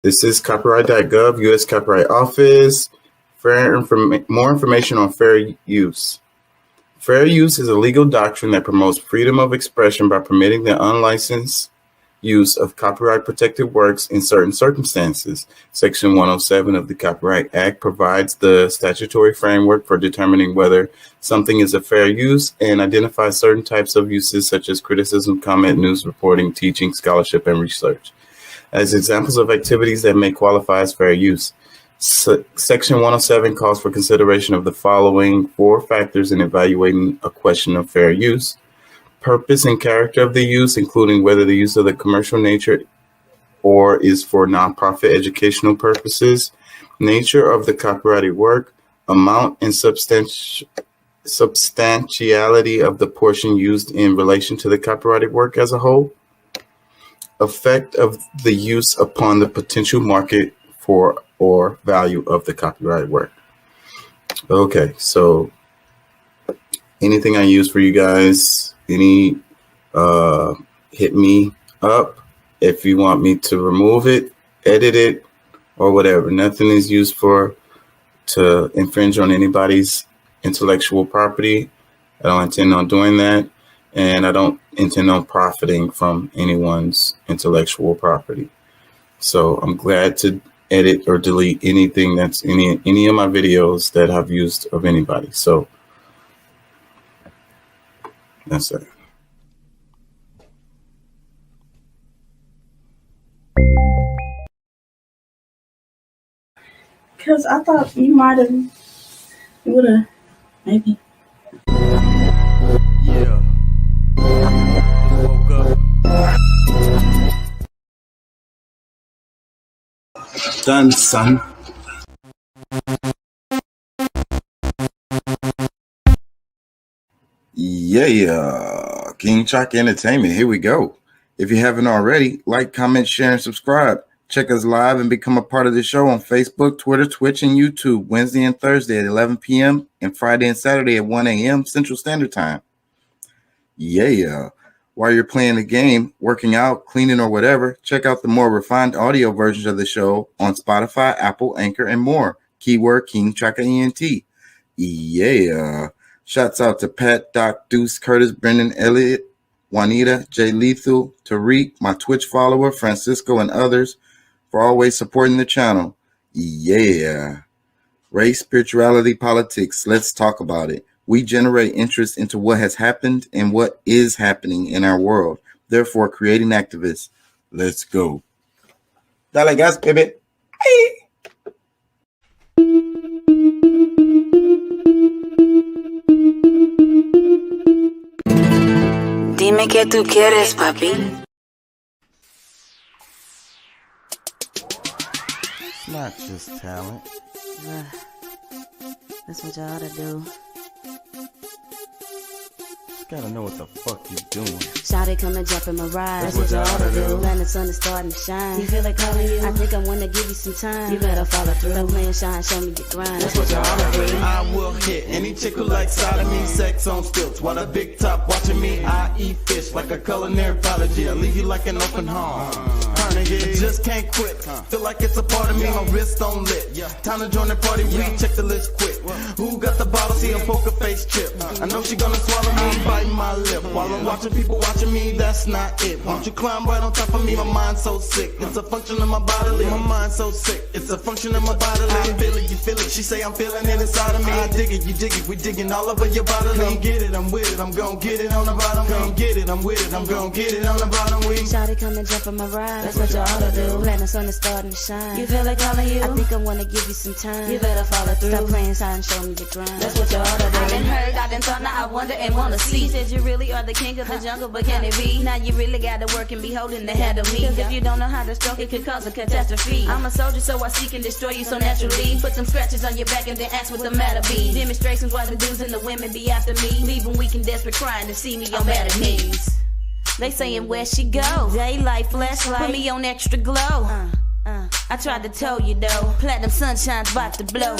This is copyright.gov, U.S. Copyright Office. More information on fair use. Fair use is a legal doctrine that promotes freedom of expression by permitting the unlicensed use of copyright-protected works in certain circumstances. Section 107 of the Copyright Act provides the statutory framework for determining whether something is a fair use and identifies certain types of uses such as criticism, comment, news reporting, teaching, scholarship, and research as examples of activities that may qualify as fair use. Section 107 calls for consideration of the following 4 factors in evaluating a question of fair use: purpose and character of the use, including whether the use of the commercial nature or is for nonprofit educational purposes, nature of the copyrighted work, amount and substantiality of the portion used in relation to the copyrighted work as a whole, effect of the use upon the potential market for or value of the copyrighted work. Okay, so anything I use for you guys, hit me up if you want me to remove it, edit it, or whatever. Nothing is used to infringe on anybody's intellectual property. I don't intend on doing that, and I don't intend on profiting from anyone's intellectual property. So I'm glad to edit or delete anything that's any of my videos that I've used of anybody. So that's it. Because I thought you would have, maybe. Yeah. Woke up. Done, son. Yeah, King Chalk Entertainment. Here we go. If you haven't already, like, comment, share, and subscribe. Check us live and become a part of the show on Facebook, Twitter, Twitch, and YouTube, Wednesday and Thursday at 11 p.m. and Friday and Saturday at 1 a.m. Central Standard Time. Yeah. While you're playing the game, working out, cleaning, or whatever, check out the more refined audio versions of the show on Spotify, Apple, Anchor, and more. Keyword King Tracker ENT. Yeah. Shouts out to Pat, Doc, Deuce, Curtis, Brendan, Elliott, Juanita, Jay Lethal, Tariq, my Twitch follower, Francisco, and others for always supporting the channel. Yeah. Race, spirituality, politics. Let's talk about it. We generate interest into what has happened and what is happening in our world. Therefore, creating activists. Let's go. Dale gas, baby. Hey. Dime qué tú quieres, papi. It's not just talent. That's what you ought to do. You gotta know what the fuck you doing. Shawty come and jump in my ride. That's what you ought to do. When the sun is starting to shine. You feel like calling you? I think I wanna give you some time. You better follow through. Stop playing shine, show me your grind. That's what you ought to do. I will hit any chick who likes sodomy, sex on stilts. While a big top watching me, I eat fish like a culinary prodigy. I leave you like an open home. Just can't quit. Feel like it's a part of me. My wrist on lit. Time to join the party. Recheck the list quick. Who got the bottle? See a poker face chip. I know she gonna swallow me, bite my lip. While I'm watching people watching me, that's not it. Won't you climb right on top of me? My mind's so sick. It's a function of my bodily. My mind's so sick. It's a function of my bodily. I feel it, you feel it. She say I'm feeling it inside of me. I dig it, you dig it. We digging all over your bodily. Come get it, I'm with it. I'm gon' get it on the bottom. Come get it, I'm with it. I'm gon' get it on the bottom. Shawty come and jump in my ride. That's what you ought to do. When the sun is starting to shine. You feel like calling you? I think I wanna give you some time. You better follow through. Stop playing shine, show me your grind. That's what you ought to do. I done heard, I done thought, now I wonder and wanna see. Said you really are the king of the jungle, but can it be? Now you really gotta work and be holding the head of me. Cause if you don't know how to stroke, it could cause a catastrophe. I'm a soldier, so I seek and destroy you so naturally. Put some scratches on your back and then ask what the matter be. Demonstrations why the dudes and the women be after me. Leaving weak and desperate, crying to see me on bad knees. They saying where she go? Daylight, flashlight, put me on extra glow. I tried to tell you though, platinum sunshine's about to blow.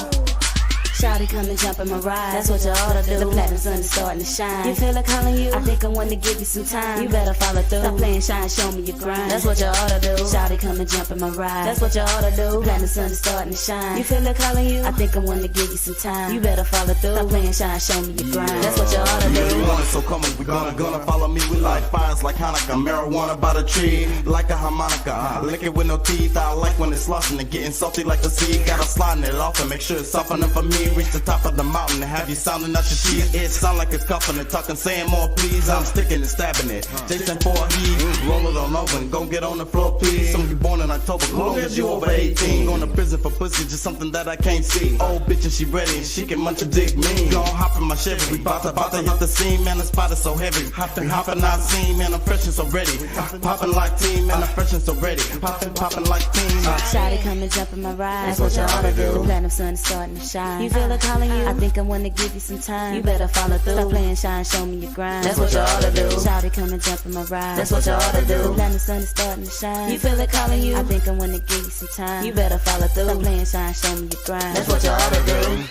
Shawty come and jump in my ride. That's what you ought to do. The platinum sun is starting to shine. You feel it calling you? I think I want to give you some time. You better follow through. Stop playing shy, show me your grind. That's what you ought to do. Shawty come and jump in my ride. That's what you ought to do. Platinum sun is starting to shine. You feel it calling you? I think I want to give you some time. You better follow through. Stop playing shy, show me your grind. That's what you ought to do. You want it, so come on, we gonna follow me. We light fires like Hanukkah, marijuana by the tree, like a harmonica. Lick it with no teeth. I like when it's sloshing and getting salty like the sea. Gotta slide it off and make sure it's softening for me. Reach the top of the mountain and have you sounding out your teeth. It sound like it's coughing and talking, saying more please. I'm sticking and stabbing it. Jason for a heat. Roll it on over and go get on the floor, please. Some of you born in October, long as you over 18. Going to prison for pussy, just something that I can't see. Old bitch and she ready, and she can munch a dick mean. Gon' hop in my Chevy, we bout to hit the scene. Man, the spot is so heavy. We hopping out scene, man, I'm fresh and so ready. Popping like team, man, I'm fresh and so ready. Popping like team. Shawty come and jump in my ride. That's what you ought to do. The platinum sun is starting to shine. You feel it calling you? I think I want to give you some time. You better follow through. Stop playing shine, show me your grind. That's what you ought to do. Shawty come and jump in my ride. That's what you ought to do. The platinum sun is starting to shine. You feel it calling you? I think I want to give you some time. You better follow through. Stop playing shine, show me your grind. That's what you ought to do.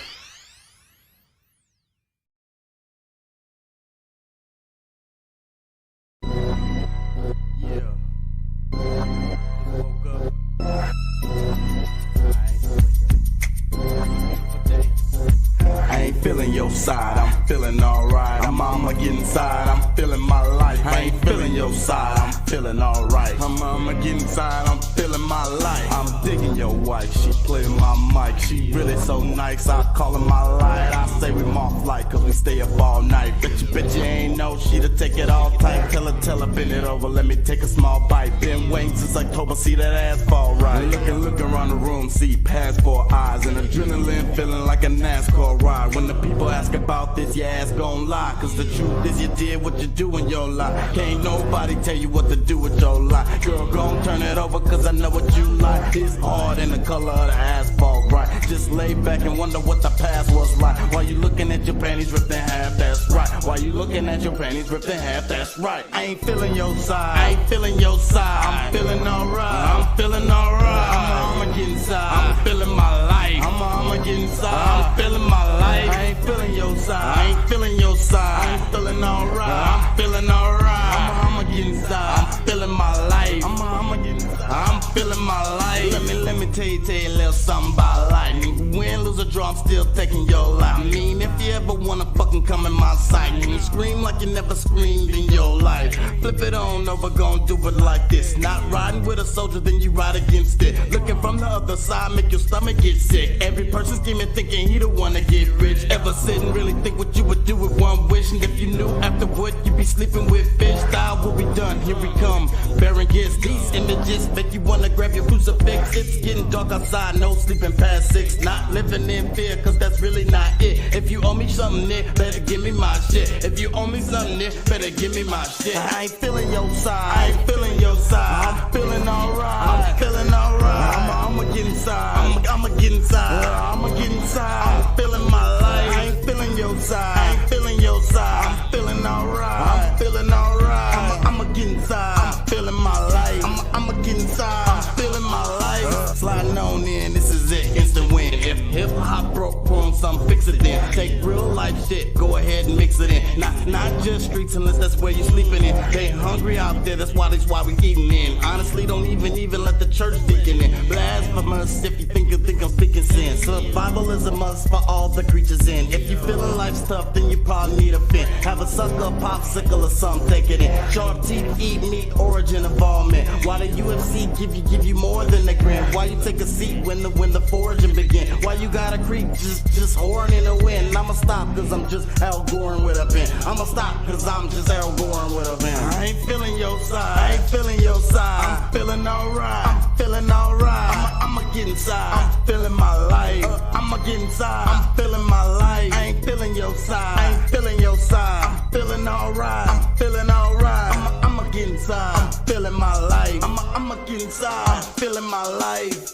I ain't feeling your side, I'm feeling alright. I'ma get inside, I'm feeling my life. I ain't feeling your side, I'm feeling alright. I'ma get inside, I'm feeling my life. I'm digging your wife, she playing my mic. She really so nice, I call her my light. I say we off light, cause we stay up all night. Bet you ain't know she to take it all tight. Tell her, bend it over, let me take a small bite. Been waiting since October, see that ass fall right. Looking around the room, see past 4 eyes. And adrenaline feeling like a NASCAR ride. When the people ask about this, your ass gon' lie. Cause the truth is you did what you do in your life. Can't nobody tell you what to do with your life. Girl, gon' turn it over cause I know what you like. It's hard in the color of the asphalt, right? Just lay back and wonder what the past was like. While you looking at your panties ripped in half, that's right. While you looking at your panties ripped in half, that's right. I ain't feeling your side, I ain't feeling your side. I'm feeling alright, I'm feeling alright. I'ma get inside, I'm feeling my life. I'ma get inside, I'm feeling my life. I ain't feeling your side, I ain't feeling your side. I'm feeling alright, I'm feeling alright. I'ma get inside, I'm feeling my life. I'ma get inside, I'm feeling my life. Let me tell you a little something about life. Win, lose or draw, I'm still taking your life. I mean, if you ever wanna fucking come in my sight, can you scream like you never screamed in your life? Flip it on over, gon' do it like this. Not riding with a soldier, then you ride against it. Looking from the other side, make your stomach get sick. Every person scheming, thinking he the one to get rich. Ever sit and really think what you would do with one wish? And if you knew afterward, you'd be sleeping with fish. Style will be done, here we come. Bearing gifts, these images make you wanna grab your crucifix. It's getting dark outside, no sleeping past 6. Not living in fear, cause that's really not it. If you owe me something, Nick, better give me my shit. If you owe me something, Nick, better give me my shit. I ain't feeling your side, I ain't feeling your side. I'm feeling alright, I'm feeling alright. I'ma get inside, I'ma get inside. I'ma get inside, I'm feeling my life. I ain't feeling your side, I ain't feeling your side. I'm feeling alright, I'm feeling alright. I'ma get inside, I'm feeling my life. I'ma get inside, I'm feeling my life. Sliding on in, this is it, instant win. If hip hop broke on some, fix it then. Take real life shit, go ahead and mix it in. Not just streets unless that's where you sleeping in. They hungry out there, that's why we eating in. Honestly, don't even let the church thinking in. Blasphemous if you think I'm speaking sin. Survival is a must for all the creatures in. If you feeling life's tough, then you probably need a fin. Have a sucker, popsicle or something, take it in. Sharp teeth, eat meat, origin involvement. Why the UFC give you more than a grin? Why you take a seat when the foraging begin? Why you gotta creep just horn in the wind? I'ma stop cause I'm just Al Goring with a pen. I'ma stop cause I'm just Al Goring with a pen. I ain't feeling your side, I ain't feeling your side. I'm feeling alright, I'm feeling alright. I'ma get inside, I'm feeling my life. I'ma get inside, I'm feeling my life. I ain't feeling your side, I ain't feeling your side. I'm feeling alright, I'm feeling alright. I'ma get inside, I'm feeling my life. I'ma get inside, I'm feeling my life.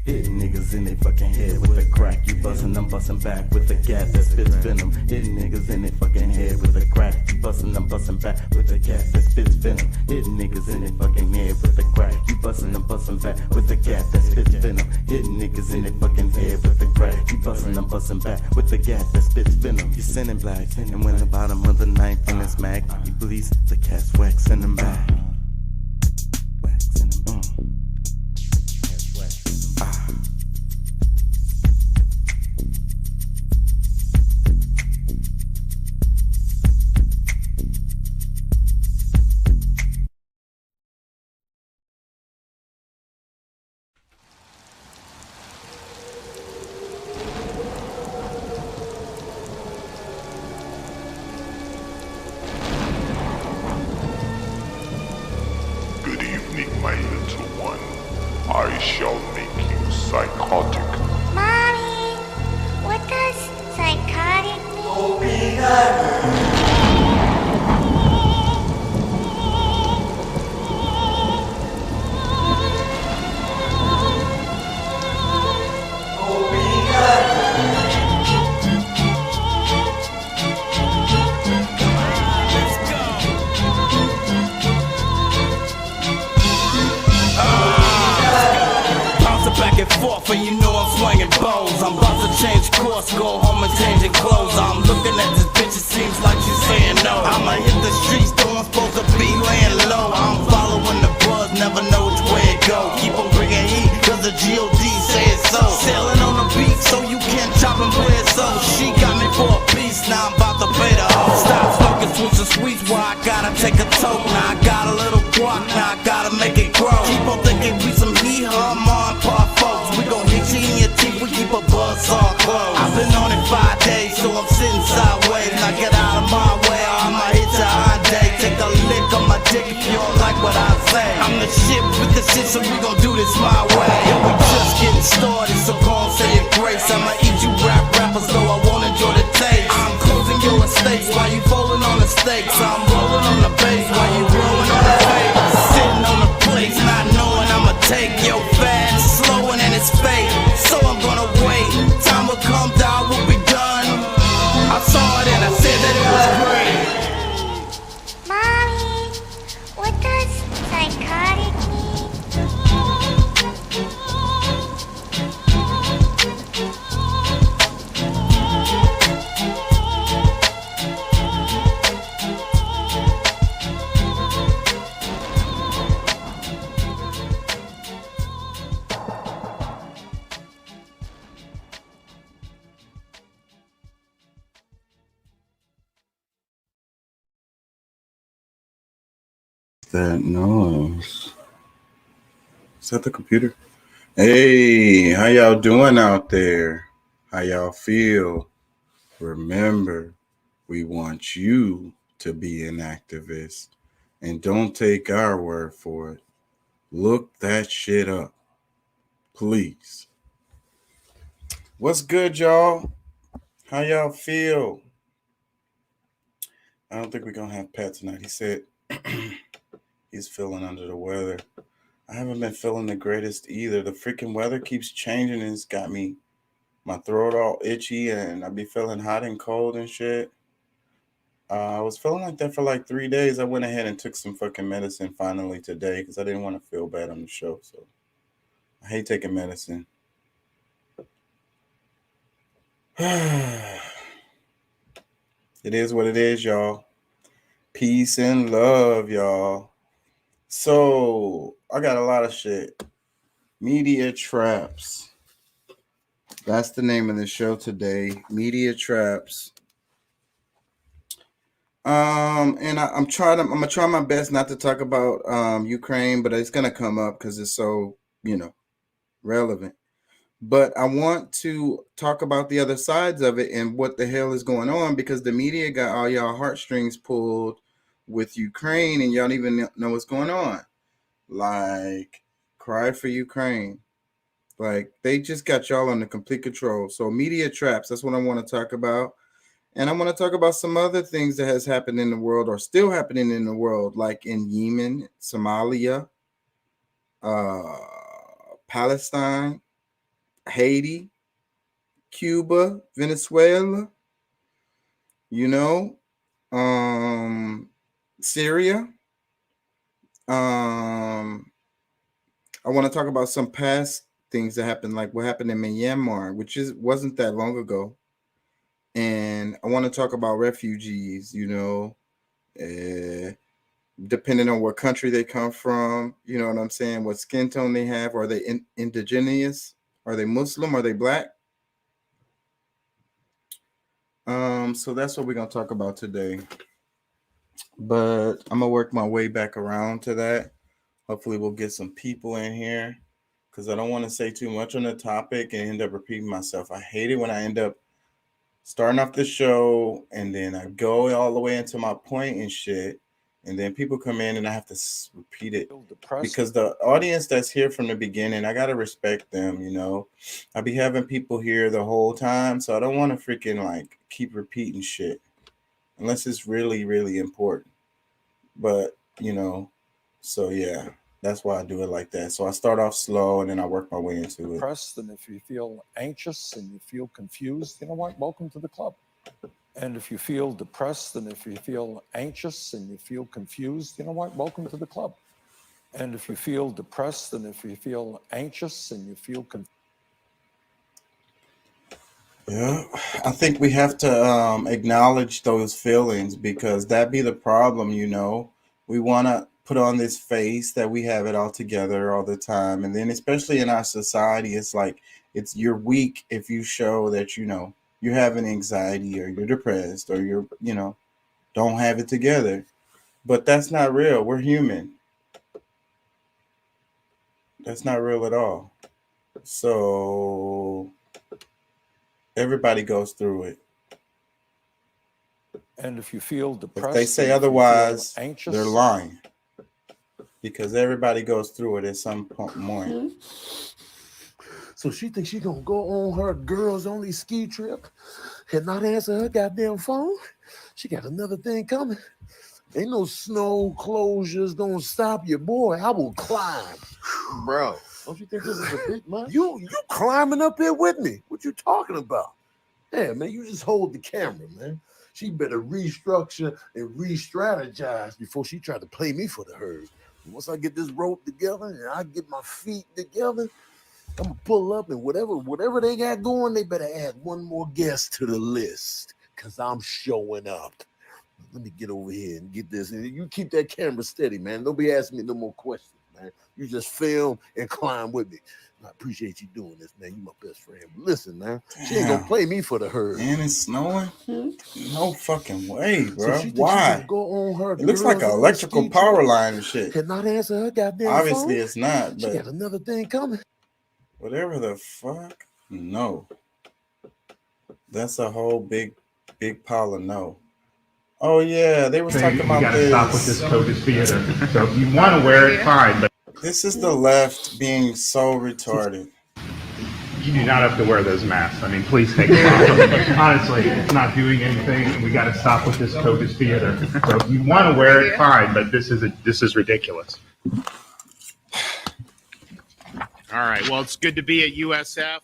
Hit niggas niggas in they fucking head with the crack. You bustin', I'm bustin' back with the gas that spits venom. Hitting niggas in they fucking head with the crack. You bustin', I'm bustin' back with the gas that spits venom. Hitting niggas in they fucking head with the crack. You bustin', I'm bustin' back with the gas that spits venom. Hitting niggas in they fucking head with the crack. You bustin', I'm bustin' back with the gas that spits venom. You sending black, and when the bottom of the ninth in this mag, you bleeds the cat's waxing them back. Waxing them. Good evening, my little one. I shall make you psychotic. Mommy, what does psychotic mean? Back and forth, and you know I'm swinging bows. I'm about to change course, go home and change your clothes. I'm looking at this bitch, it seems like she's saying no. I'ma hit the streets, though I'm supposed to be laying low. I'm following the buzz, never know which way it go. Keep on bringing heat, cause the G.O.D. say it so. Sailing on the beat, so you can't chop and play it so. She got me for a piece, now I'm about to pay the hoe. Stop smoking, switching sweets, why I gotta take a toke. Now I got a little guac, now I gotta make it grow. Keep on thinking we some hee-haw, ma and pa folks. We gon' hit you in your teeth, we keep a buzz all closed. I've been on it 5 days, so I'm sitting sideways. Now get out of my way, or I'ma hit your Hyundai. Take a lick on my dick if you don't like what I say. I'm the shit with the shit, so we gon' do this my way. Yeah, we just getting started, so go on, say your grace. I'ma eat you rappers, though I won't enjoy the taste. I'm closing your estates while you falling on the stakes. I'm rolling on the bass while you rolling on the face. Sitting on the place, not knowing I'ma take your fast, slowing and it's fake. So I'm gonna wait. Time will come, down, we'll be done. I saw it and I said that it was great. Mommy, what does psychotic mean? That noise. Is that the computer? Hey, how y'all doing out there? How y'all feel? Remember, we want you to be an activist. And don't take our word for it. Look that shit up. Please. What's good, y'all? How y'all feel? I don't think we're going to have Pat tonight. He said he's feeling under the weather. I haven't been feeling the greatest either. The freaking weather keeps changing and it's got me, my throat all itchy and I be feeling hot and cold and shit. I was feeling like that for like 3 days. I went ahead and took some fucking medicine finally today because I didn't want to feel bad on the show. So I hate taking medicine. It is what it is, y'all. Peace and love, y'all. So I got a lot of shit. Media traps. That's the name of the show today. Media traps. And I'm gonna try my best not to talk about Ukraine, but it's gonna come up because it's so, relevant. But I want to talk about the other sides of it and what the hell is going on because the media got all y'all heartstrings pulled with Ukraine and y'all don't even know what's going on. Like, cry for Ukraine. Like, they just got y'all under complete control. So media traps, that's what I want to talk about. And I want to talk about some other things that has happened in the world or still happening in the world, like in Yemen, Somalia, Palestine, Haiti, Cuba, Venezuela, you know, Syria. Um, I want to talk about some past things that happened, like what happened in Myanmar, which wasn't that long ago. And I want to talk about refugees, uh, depending on what country they come from, you know what I'm saying, what skin tone they have. Are they indigenous? Are they Muslim? Are they black? So that's what we're gonna talk about today. But I'm gonna work my way back around to that. Hopefully we'll get some people in here because I don't want to say too much on the topic and end up repeating myself. I hate it when I end up starting off the show and then I go all the way into my point and shit, and then people come in and I have to repeat it because the audience that's here from the beginning, I gotta respect them. I be having people here the whole time, so I don't want to freaking like keep repeating shit unless it's really really important. But so yeah, that's why I do it like that. So I start off slow and then I work my way into it. Depressed, and if you feel anxious and you feel confused, you know what? Welcome to the club. And if you feel depressed and if you feel anxious and you feel confused, you know what? Welcome to the club. And if you feel depressed and if you feel anxious and you feel confused. Yeah, I think we have to acknowledge those feelings because that be the problem. We want to put on this face that we have it all together all the time, and then especially in our society, it's like you're weak if you show that you're having anxiety or you're depressed or you're don't have it together. But that's not real. We're human. That's not real at all. So everybody goes through it. And if you feel depressed, if they say otherwise, they're lying. Because everybody goes through it at some point. Mm-hmm. So she thinks she gonna go on her girls only ski trip and not answer her goddamn phone? She got another thing coming. Ain't no snow closures gonna stop you, boy. I will climb. Bro, don't you think this is a bit much? You climbing up there with me. What you talking about? Yeah, man, you just hold the camera, man. She better restructure and re-strategize before she try to play me for the herd. Once I get this rope together and I get my feet together, I'm gonna pull up and whatever they got going, they better add one more guest to the list because I'm showing up. Let me get over here and get this. And you keep that camera steady, man. Don't be asking me no more questions, man. You just film and climb with me. I appreciate you doing this, man. You my best friend. But listen, man, she ain't gonna play me for the herd. And it's snowing? No fucking way, bro. So why? Go on her it looks like an electrical power line and shit. Cannot answer her goddamn Obviously, phone. It's not. But she got another thing coming. Whatever the fuck? No. That's a whole big pile of no. Oh yeah, they were talking about this. You gotta stop with this COVID theater. So if you want to wear it, fine. But this is the left being so retarded. You do not have to wear those masks. I mean, please take them off. Honestly, it's not doing anything, and we got to stop with this COVID theater. So if you want to wear it, fine. But this is ridiculous. All right. Well, it's good to be at USF.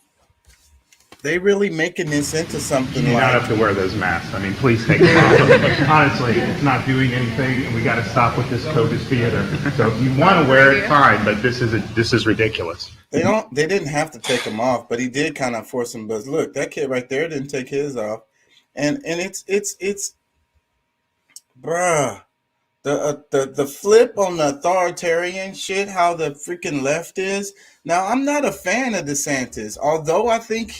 They really making this into something. You do not have to wear those masks. I mean, please take them off. Honestly, it's not doing anything, and we got to stop with this COVID theater. So if you want to wear it, fine. But this is ridiculous. They didn't have to take them off, but he did kind of force them. But look, that kid right there didn't take his off, and it's bruh. The flip on the authoritarian shit, how the freaking left is. Now, I'm not a fan of DeSantis, although I think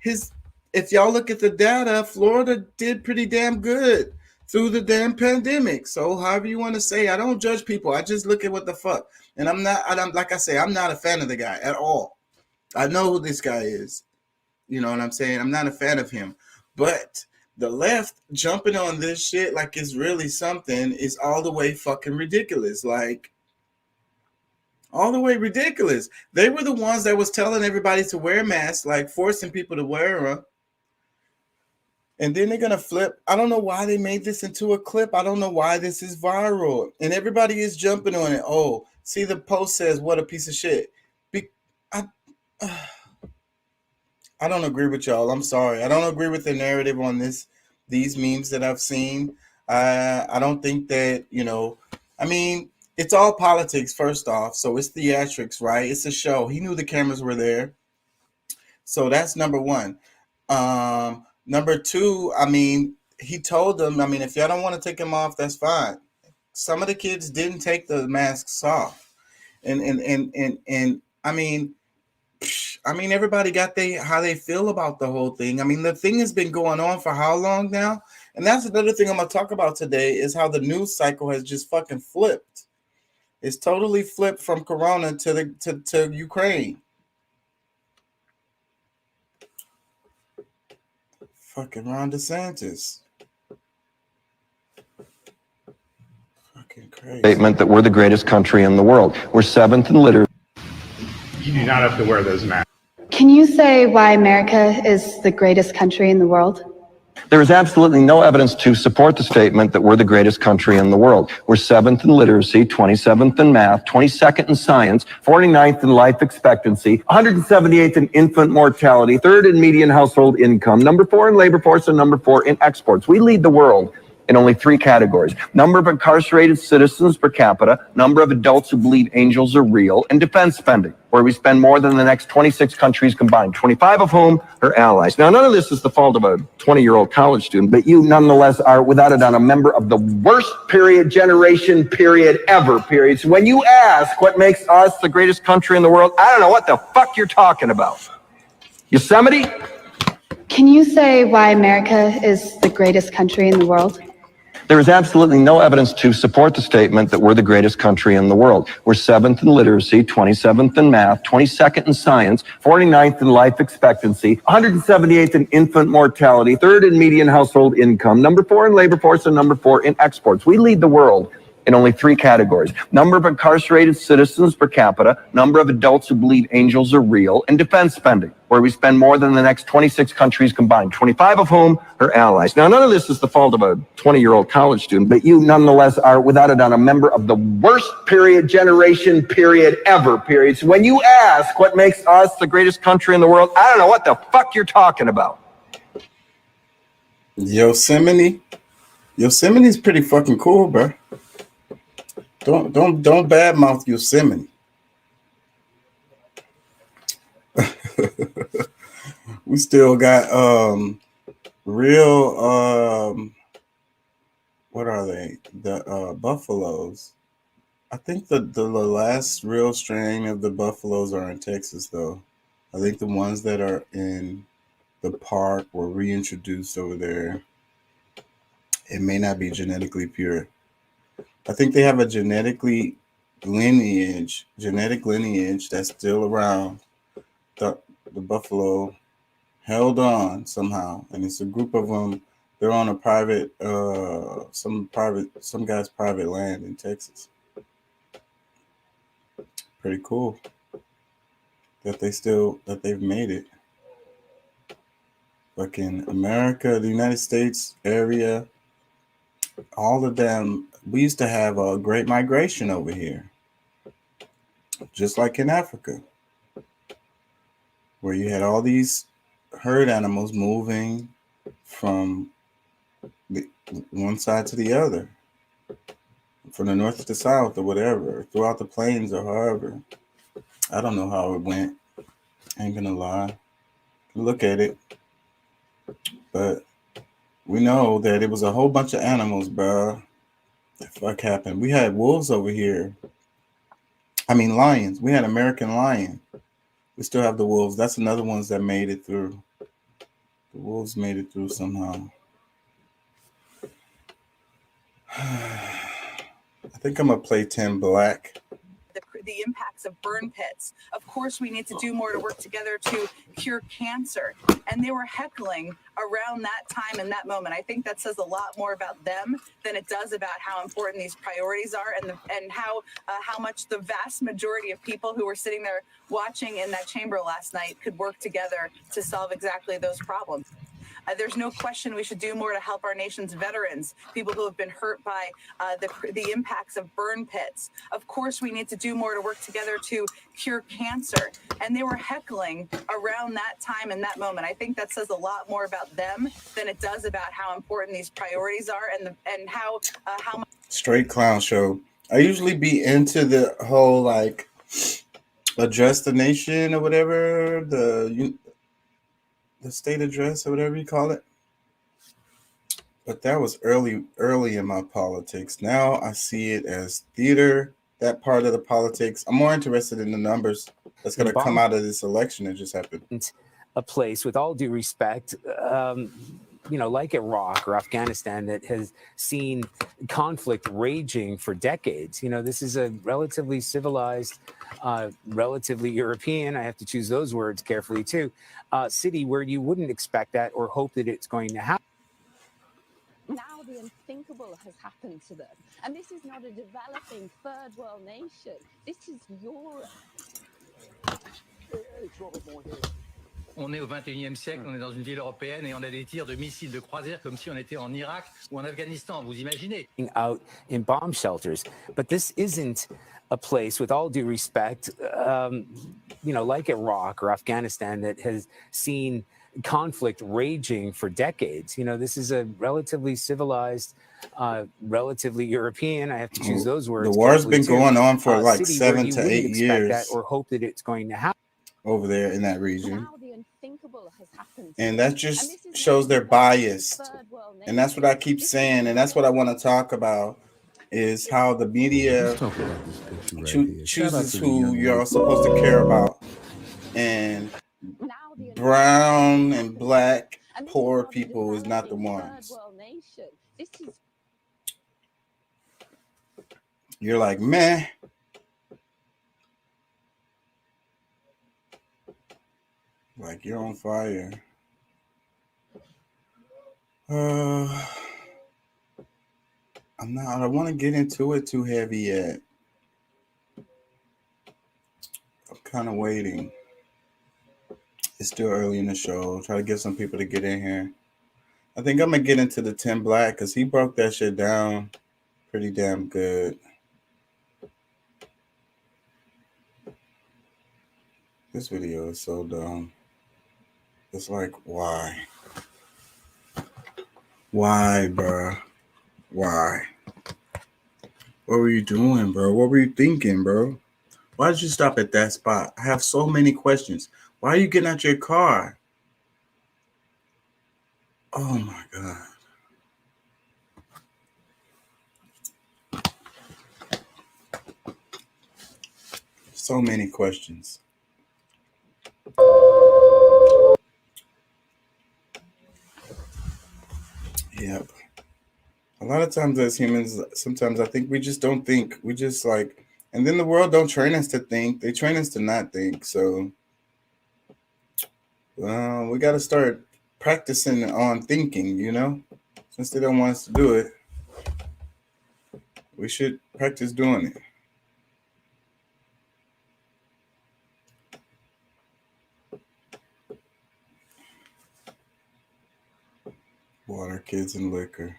if y'all look at the data, Florida did pretty damn good through the damn pandemic. So however you want to say, I don't judge people. I just look at what the fuck. And I'm like I say, I'm not a fan of the guy at all. I know who this guy is. You know what I'm saying? I'm not a fan of him. But the left jumping on this shit like it's really something is all the way fucking ridiculous. Like, all the way ridiculous. They were the ones that was telling everybody to wear masks, like forcing people to wear them. And then they're going to flip. I don't know why they made this into a clip. I don't know why this is viral. And everybody is jumping on it. Oh, see, the post says, what a piece of shit. I don't agree with y'all. I'm sorry. I don't agree with the narrative on these memes that I've seen. I don't think that, I mean, it's all politics, first off. So it's theatrics, right? It's a show. He knew the cameras were there. So that's number one. Number two, I mean, he told them, I mean, if y'all don't want to take them off, that's fine. Some of the kids didn't take the masks off. And I mean, everybody got how they feel about the whole thing. I mean, the thing has been going on for how long now? And that's another thing I'm gonna talk about today is how the news cycle has just fucking flipped. It's totally flipped from Corona to Ukraine. Fucking Ron DeSantis. Fucking crazy. Statement that we're the greatest country in the world. We're 7th in literacy. You do not have to wear those masks. Can you say why America is the greatest country in the world? There is absolutely no evidence to support the statement that we're the greatest country in the world. We're 7th in literacy, 27th in math, 22nd in science, 49th in life expectancy, 178th in infant mortality, 3rd in median household income, number 4 in labor force, and number 4 in exports. We lead the world in only 3 categories: number of incarcerated citizens per capita, number of adults who believe angels are real, and defense spending, where we spend more than the next 26 countries combined, 25 of whom are allies. Now, none of this is the fault of a 20-year-old college student, but you nonetheless are, without a doubt, a member of the worst generation ever. So when you ask what makes us the greatest country in the world, I don't know what the fuck you're talking about. Yosemite? Can you say why America is the greatest country in the world? There is absolutely no evidence to support the statement that we're the greatest country in the world. We're 7th in literacy, 27th in math, 22nd in science, 49th in life expectancy, 178th in infant mortality, 3rd in median household income, number 4 in labor force, and number 4 in exports. We lead the world in only 3 categories: number of incarcerated citizens per capita, number of adults who believe angels are real, and defense spending, where we spend more than the next 26 countries combined, 25 of whom are allies. Now, none of this is the fault of a 20-year-old college student, but you nonetheless are, without a doubt, a member of the worst generation ever. So when you ask what makes us the greatest country in the world, I don't know what the fuck you're talking about. Yosemite's pretty fucking cool, bro. Don't badmouth Yosemite. We still got real what are they? The buffaloes. I think the last real strain of the buffaloes are in Texas, though. I think the ones that are in the park were reintroduced over there. It may not be genetically pure. I think they have a genetic lineage that's still around. The buffalo held on somehow, and it's a group of them. They're on a private, some guy's private land in Texas. Pretty cool that they've made it. Like in America, the United States area, all of them, we used to have a great migration over here, just like in Africa, where you had all these herd animals moving from one side to the other, from the north to the south, or whatever, throughout the plains, or however. I don't know how it went. Ain't gonna lie. Look at it. But we know that it was a whole bunch of animals, bro. The fuck happened? We had wolves over here. I mean, lions. We had American lion. We still have the wolves. That's another ones that made it through. The wolves made it through somehow. I think I'm gonna play 10 Black. The impacts of burn pits. Of course, we need to do more to work together to cure cancer. And they were heckling around that time and that moment. I think that says a lot more about them than it does about how important these priorities are, and how much the vast majority of people who were sitting there watching in that chamber last night could work together to solve exactly those problems. There's no question we should do more to help our nation's veterans, people who have been hurt by the impacts of burn pits. Of course, we need to do more to work together to cure cancer. And they were heckling around that time and that moment. I think that says a lot more about them than it does about how important these priorities are and how much. Straight clown show. I usually be into the whole like address the nation or whatever, the state address or whatever you call it. But that was early in my politics. Now I see it as theater, that part of the politics. I'm more interested in the numbers that's going to come out of this election that just happened. A place, with all due respect, like Iraq or Afghanistan, that has seen conflict raging for decades. This is a relatively civilized, relatively European, I have to choose those words carefully too, city where you wouldn't expect that or hope that it's going to happen. Now the unthinkable has happened to them. And this is not a developing third world nation. This is Europe. On est au 21e siècle, on est dans une ville européenne et on a des tirs de missiles de croisière comme si on était en Irak ou en Afghanistan, vous imaginez? Out in bomb shelters. But this isn't a place, with all due respect, like Iraq or Afghanistan, that has seen conflict raging for decades. This is a relatively civilized, relatively European, I have to choose those words. The war's been going on for like 7 to 8 years. That or hope that it's going to happen over there in that region. Now the unthinkable has happened. And that just shows they're biased. And that's what I keep saying. And that's what I want to talk about, is how the media chooses who you're supposed to care about. And brown and black poor people is not the ones. You're like, meh. Like you're on fire. I don't want to get into it too heavy yet. I'm kind of waiting. It's still early in the show. Try to get some people to get in here. I think I'm going to get into the Tim Black because he broke that shit down pretty damn good. This video is so dumb. It's like, why? Why, bro? Why? What were you doing, bro? What were you thinking, bro? Why did you stop at that spot? I have so many questions. Why are you getting out your car? Oh, my God. So many questions. Yep. A lot of times as humans, sometimes I think we just don't think. We just like, and then the world don't train us to think. They train us to not think. So we got to start practicing on thinking, since they don't want us to do it. We should practice doing it. Water, kids, and liquor.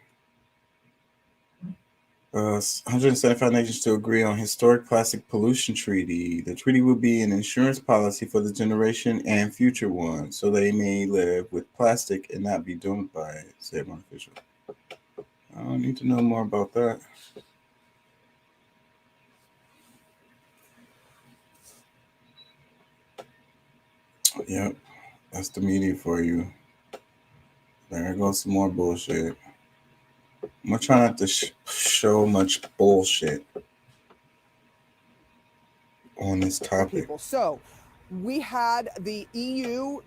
175 nations to agree on historic plastic pollution treaty. The treaty will be an insurance policy for the generation and future ones, so they may live with plastic and not be doomed by it, said one official. I don't need to know more about that. Yep, that's the media for you. There goes some more bullshit. I'm gonna try not to show much bullshit on this topic. So we had the EU.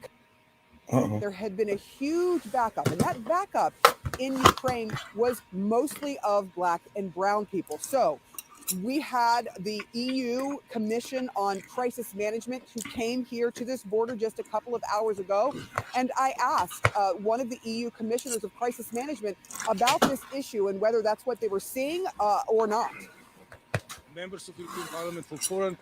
There had been a huge backup, and that backup in Ukraine was mostly of Black and brown people. So we had the EU Commission on Crisis Management who came here to this border just a couple of hours ago. And I asked one of the EU commissioners of crisis management about this issue and whether that's what they were seeing or not. members of European Parliament for Foreign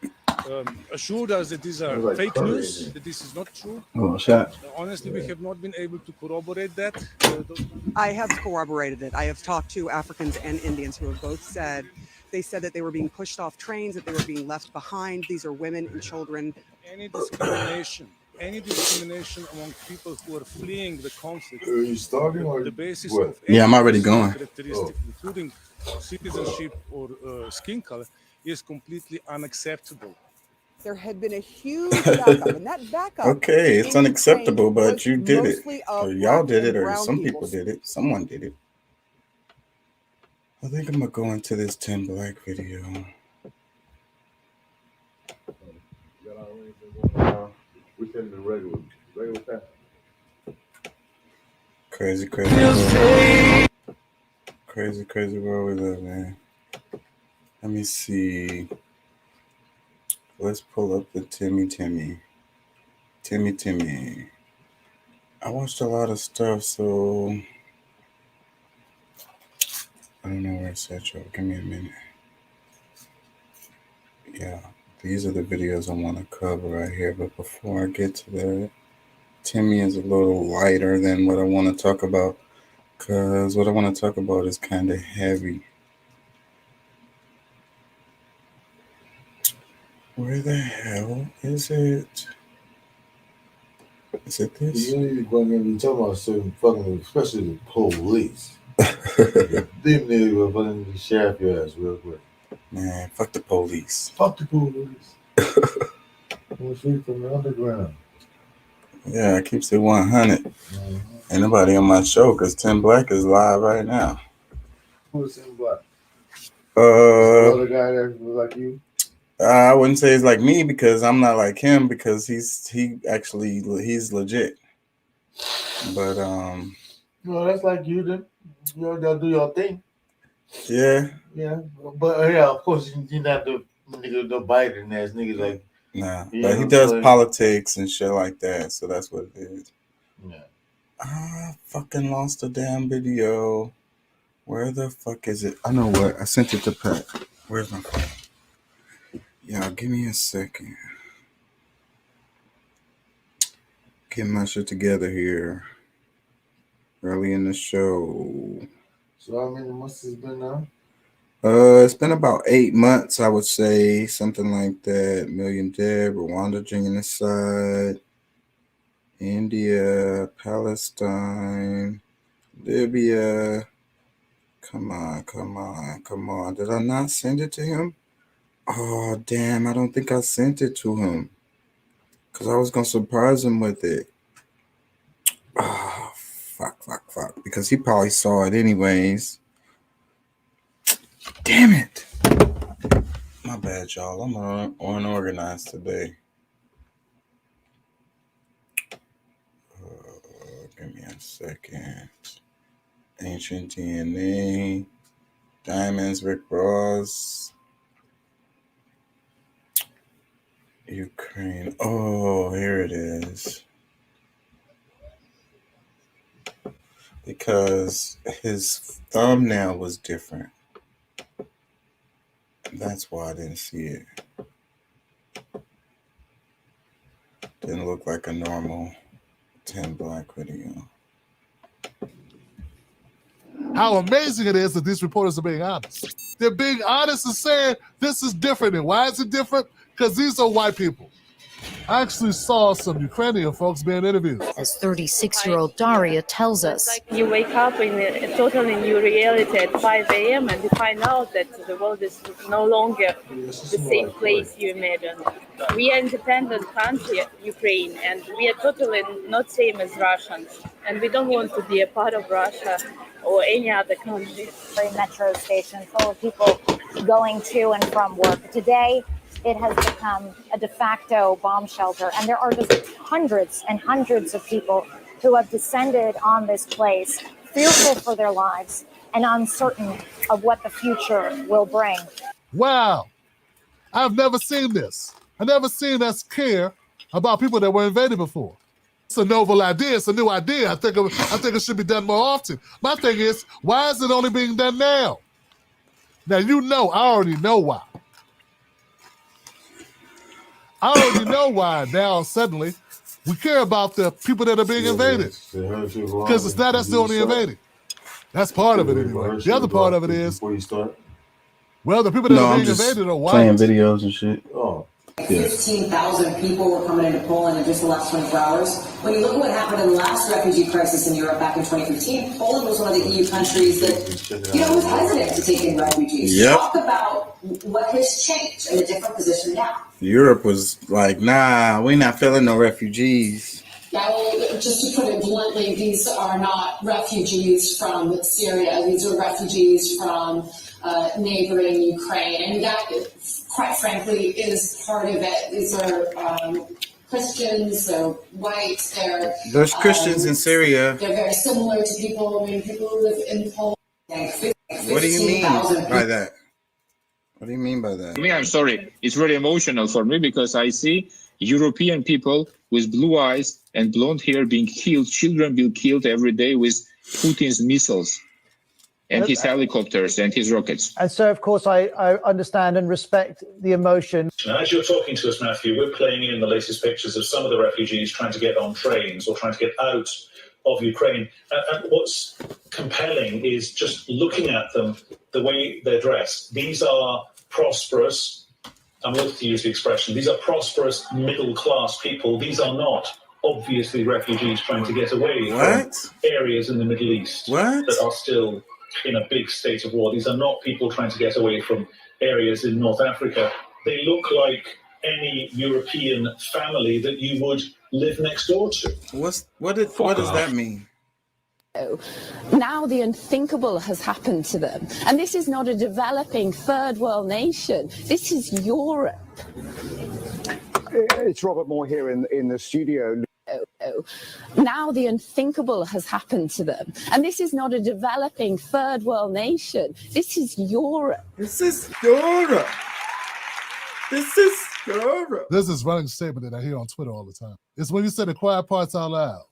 assured us that these are Like fake curry news, in it. that this is not true. Oh, shot. Honestly, we have not been able to corroborate that. I have corroborated it. I have talked to Africans and Indians who have both said, they said that they were being pushed off trains, that they were being left behind. These are women and children. Any discrimination among people who are fleeing the conflict, Are you starting or the basis what? of any Yeah, I'm already personal going. characteristic, including citizenship or skin color, is completely unacceptable. There had been a huge backup, and that backup Okay, it's in unacceptable, Ukraine but was you did it. mostly Or of y'all black did and it, or brown some people. people did it. Someone did it. I think I'm gonna go into this 10 Black video. We send the regular pass. Crazy world. Crazy world we live in. Let me see. Let's pull up the Timmy. I watched a lot of stuff, so I don't know where it's at, y'all. Give me a minute. Yeah, these are the videos I want to cover right here. But before I get to that, Timmy is a little lighter than what I want to talk about, because what I want to talk about is kind of heavy. Where the hell is it? Is it this? You need to go and be talking about certain fucking, especially the police. Them niggas will fucking shaft your ass real quick. Man, fuck the police. Fuck the police. We'll shoot from the underground. Yeah, it keeps it 100. Ain't nobody on my show because 10 Black is live right now. Who's in black? The other guy that was like you? I wouldn't say he's like me because I'm not like him, because he's legit. But No, that's like you then. They'll do your thing. Yeah. Yeah. But yeah, of course you're not the nigga, the biting ass niggas like. Nah, but he does politics and shit like that, so that's what it is. Yeah. I fucking lost the damn video. Where the fuck is it? I know what. I sent it to Pat. Where's my phone? Yeah, give me a second. Get my shit together here. Early in the show. So how many months has it been now? It's been about 8 months, I would say, something like that. Million Dead, Rwanda genocide, India, Palestine, Libya. Come on. Did I not send it to him? Oh, damn, I don't think I sent it to him. Because I was going to surprise him with it. Oh, fuck. Because he probably saw it anyways. Damn it. My bad, y'all. I'm unorganized today. Give me a second. Ancient DNA. Diamonds, Rick Ross. Ukraine. Oh, here it is. Because his thumbnail was different. That's why I didn't see it. Didn't look like a normal 10 Black video. How amazing it is that these reporters are being honest. They're being honest and saying this is different. And why is it different? Because these are white people. I actually saw some Ukrainian folks being interviewed. As 36-year-old Daria tells us. You wake up in a totally new reality at 5 a.m. and you find out that the world is no longer the same place you imagined. We are an independent country, Ukraine, and we are totally not same as Russians. And we don't want to be a part of Russia or any other country. A metro station full of people going to and from work. Today, it has become a de facto bomb shelter, and there are just hundreds and hundreds of people who have descended on this place, fearful for their lives and uncertain of what the future will bring. Wow, I've never seen this. I've never seen us care about people that were invaded before. It's a novel idea. It's a new idea. I think it should be done more often. My thing is, why is it only being done now? Now, I already know why. I already know why now suddenly we care about the people that are being invaded. Because it's not us the only invading. That's part of it anyway. The other part of it is, well, the people that are being invaded are white. Playing videos and shit. Oh. 15,000 people were coming into Poland in just the last 24 hours. When you look at what happened in the last refugee crisis in Europe back in 2015, Poland was one of the EU countries that, was hesitant to take in refugees. Yep. Talk about what has changed and the different position now. Europe was like, nah, we're not feeling no refugees. Well, just to put it bluntly, these are not refugees from Syria. These are refugees from neighboring Ukraine. And that, quite frankly, is part of it. These are Christians, they're white, There's Christians in Syria. They're very similar to people who live in Poland. What do you mean by that? What do you mean by that? Me, I'm sorry. It's very emotional for me because I see European people with blue eyes and blonde hair being killed, children being killed every day with Putin's missiles and his helicopters and his rockets. And so, of course, I understand and respect the emotion. As you're talking to us, Matthew, we're playing in the latest pictures of some of the refugees trying to get on trains or trying to get out of Ukraine. And what's compelling is just looking at them, the way they're dressed. These are prosperous, I'm looking to use the expression, these are prosperous middle-class people. These are not obviously refugees trying to get away from areas in the Middle East that are still in a big state of war. These are not people trying to get away from areas in North Africa. They look like any European family that you would live next door to. What does that mean? Now the unthinkable has happened to them. And this is not a developing third world nation. This is Europe. It's Robert Moore here in the studio. Now the unthinkable has happened to them. And this is not a developing third world nation. This is Europe. This is Europe. This is Europe. There's this running statement that I hear on Twitter all the time. It's when you say the quiet parts out loud.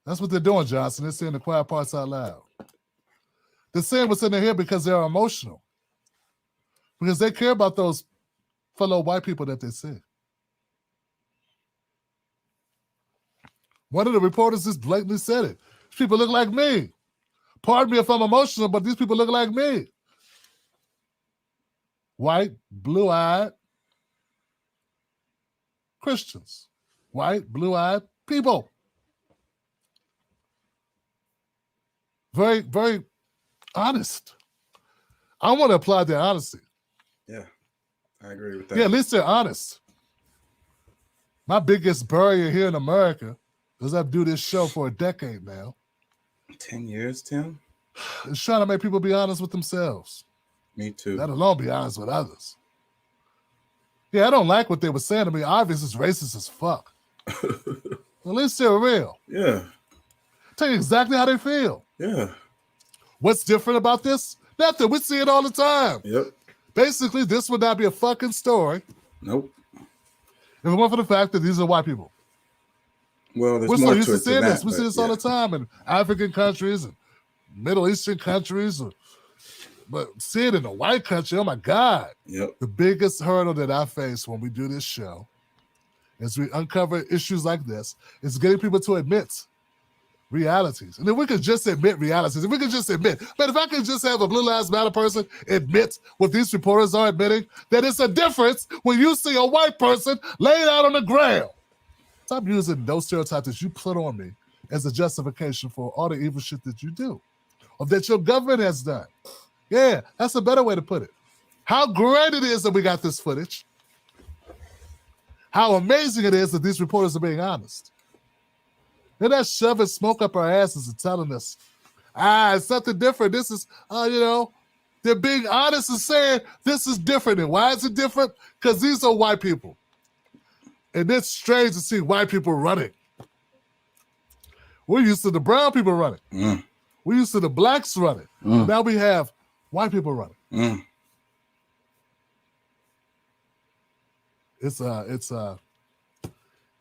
That's what they're doing, Johnson. They're saying the quiet parts out loud. They're saying what's in their head because they're emotional. Because they care about those fellow white people that they see. One of the reporters just blatantly said it. These people look like me. Pardon me if I'm emotional, but these people look like me. White, blue-eyed Christians. White, blue-eyed people. Very, very honest. I want to applaud their honesty. Yeah, I agree with that. Yeah, at least they're honest. My biggest barrier here in America is I've do this show for a decade now. 10 years, Tim? It's trying to make people be honest with themselves. Me too. Let alone be honest with others. Yeah, I don't like what they were saying to me. Obviously, it's racist as fuck. At least they're real. Yeah. Tell you exactly how they feel. Yeah. What's different about this? Nothing. We see it all the time. Yep. Basically, this would not be a fucking story. Nope. If it weren't for the fact that these are white people. Well, there's We're more so used to to it seeing than this. that, We see but this all the time in African countries and Middle Eastern countries. But see it in a white country, oh my God. Yep. The biggest hurdle that I face when we do this show, as we uncover issues like this, is getting people to admit realities. And if we could just admit realities, if we could just admit, but if I could just have a Blue Lives Matter person admit what these reporters are admitting, that it's a difference when you see a white person laid out on the ground. Stop using those stereotypes that you put on me as a justification for all the evil shit that you do, or that your government has done. Yeah, that's a better way to put it. How great it is that we got this footage. How amazing it is that these reporters are being honest. They're not shoving smoke up our asses and telling us, it's something different. This is, they're being honest and saying this is different. And why is it different? Because these are white people. And it's strange to see white people running. We're used to the brown people running. Mm. We're used to the blacks running. Mm. Now we have white people running. Mm.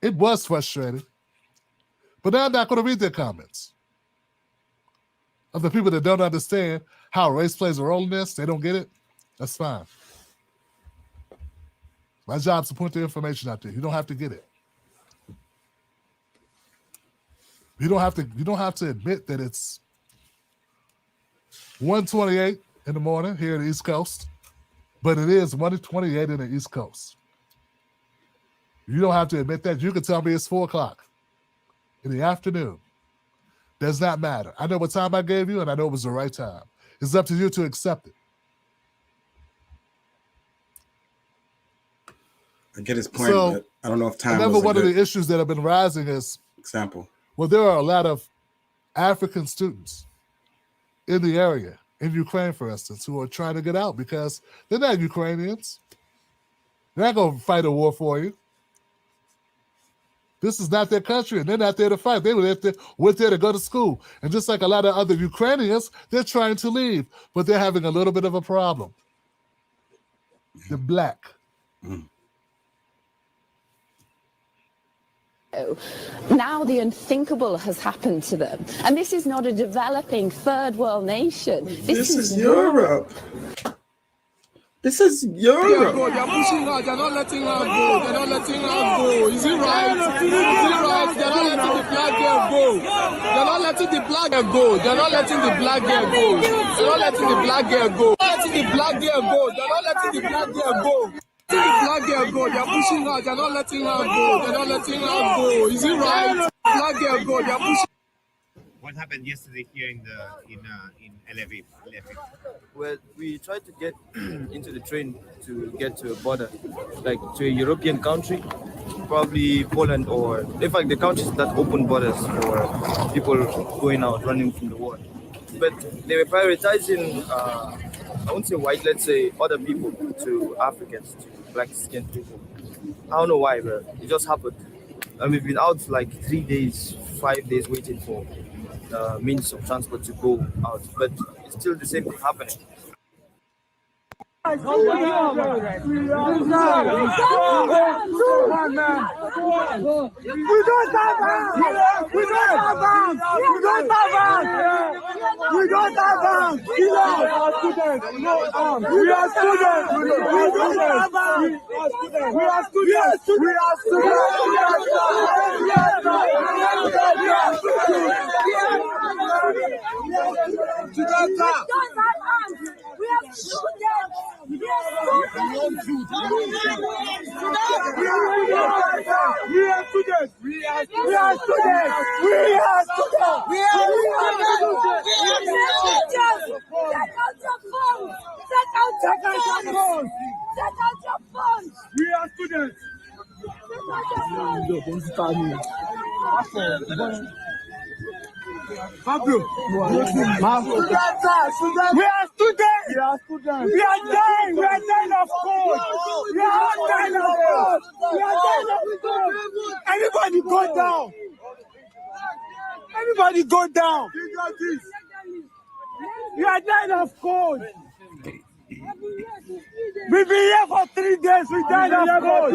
It was frustrating. But now I'm not going to read their comments. Of the people that don't understand how race plays a role in this, they don't get it, that's fine. My job is to put the information out there. You don't have to get it. You don't have to admit that it's 1:28 in the morning here in the East Coast, but it is 1:28 in the East Coast. You don't have to admit that. You can tell me it's 4 o'clock in the afternoon. Does not matter. I know what time I gave you, and I know it was the right time. It's up to you to accept it. I get his point, So, but I don't know if time another was a one of good the issues that have been rising is, example. well, there are a lot of African students in the area, in Ukraine, for instance, who are trying to get out because they're not Ukrainians. They're not going to fight a war for you. This is not their country, and they're not there to fight. They went there to go to school. And just like a lot of other Ukrainians, they're trying to leave, but they're having a little bit of a problem. They're black. Now the unthinkable has happened to them. And this is not a developing third world nation. This is Europe. This is Europe. They're pushing her. They're not letting her go. They're not letting her go. Is it right? Is it right? They're not letting the black girl go. They're not letting the black girl go. They're not letting the black girl go. They're not letting the black girl go. They're not letting the black girl go. They're not letting the black girl go. The black girl go. They're pushing her. They're not letting her go. They're not letting her go. Is it right? Black girl go. They're pushing. What happened yesterday here in Lviv? Well, we tried to get into the train to get to a border, like to a European country, probably Poland, or in fact the countries that open borders for people going out, running from the war. But they were prioritizing, I won't say white, let's say other people to Africans, to black-skinned people. I don't know why, but it just happened. And we've been out like 3 days, 5 days waiting for means of transport to go out, but it's still the same thing happening. We don't have arms. We don't have arms. We don't have arms. We don't have arms. We are students. No arms. We are students. We don't have arms. We are students. We are Pablo, we are students. We are dying. We are dying of cold. We are dying of cold. We are dying of cold. Everybody go down. Everybody go down. We are dying of cold. We've been here for 3 days. We died of cold.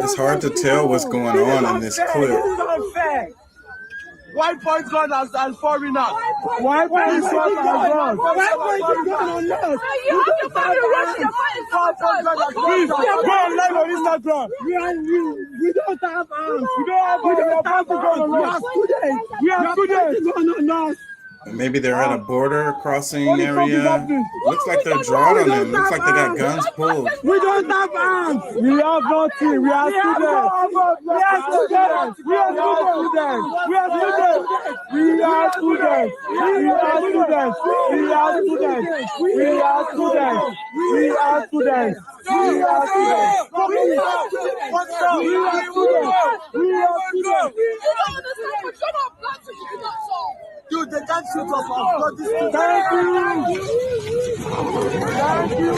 It's hard to tell what's going on in this clip. This is unfair. Why point gun as foreigners? Why point gun as us? Why point gun on us? You don't please go online on Instagram. We don't have arms. We don't have arms. We are students. We are students. Maybe they're at a border crossing area. Looks like they're drawn on them. Looks like they got guns pulled. We don't have arms. We have nothing. We are students. We are students. We are students. We are students. We are students. We are students. We are students. We are students. We are students. We are students. We are students. We are students. Dude, they can't shoot us off. Thank you. Thank you.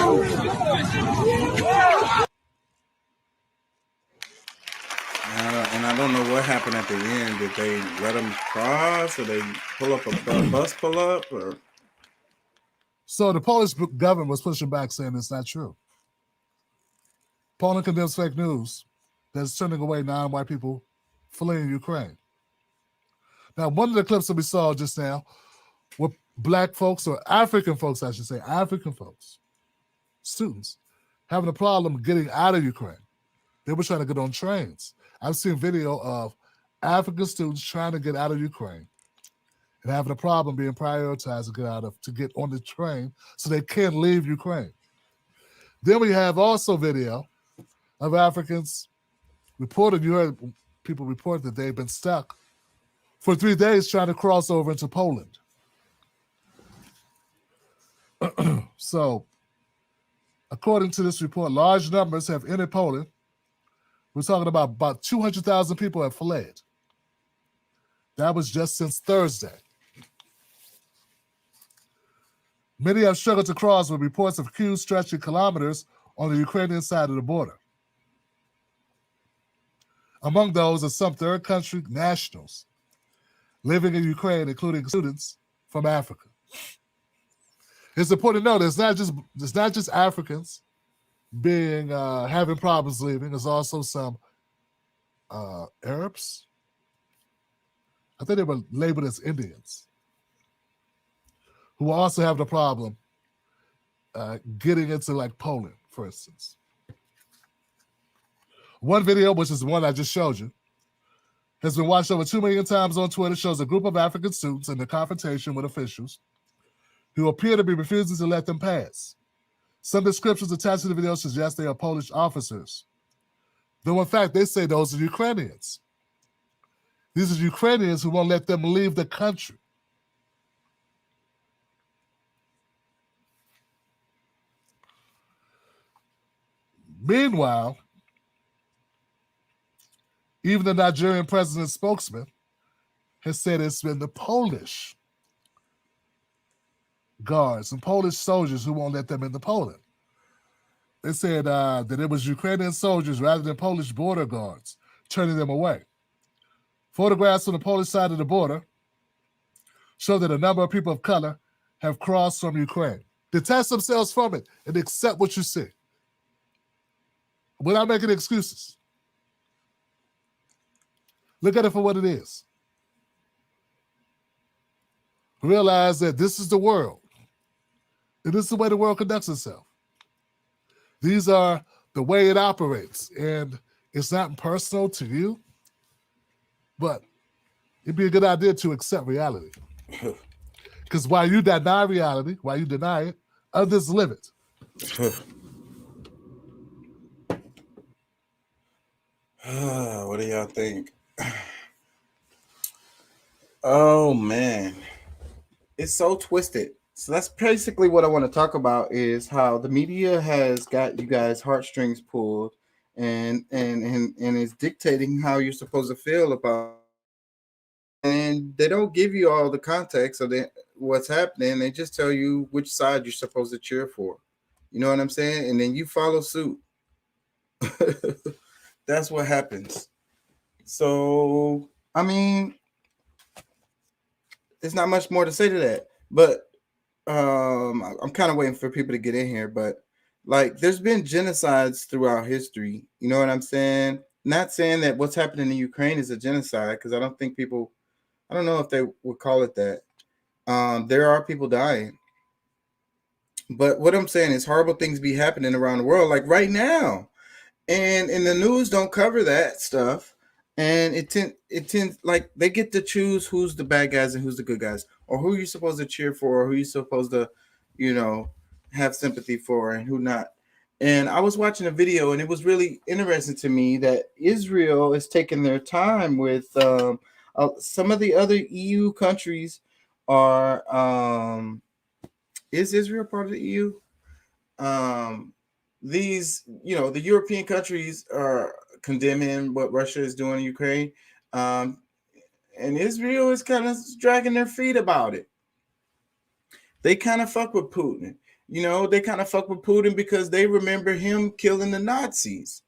And I don't know what happened at the end. Did they let them cross, or they pull up a bus pull up, or? So the Polish government was pushing back, saying it's not true. Poland condemns fake news that's turning away non-white people fleeing Ukraine. Now, one of the clips that we saw just now were black folks, or African folks, I should say, African folks, students having a problem getting out of Ukraine. They were trying to get on trains. I've seen video of African students trying to get out of Ukraine and having a problem being prioritized to get on the train so they can't leave Ukraine. Then we have also video of Africans reported, you heard people report that they've been stuck for 3 days trying to cross over into Poland. So, according to this report, large numbers have entered Poland. We're talking about 200,000 people have fled. That was just since Thursday. Many have struggled to cross with reports of queues stretching kilometers on the Ukrainian side of the border. Among those are some third country nationals living in Ukraine, including students from Africa. It's important to note it's not just Africans having problems leaving. There's also some Arabs. I think they were labeled as Indians, who also have the problem getting into like Poland, for instance. One video, which is the one I just showed you, has been watched over 2 million times on Twitter, shows a group of African students in a confrontation with officials who appear to be refusing to let them pass. Some descriptions attached to the video suggest they are Polish officers, though in fact they say those are Ukrainians. These are Ukrainians who won't let them leave the country. Meanwhile, even the Nigerian president's spokesman has said it's been the Polish guards and Polish soldiers who won't let them into Poland. They said that it was Ukrainian soldiers rather than Polish border guards turning them away. Photographs on the Polish side of the border show that a number of people of color have crossed from Ukraine. Detach themselves from it and accept what you see without making excuses. Look at it for what it is. Realize that this is the world. And this is the way the world conducts itself. These are the way it operates. And it's not personal to you, but it'd be a good idea to accept reality. Because while you deny reality, while you deny it, others live it. What do y'all think? Oh man, it's so twisted. So that's basically what I want to talk about, is how the media has got you guys' heartstrings pulled and is dictating how you're supposed to feel about, and they don't give you all the context of what's happening. They just tell you which side you're supposed to cheer for. You know what I'm saying? And then you follow suit. That's what happens. So, I mean, there's not much more to say to that. But I'm kind of waiting for people to get in here. But like, there's been genocides throughout history. You know what I'm saying? Not saying that what's happening in Ukraine is a genocide, because I don't know if they would call it that. There are people dying. But what I'm saying is horrible things be happening around the world, like right now. And the news don't cover that stuff. And it tends like they get to choose who's the bad guys and who's the good guys, or who you're supposed to cheer for, or who you're supposed to, have sympathy for, and who not. And I was watching a video, and it was really interesting to me that Israel is taking their time with some of the other EU countries are. Is Israel part of the EU? These, the European countries are condemning what Russia is doing in Ukraine. And Israel is kind of dragging their feet about it. They kind of fuck with Putin. They kind of fuck with Putin because they remember him killing the Nazis.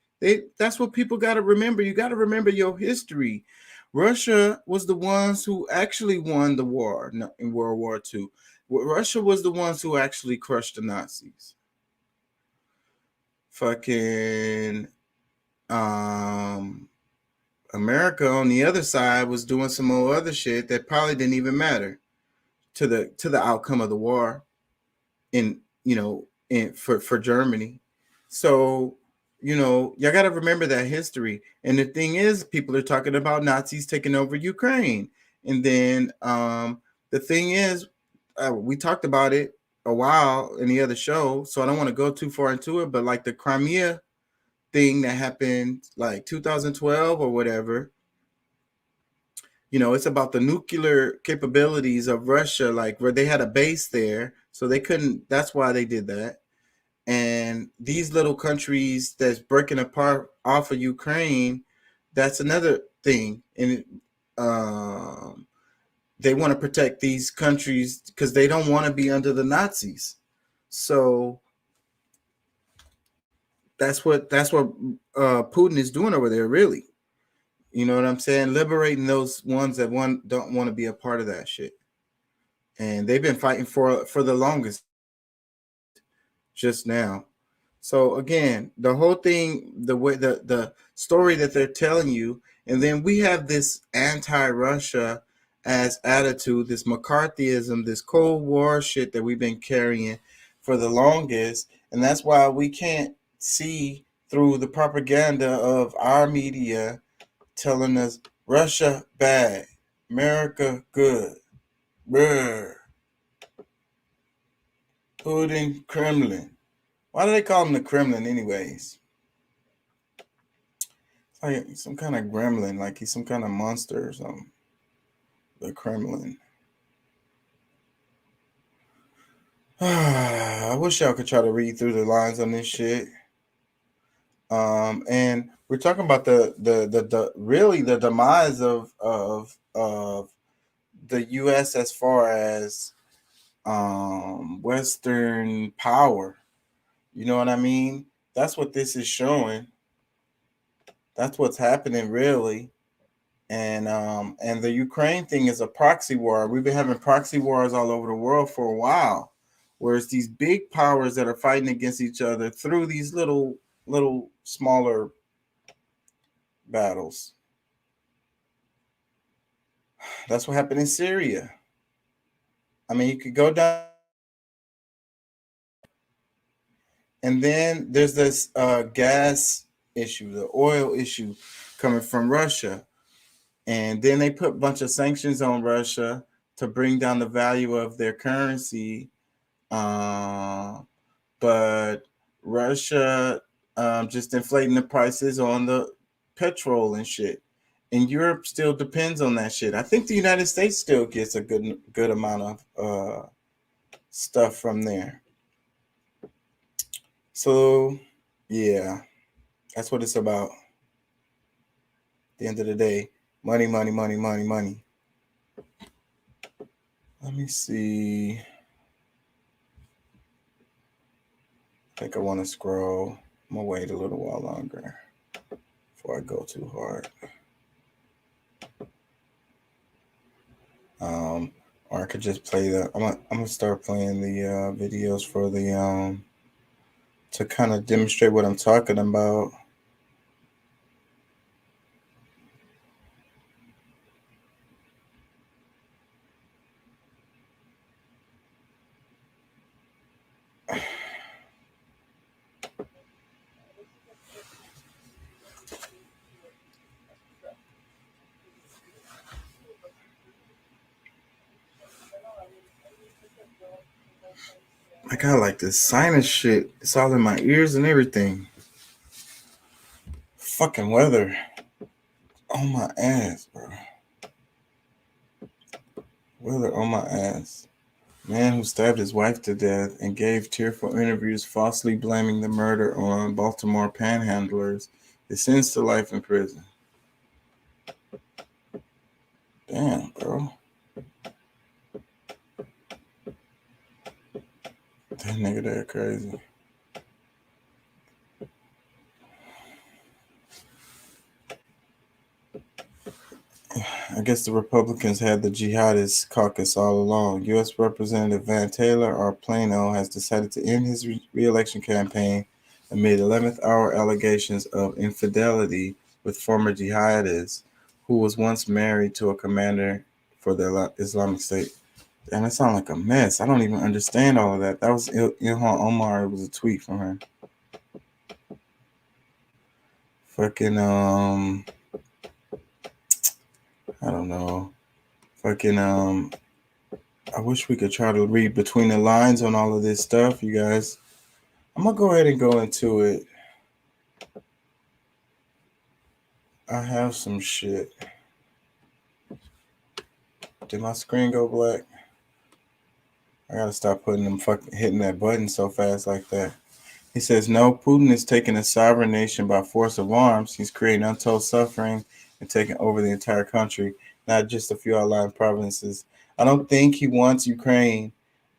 That's what people got to remember. You got to remember your history. Russia was the ones who actually won the war in World War II. Russia was the ones who actually crushed the Nazis. Fucking America on the other side was doing some more other shit that probably didn't even matter to the outcome of the war in for Germany. So, y'all got to remember that history. And the thing is, people are talking about Nazis taking over Ukraine. And then the thing is, we talked about it a while in the other show, so I don't want to go too far into it, but like the Crimea thing that happened like 2012 or whatever, it's about the nuclear capabilities of Russia, like where they had a base there, so they couldn't, that's why they did that. And these little countries that's breaking apart off of Ukraine, that's another thing. And they want to protect these countries because they don't want to be under the Nazis. So that's what Putin is doing over there, really. You know what I'm saying? Liberating those ones that don't want to be a part of that shit. And they've been fighting for the longest just now. So again, the whole thing, the way the story that they're telling you, and then we have this anti-Russia as attitude, this McCarthyism, this Cold War shit that we've been carrying for the longest, and that's why we can't see through the propaganda of our media telling us Russia bad, America good, brr, Putin, Kremlin. Why do they call him the Kremlin anyways? It's like some kind of gremlin, like he's some kind of monster or something. The Kremlin. I wish y'all could try to read through the lines on this shit. And we're talking about the really the demise of the U.S. as far as Western power. You know what I mean? That's what this is showing. That's what's happening, really. And the Ukraine thing is a proxy war. We've been having proxy wars all over the world for a while, where it's these big powers that are fighting against each other through these little smaller battles. That's what happened in Syria. I mean, you could go down. And then there's this gas issue, the oil issue coming from Russia. And then they put a bunch of sanctions on Russia to bring down the value of their currency. But Russia just inflating the prices on the petrol and shit. And Europe still depends on that shit. I think the United States still gets a good amount of stuff from there. So, yeah, that's what it's about. At the end of the day, money, money, money, money, money. Let me see. I think I want to scroll. I'm going to wait a little while longer before I go too hard. Or I could just play I'm gonna start playing the videos for the to kind of demonstrate what I'm talking about. I got like this sinus shit. It's all in my ears and everything. Fucking weather on my ass, bro. Weather on my ass. Man who stabbed his wife to death and gave tearful interviews falsely blaming the murder on Baltimore panhandlers is sentenced to life in prison. Damn, bro. That nigga there crazy. I guess the Republicans had the jihadist caucus all along. U.S. Representative Van Taylor R. Plano has decided to end his re-election campaign amid 11th hour allegations of infidelity with former jihadist who was once married to a commander for the Islamic State. And it sounds like a mess. I don't even understand all of that. That was Ilhan Omar. It was a tweet from her. Fucking I don't know. Fucking I wish we could try to read between the lines on all of this stuff, you guys. I'm gonna go ahead and go into it. I have some shit. Did my screen go black? I gotta stop hitting that button so fast like that. He says, no, Putin is taking a sovereign nation by force of arms. He's creating untold suffering and taking over the entire country, not just a few outlying provinces. I don't think he wants Ukraine.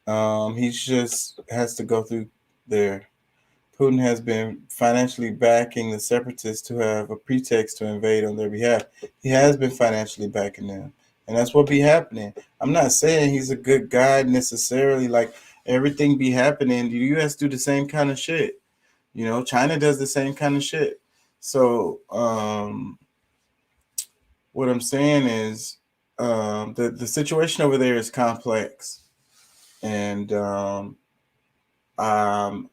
He just has to go through there. Putin has been financially backing the separatists to have a pretext to invade on their behalf. He has been financially backing them, and that's what be happening. I'm not saying he's a good guy necessarily. Like everything be happening. The U.S. do the same kind of shit. You know, China does the same kind of shit. So, what I'm saying is, the situation over there is complex, and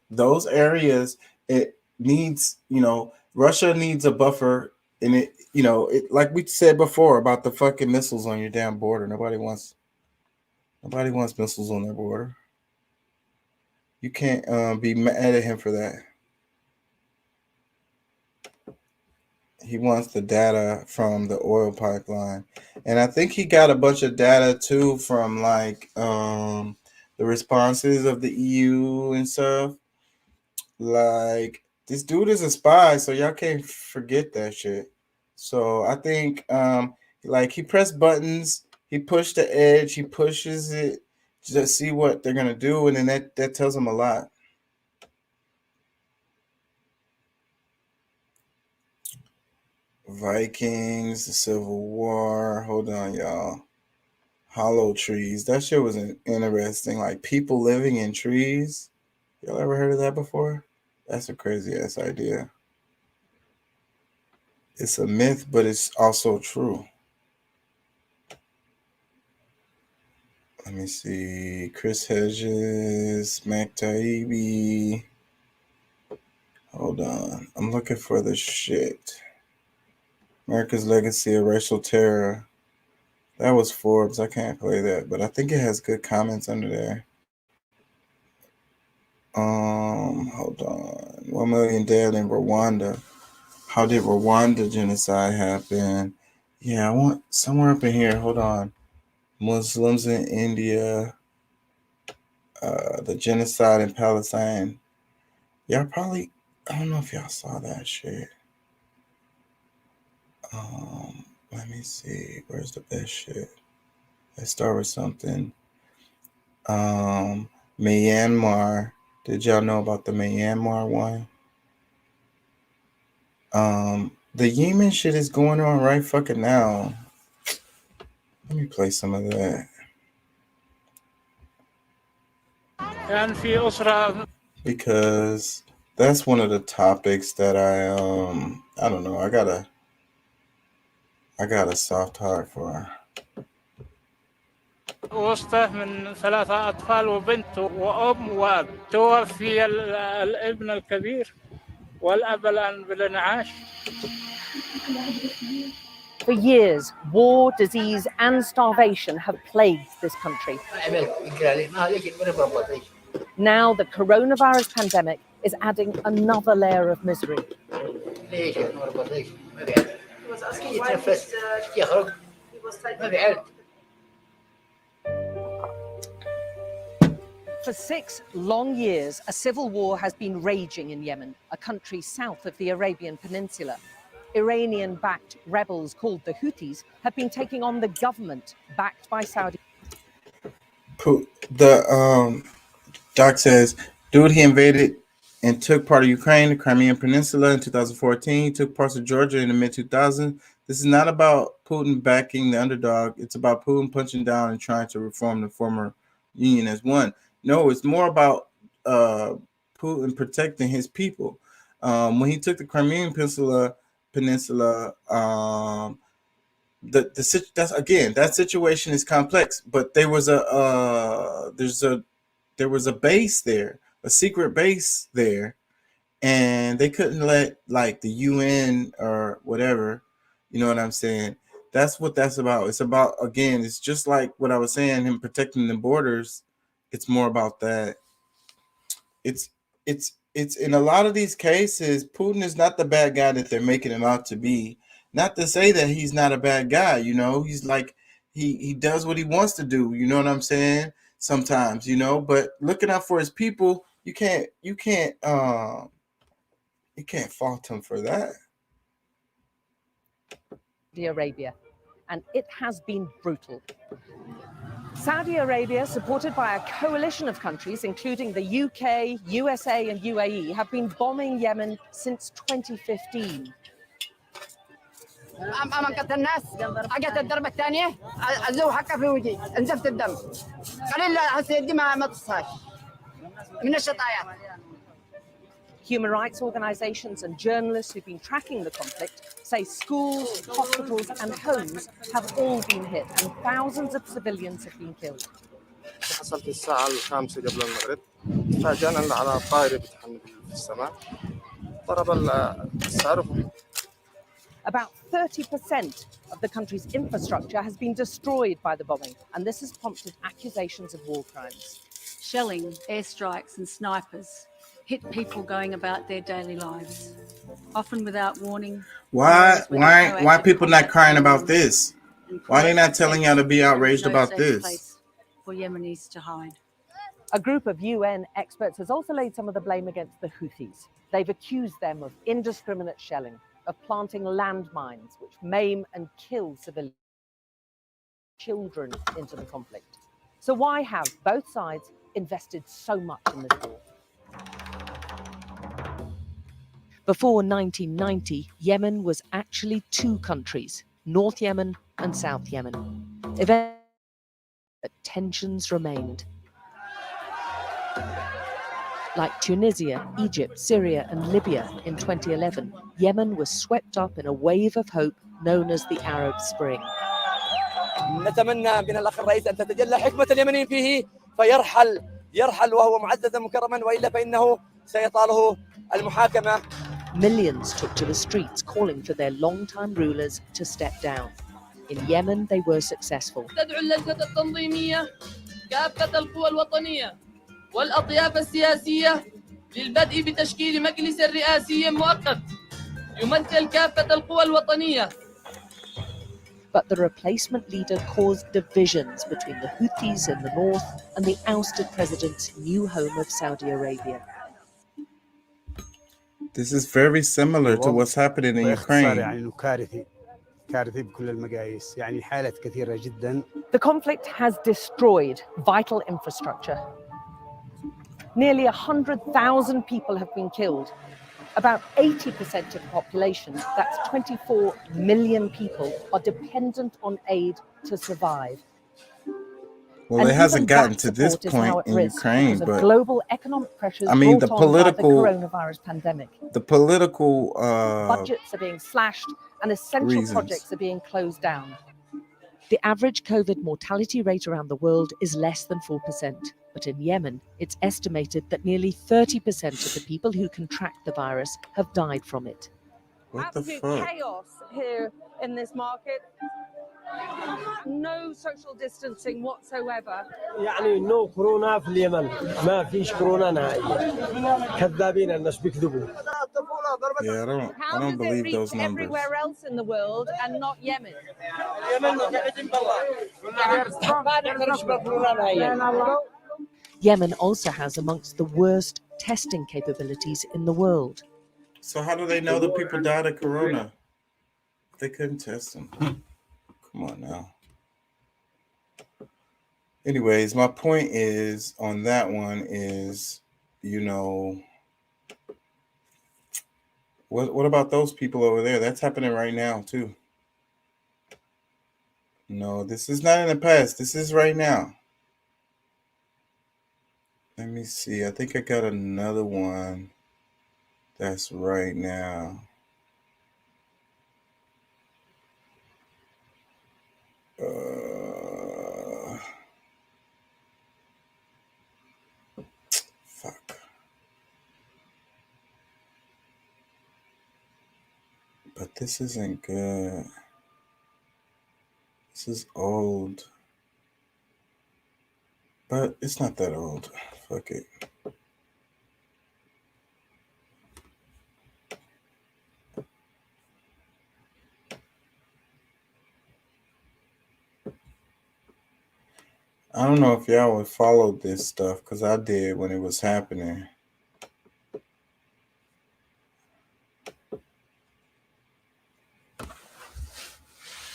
those areas, it needs, Russia needs a buffer, and it like we said before about the fucking missiles on your damn border. Nobody wants missiles on their border. You can't be mad at him for that. He wants the data from the oil pipeline, and I think he got a bunch of data too from the responses of the EU and stuff. Like, this dude is a spy, so y'all can't forget that shit. So I think like he pressed buttons, he pushed the edge, he pushes it to see what they're gonna do, and then that tells him a lot. Vikings, the Civil War. Hold on, y'all. Hollow trees. That shit was interesting. Like people living in trees. Y'all ever heard of that before? That's a crazy ass idea. It's a myth, but it's also true. Let me see. Chris Hedges, Mac Taibbi. Hold on. I'm looking for the shit. America's Legacy of Racial Terror. That was Forbes. I can't play that, but I think it has good comments under there. Hold on. 1 million dead in Rwanda. How did Rwanda genocide happen? Yeah, I want somewhere up in here. Hold on. Muslims in India. The genocide in Palestine. Y'all probably, I don't know if y'all saw that shit. Let me see. Where's the best shit? Let's start with something. Myanmar. Did y'all know about the Myanmar one? The Yemen shit is going on right fucking now. Let me play some of that. Because that's one of the topics that I don't know. I got a soft heart for. وسطه من 3 أطفال وبنت وأم وأب توفي الابن الكبير والأب الآن بالانعاش. For years, war, disease, and starvation have plagued this country. Now, the coronavirus pandemic is adding another layer of misery. For 6 long years, a civil war has been raging in Yemen, a country south of the Arabian Peninsula. Iranian-backed rebels called the Houthis have been taking on the government backed by Saudi. Doc says, dude, he invaded and took part of Ukraine, the Crimean Peninsula in 2014. He took parts of Georgia in the mid-2000s. This is not about Putin backing the underdog. It's about Putin punching down and trying to reform the former Union as one. No, it's more about Putin protecting his people. When he took the Crimean Peninsula, that situation is complex. But there was a base there, a secret base there, and they couldn't let like the UN or whatever. You know what I'm saying? That's what that's about. It's about, again, it's just like what I was saying, him protecting the borders. It's more about that. It's in a lot of these cases, Putin is not the bad guy that they're making him out to be. Not to say that he's not a bad guy, he's like he does what he wants to do, you know what I'm saying? Sometimes, but looking out for his people, you can't fault him for that. Saudi Arabia, and it has been brutal. Saudi Arabia, supported by a coalition of countries, including the UK, USA, and UAE, have been bombing Yemen since 2015. أمامك الناس أجت الضربة الثانية الزو حكى في وجهي انزفت الدم قليل هسه يدي ما تصاش من الشطايات. Human rights organizations and journalists who've been tracking the conflict say schools, hospitals, and homes have all been hit, and thousands of civilians have been killed. حصلت الساعة 5 قبل المغرب فاجأنا على طائرة بتحمل في السماء ضرب الصاروخ. About 30% of the country's infrastructure has been destroyed by the bombing, and this has prompted accusations of war crimes. Shelling, airstrikes, and snipers hit people going about their daily lives, often without warning. Why people not crying about this? Why they not telling y'all to be outraged about this? For Yemenis to hide. A group of UN experts has also laid some of the blame against the Houthis. They've accused them of indiscriminate shelling, of planting landmines which maim and kill civilian children into the conflict. So why have both sides invested so much in this war? Before 1990, Yemen was actually two countries, North Yemen and South Yemen. Eventually, tensions remained. Like Tunisia, Egypt, Syria, and Libya in 2011, Yemen was swept up in a wave of hope known as the Arab Spring. نتمنى من الأخ الرئيس أن تتجلى حكمة اليمنيين فيه يرحل وهو معززا مكرما وإلا فإنه سيطاله المحاكمة. Millions took to the streets calling for their long-time rulers to step down. In Yemen, they were successful. تدعو اللجنة التنظيمية كافة القوى الوطنية والأطياف السياسية للبدء بتشكيل مجلس رئاسي مؤقت يمثل كافة القوى الوطنية. But the replacement leader caused divisions between the Houthis in the north and the ousted president's new home of Saudi Arabia. This is very similar to what's happening in Ukraine. The conflict has destroyed vital infrastructure. Nearly 100,000 people have been killed. About 80% of the population, that's 24 million people, are dependent on aid to survive. Well, it hasn't gotten to this point in Ukraine, but global economic pressures I mean, the brought on by the political coronavirus pandemic. The political Budgets are being slashed and essential projects are being closed down. The average COVID mortality rate around the world is less than 4%. But in Yemen, it's estimated that nearly 30% of the people who contract the virus have died from it. What the Absolute fuck? chaos here in this market. No social distancing whatsoever. يعني نو كورونا في اليمن ما فيش كورونا نهائيا كذابين الناس بيكذبوا. Yeah, I How don't does it believe reach those numbers. everywhere else in the world and not Yemen? Yemen also has amongst the worst testing capabilities in the world. So how do they know the people died of corona? They couldn't test them. Come on now. Anyways, my point is on that one is, what about those people over there? That's happening right now too. No, this is not in the past. This is right now. Let me see. I think I got another one that's right now. But this isn't good. This is old. But it's not that old. Fuck it. I don't know if y'all would follow this stuff because I did when it was happening.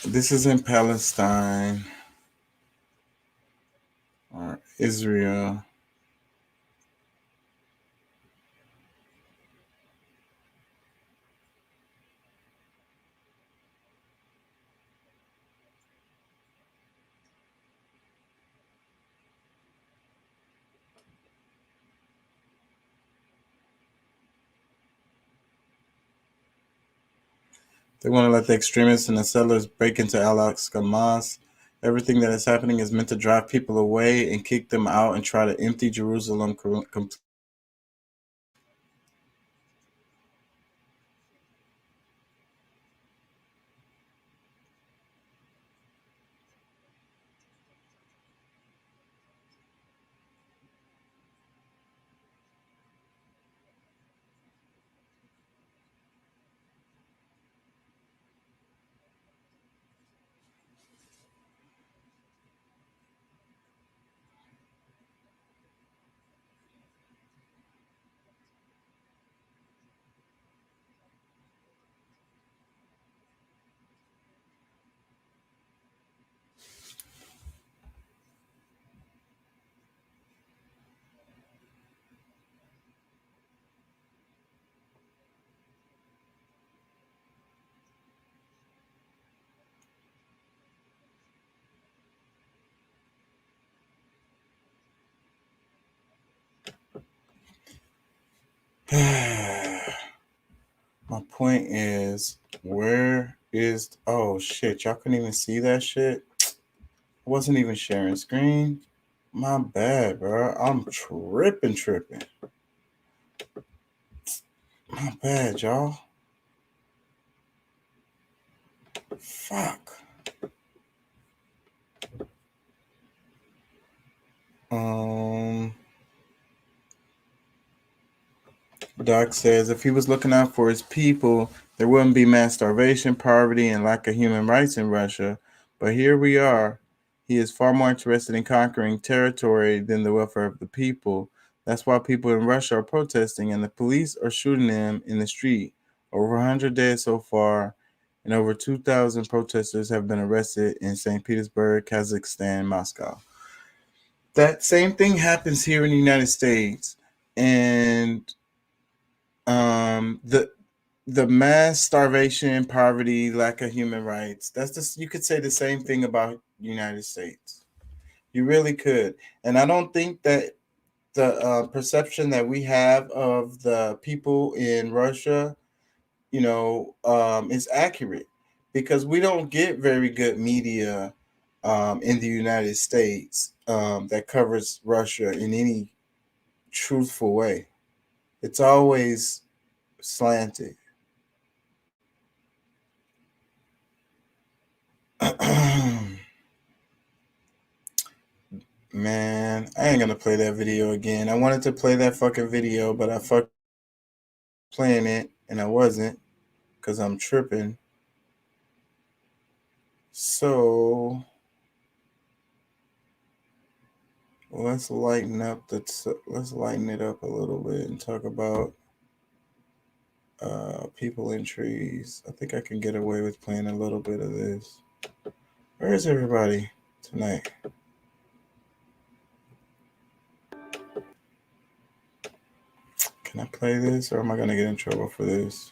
This is in Palestine or Israel. They want to let the extremists and the settlers break into Al-Aqsa Mosque. Everything that is happening is meant to drive people away and kick them out and try to empty Jerusalem completely. My point is, where is... Oh, shit. Y'all couldn't even see that shit? I wasn't even sharing screen. My bad, bro. I'm tripping. My bad, y'all. Fuck. Doc says if he was looking out for his people, there wouldn't be mass starvation, poverty, and lack of human rights in Russia. But here we are. He is far more interested in conquering territory than the welfare of the people. That's why people in Russia are protesting, and the police are shooting them in the street. Over 100 dead so far, and over 2,000 protesters have been arrested in St. Petersburg, Kazakhstan, Moscow. That same thing happens here in the United States, and the mass starvation, poverty, lack of human rights. That's just, you could say the same thing about the United States. You really could. And I don't think that the perception that we have of the people in Russia, is accurate, because we don't get very good media in the United States that covers Russia in any truthful way. It's always slanted. Man, I ain't gonna play that video again. I wanted to play that fucking video, but I fucked playing it and I wasn't, because I'm tripping. So let's lighten it up a little bit and talk about people in trees. I think I can get away with playing a little bit of this. Where is everybody tonight? Can I play this, or am I gonna get in trouble for this?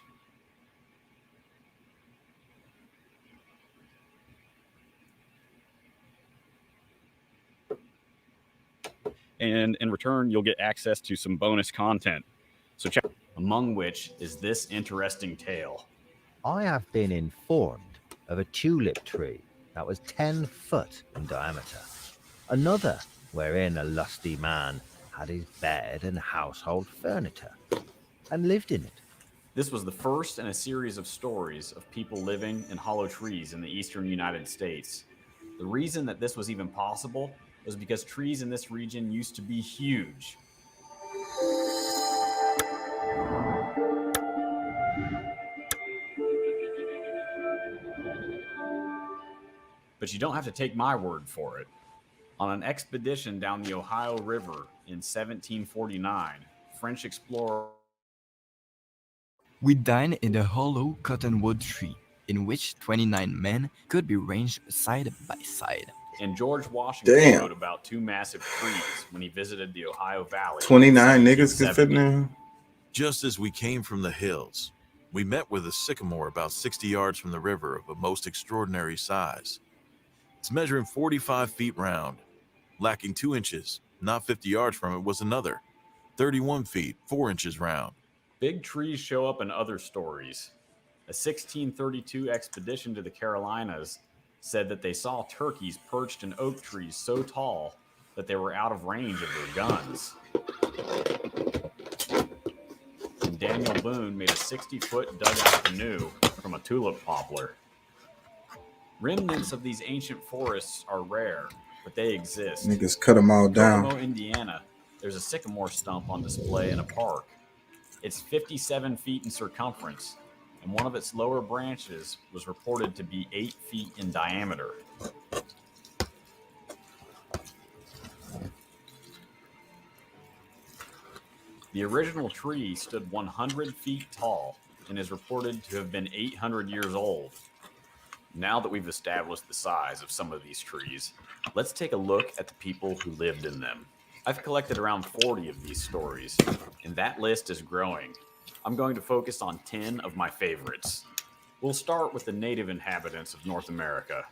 And in return, you'll get access to some bonus content. So check, among which is this interesting tale. I have been informed of a tulip tree that was 10 foot in diameter. Another wherein a lusty man had his bed and household furniture and lived in it. This was the first in a series of stories of people living in hollow trees in the eastern United States. The reason that this was even possible was because trees in this region used to be huge. But you don't have to take my word for it. On an expedition down the Ohio River in 1749, French explorer We dined in a hollow cottonwood tree, in which 29 men could be ranged side by side. and George Washington Damn. wrote about two massive trees when he visited the Ohio Valley. 29 niggas could fit in there. Just as we came from the hills, we met with a sycamore about 60 yards from the river of a most extraordinary size. It's measuring 45 feet round. Lacking 2 inches, not 50 yards from it, was another, 31 feet, 4 inches round. Big trees show up in other stories. A 1632 expedition to the Carolinas said that they saw turkeys perched in oak trees so tall that they were out of range of their guns. And Daniel Boone made a 60-foot dugout canoe from a tulip poplar. Remnants of these ancient forests are rare, but they exist. Niggas cut them all down. In Kokomo, Indiana, there's a sycamore stump on display in a park. It's 57 feet in circumference, and one of its lower branches was reported to be 8 feet in diameter. The original tree stood 100 feet tall and is reported to have been 800 years old. Now that we've established the size of some of these trees, let's take a look at the people who lived in them. I've collected around 40 of these stories, and that list is growing. I'm going to focus on 10 of my favorites. We'll start with the native inhabitants of North America.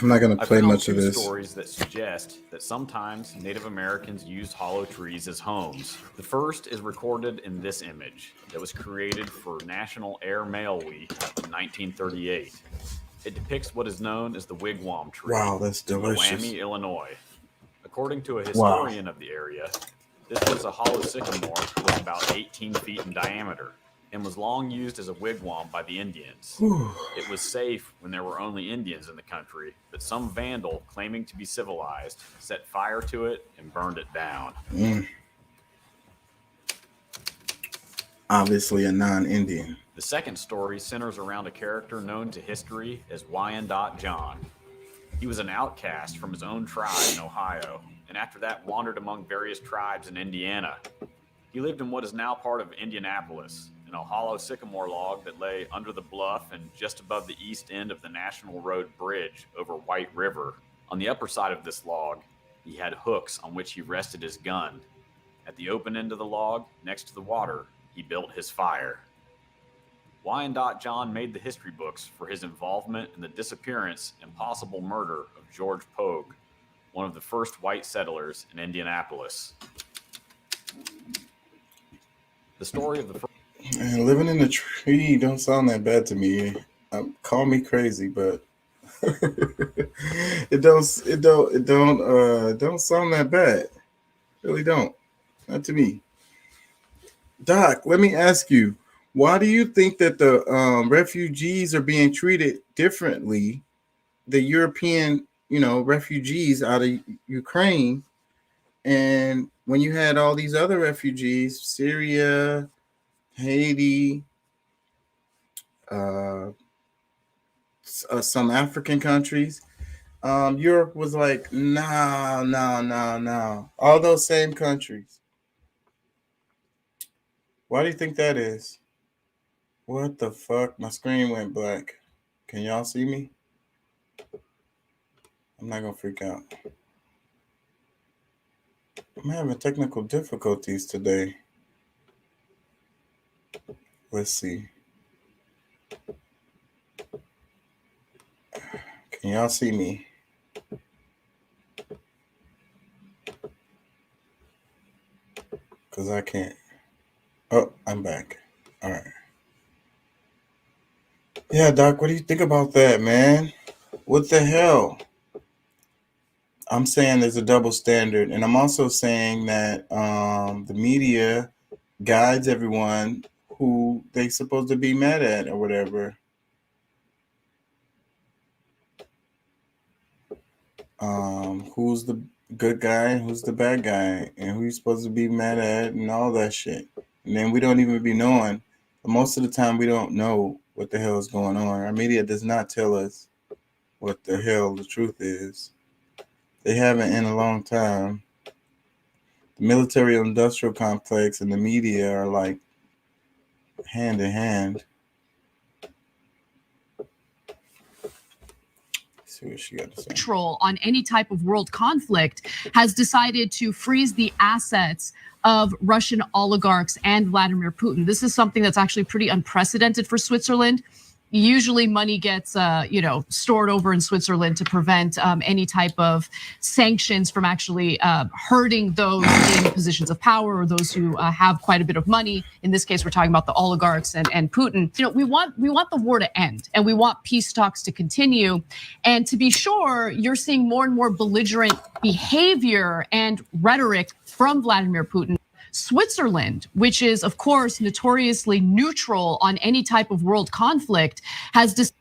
I'm not going to play much of this. Stories that suggest that sometimes Native Americans used hollow trees as homes. The first is recorded in this image that was created for National Air Mail Week in 1938. It depicts what is known as the wigwam tree. Wow, that's delicious. In Miami, Illinois. According to a historian of the area, this was a hollow sycamore that was about 18 feet in diameter and was long used as a wigwam by the Indians. Whew. It was safe when there were only Indians in the country, but some vandal claiming to be civilized set fire to it and burned it down. Obviously a non-Indian. The second story centers around a character known to history as Wyandotte John. He was an outcast from his own tribe in Ohio, and after that wandered among various tribes in Indiana. He lived in what is now part of Indianapolis, in a hollow sycamore log that lay under the bluff and just above the east end of the National Road Bridge over White River. On the upper side of this log, he had hooks on which he rested his gun. At the open end of the log, next to the water, he built his fire. Wyandotte John made the history books for his involvement in the disappearance and possible murder of George Pogue, one of the first white settlers in Indianapolis. The story of the first... Man, living in a tree don't sound that bad to me. Call me crazy, but it don't sound that bad. Really don't. Not to me. Doc, let me ask you, why do you think that the refugees are being treated differently, the European, refugees out of Ukraine, and when you had all these other refugees, Syria, Haiti, some African countries, Europe was like, no. All those same countries. Why do you think that is? What the fuck? My screen went black. Can y'all see me? I'm not gonna freak out. I'm having technical difficulties today. Let's see. Can y'all see me? Because I can't. Oh, I'm back. All right. Yeah, Doc, what do you think about that, man? What the hell? I'm saying there's a double standard, and I'm also saying that the media guides everyone who they supposed to be mad at or whatever. Who's the good guy and who's the bad guy and who you supposed to be mad at and all that shit. And then we don't even be knowing. Most of the time we don't know what the hell is going on. Our media does not tell us what the hell the truth is. They haven't in a long time. The military industrial complex and the media are like hand in hand. See what she got to say. Neutral on any type of world conflict, has decided to freeze the assets of Russian oligarchs and Vladimir Putin. This is something that's actually pretty unprecedented for Switzerland. Usually money gets, stored over in Switzerland to prevent any type of sanctions from actually hurting those in positions of power or those who have quite a bit of money. In this case, we're talking about the oligarchs and Putin. We want the war to end and we want peace talks to continue. And to be sure, you're seeing more and more belligerent behavior and rhetoric from Vladimir Putin. Switzerland, which is, of course, notoriously neutral on any type of world conflict, has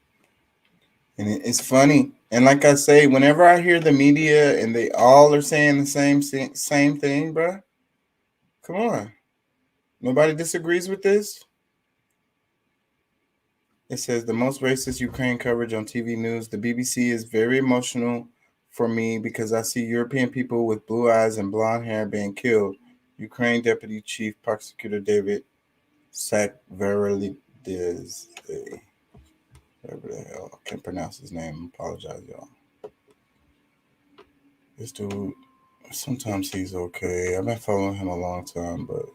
and it's funny. And like I say, whenever I hear the media and they all are saying the same thing, bro, come on. Nobody disagrees with this? It says the most racist Ukraine coverage on TV news. The BBC is very emotional for me because I see European people with blue eyes and blonde hair being killed. Ukraine Deputy Chief Prosecutor David Sakvarilidis. Whatever the hell. I can't pronounce his name. I apologize, y'all. This dude, sometimes he's okay. I've been following him a long time, but.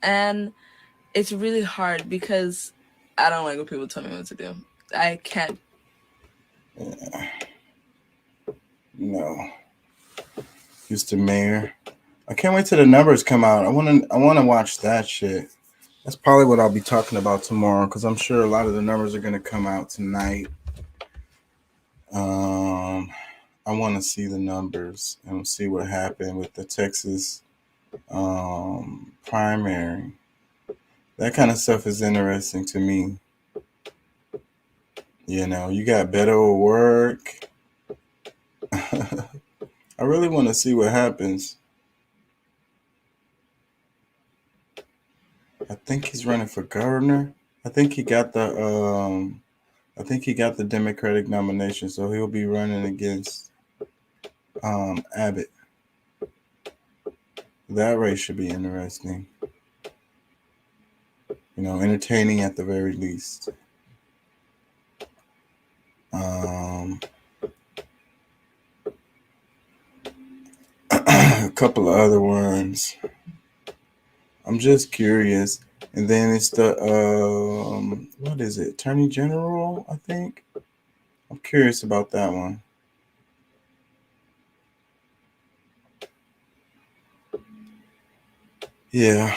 And it's really hard because I don't like when people tell me what to do. I can't. Yeah. No. Houston mayor. I can't wait till the numbers come out. I want to watch that shit. That's probably what I'll be talking about tomorrow because I'm sure a lot of the numbers are going to come out tonight. I want to see the numbers and see what happened with the Texas primary. That kind of stuff is interesting to me. You got Beto at work. I really want to see what happens. I think he's running for governor. I think he got the Democratic nomination, so he'll be running against Abbott. That race should be interesting. Entertaining at the very least. A couple of other ones. I'm just curious. And then it's the what is it? Attorney General, I think. I'm curious about that one. Yeah.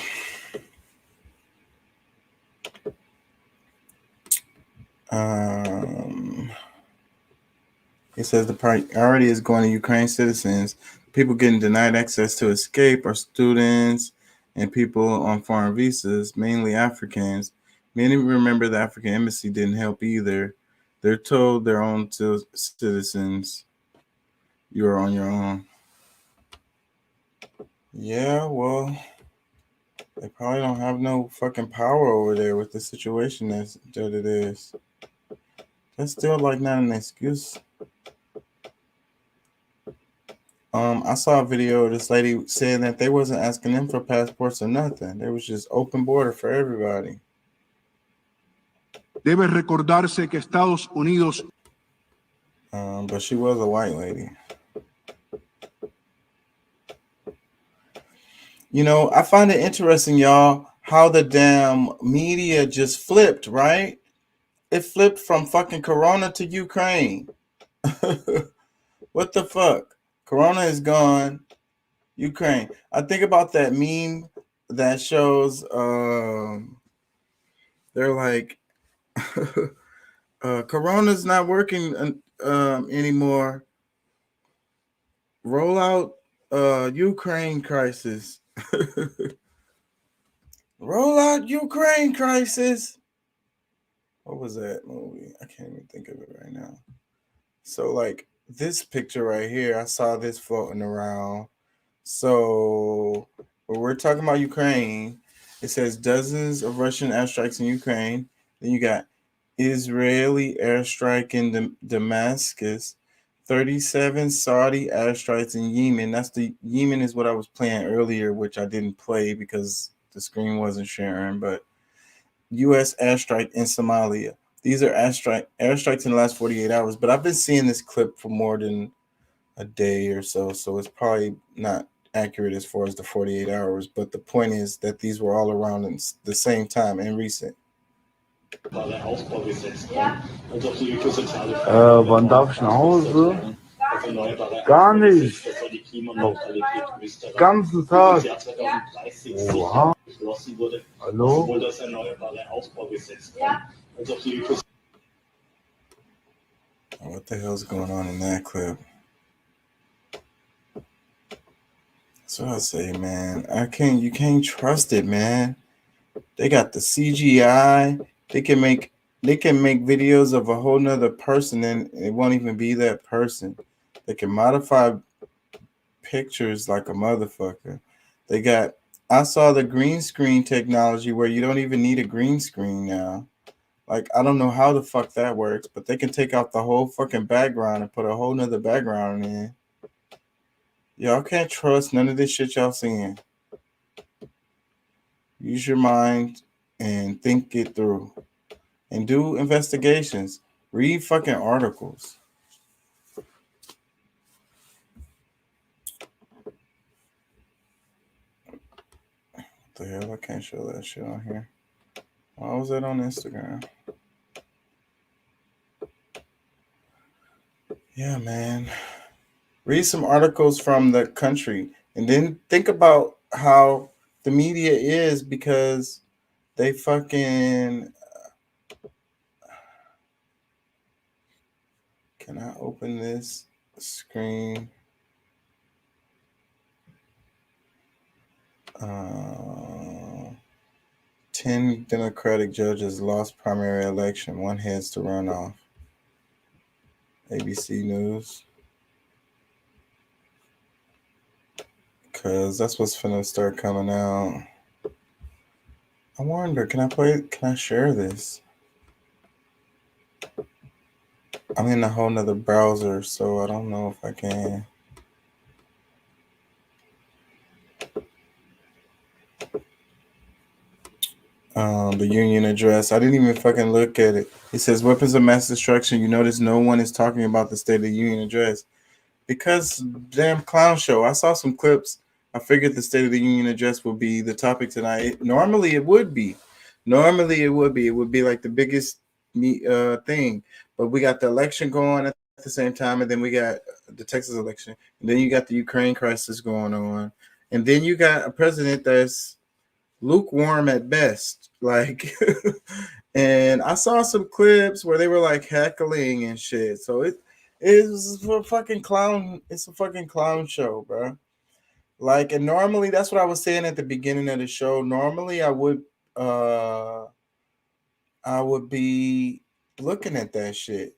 It says the priority is going to Ukraine citizens. People getting denied access to escape are students and people on foreign visas, mainly Africans. Many remember the African embassy didn't help either. They're told their own citizens, you are on your own. Yeah, well, they probably don't have no fucking power over there with the situation that it is. That's still like not an excuse. I saw a video of this lady saying that they wasn't asking them for passports or nothing. There was just open border for everybody. Debe recordarse que Estados Unidos. But she was a white lady. I find it interesting, y'all, how the damn media just flipped, right? It flipped from fucking Corona to Ukraine. What the fuck? Corona is gone. Ukraine. I think about that meme that shows they're like Corona's not working anymore. Roll out Ukraine crisis. Roll out Ukraine crisis. What was that movie? I can't even think of it right now. So, like, this picture right here, I saw this floating around. So, when we're talking about Ukraine, it says dozens of Russian airstrikes in Ukraine. Then you got Israeli airstrike in Damascus, 37 Saudi airstrikes in Yemen. That's the Yemen is what I was playing earlier, which I didn't play because the screen wasn't sharing. But U.S. airstrike in Somalia. These are airstrikes in the last 48 hours. But I've been seeing this clip for more than a day or so, so it's probably not accurate as far as the 48 hours. But the point is that these were all around in the same time and recent. Wann darf ich nach Hause? Gar nicht. Noch ganzen Tag. Oha. Hallo? What the hell's going on in that clip? That's what I say, man. You can't trust it, man. They got the CGI. They can make videos of a whole nother person and it won't even be that person. They can modify pictures like a motherfucker. I saw the green screen technology where you don't even need a green screen now. Like, I don't know how the fuck that works, but they can take out the whole fucking background and put a whole nother background in. Y'all can't trust none of this shit y'all seeing. Use your mind and think it through. And do investigations. Read fucking articles. What the hell? I can't show that shit on here. Why was that on Instagram? Yeah, man. Read some articles from the country and then think about how the media is, because they fucking... Can I open this screen? 10 Democratic judges lost primary election. One heads to runoff. ABC News. Because that's what's finna start coming out. I wonder, can I share this? I'm in a whole nother browser, so I don't know if I can. The Union address. I didn't even fucking look at it. It says weapons of mass destruction. You notice no one is talking about the State of the Union address. Because damn clown show. I saw some clips. I figured the State of the Union address would be the topic tonight. Normally it would be. It would be like the biggest thing. But we got the election going at the same time, and then we got the Texas election, and then you got the Ukraine crisis going on, and then you got a president that's lukewarm at best. Like, and I saw some clips where they were like heckling and shit. So it is a fucking clown. It's a fucking clown show, bro. Like, and normally that's what I was saying at the beginning of the show. Normally I would be looking at that shit,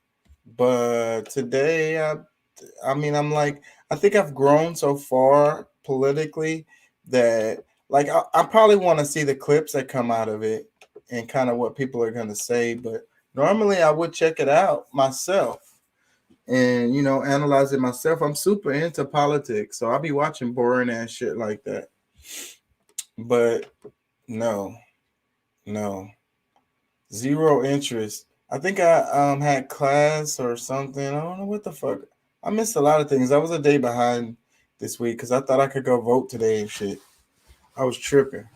but today I mean, I'm like, I think I've grown so far politically that, like, I probably want to see the clips that come out of it and kind of what people are going to say. But normally I would check it out myself and, you know, analyze it myself. I'm super into politics, so I'll be watching boring ass shit like that. But no, zero interest. I think I had class or something. I don't know what the fuck. I missed a lot of things. I was a day behind this week because I thought I could go vote today and shit. I was tripping.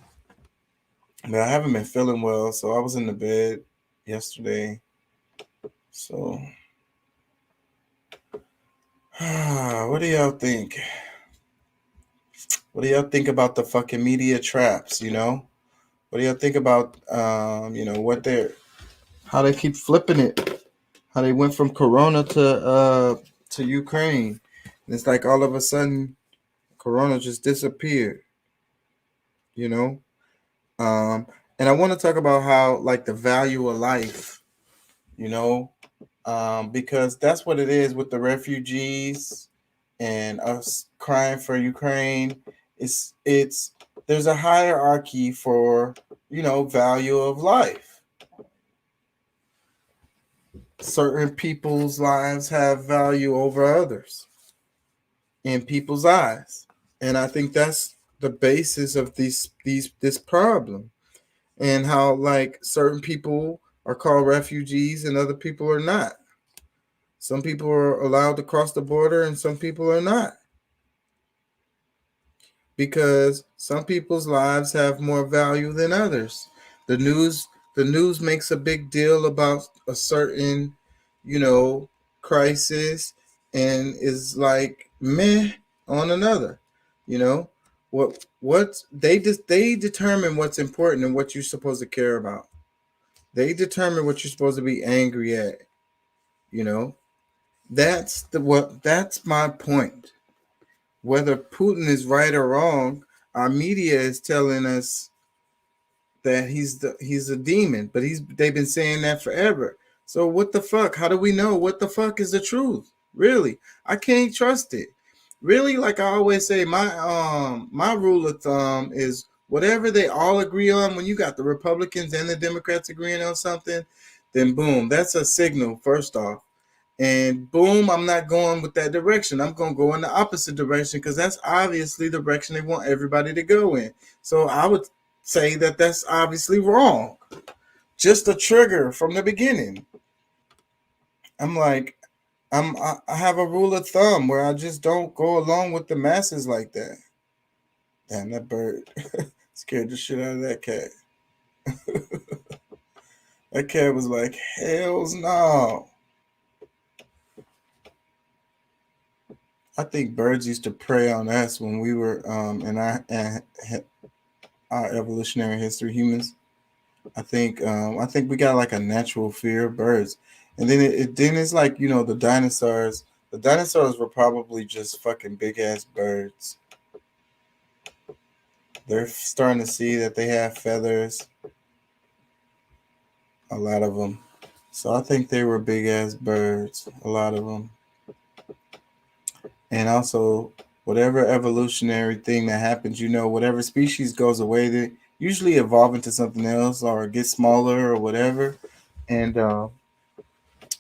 But I haven't been feeling well, so I was in the bed yesterday. So, what do y'all think? What do y'all think about the fucking media traps, you know? What do y'all think about, you know, how they keep flipping it? How they went from Corona to Ukraine. And it's like all of a sudden, Corona just disappeared. you know. And I want to talk about how like the value of life, you know, because that's what it is with the refugees and us crying for Ukraine. It's there's a hierarchy for, you know, value of life. Certain people's lives have value over others in people's eyes. And I think that's the basis of this problem, and how like certain people are called refugees and other people are not. Some people are allowed to cross the border and some people are not, because some people's lives have more value than others. The news makes a big deal about a certain, you know, crisis, and is like meh on another. You know, what they determine what's important and what you're supposed to care about. They determine what you're supposed to be angry at. You know, that's my point. Whether Putin is right or wrong, our media is telling us that he's a demon, but they've been saying that forever. So what the fuck? How do we know what the fuck is the truth? Really, I can't trust it. Really, like I always say, my rule of thumb is whatever they all agree on. When you got the Republicans and the Democrats agreeing on something, then boom, that's a signal. First off. And boom, I'm not going with that direction. I'm going to go in the opposite direction, because that's obviously the direction they want everybody to go in. So I would say that that's obviously wrong. Just a trigger from the beginning. I'm like, I have a rule of thumb where I just don't go along with the masses like that. Damn, that bird scared the shit out of that cat. That cat was like, hells no. I think birds used to prey on us when we were in our evolutionary history, humans. I think we got like a natural fear of birds, and then it's like, you know, the dinosaurs. The dinosaurs were probably just fucking big ass birds. They're starting to see that they have feathers, a lot of them. So I think they were big ass birds, a lot of them. And also, whatever evolutionary thing that happens, you know, whatever species goes away, they usually evolve into something else or get smaller or whatever. And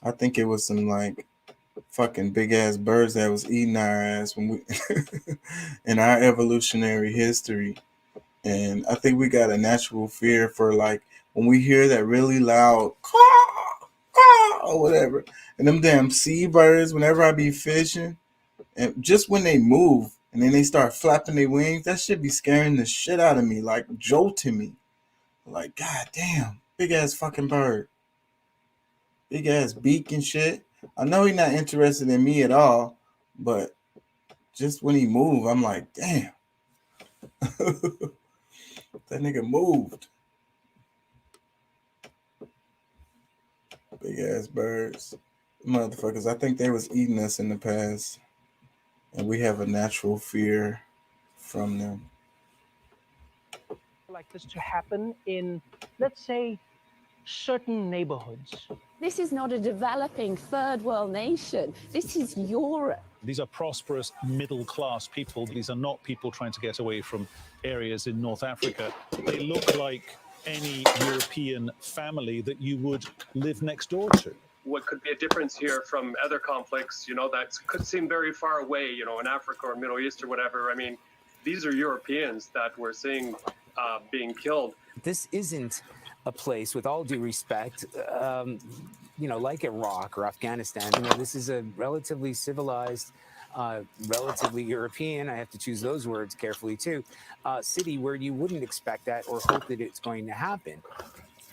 I think it was some like fucking big ass birds that was eating our ass when we in our evolutionary history. And I think we got a natural fear for like when we hear that really loud caw, caw, or whatever. And them damn seabirds, whenever I be fishing, and just when they move and then they start flapping their wings, that should be scaring the shit out of me, like jolting me. Like, god damn, big ass fucking bird. Big ass beak and shit. I know he's not interested in me at all, but just when he moved, I'm like, damn. That nigga moved. Big ass birds. Motherfuckers, I think they was eating us in the past. And we have a natural fear from them. Like this to happen in, let's say, certain neighborhoods. This is not a developing third world nation. This is Europe. These are prosperous middle-class people. These are not people trying to get away from areas in North Africa. They look like any European family that you would live next door to. What could be a difference here from other conflicts, you know, that could seem very far away, you know, in Africa or Middle East or whatever. I mean, these are Europeans that we're seeing being killed. This isn't a place, with all due respect, you know, like Iraq or Afghanistan. You know, this is a relatively civilized, relatively European, I have to choose those words carefully too, city where you wouldn't expect that or hope that it's going to happen.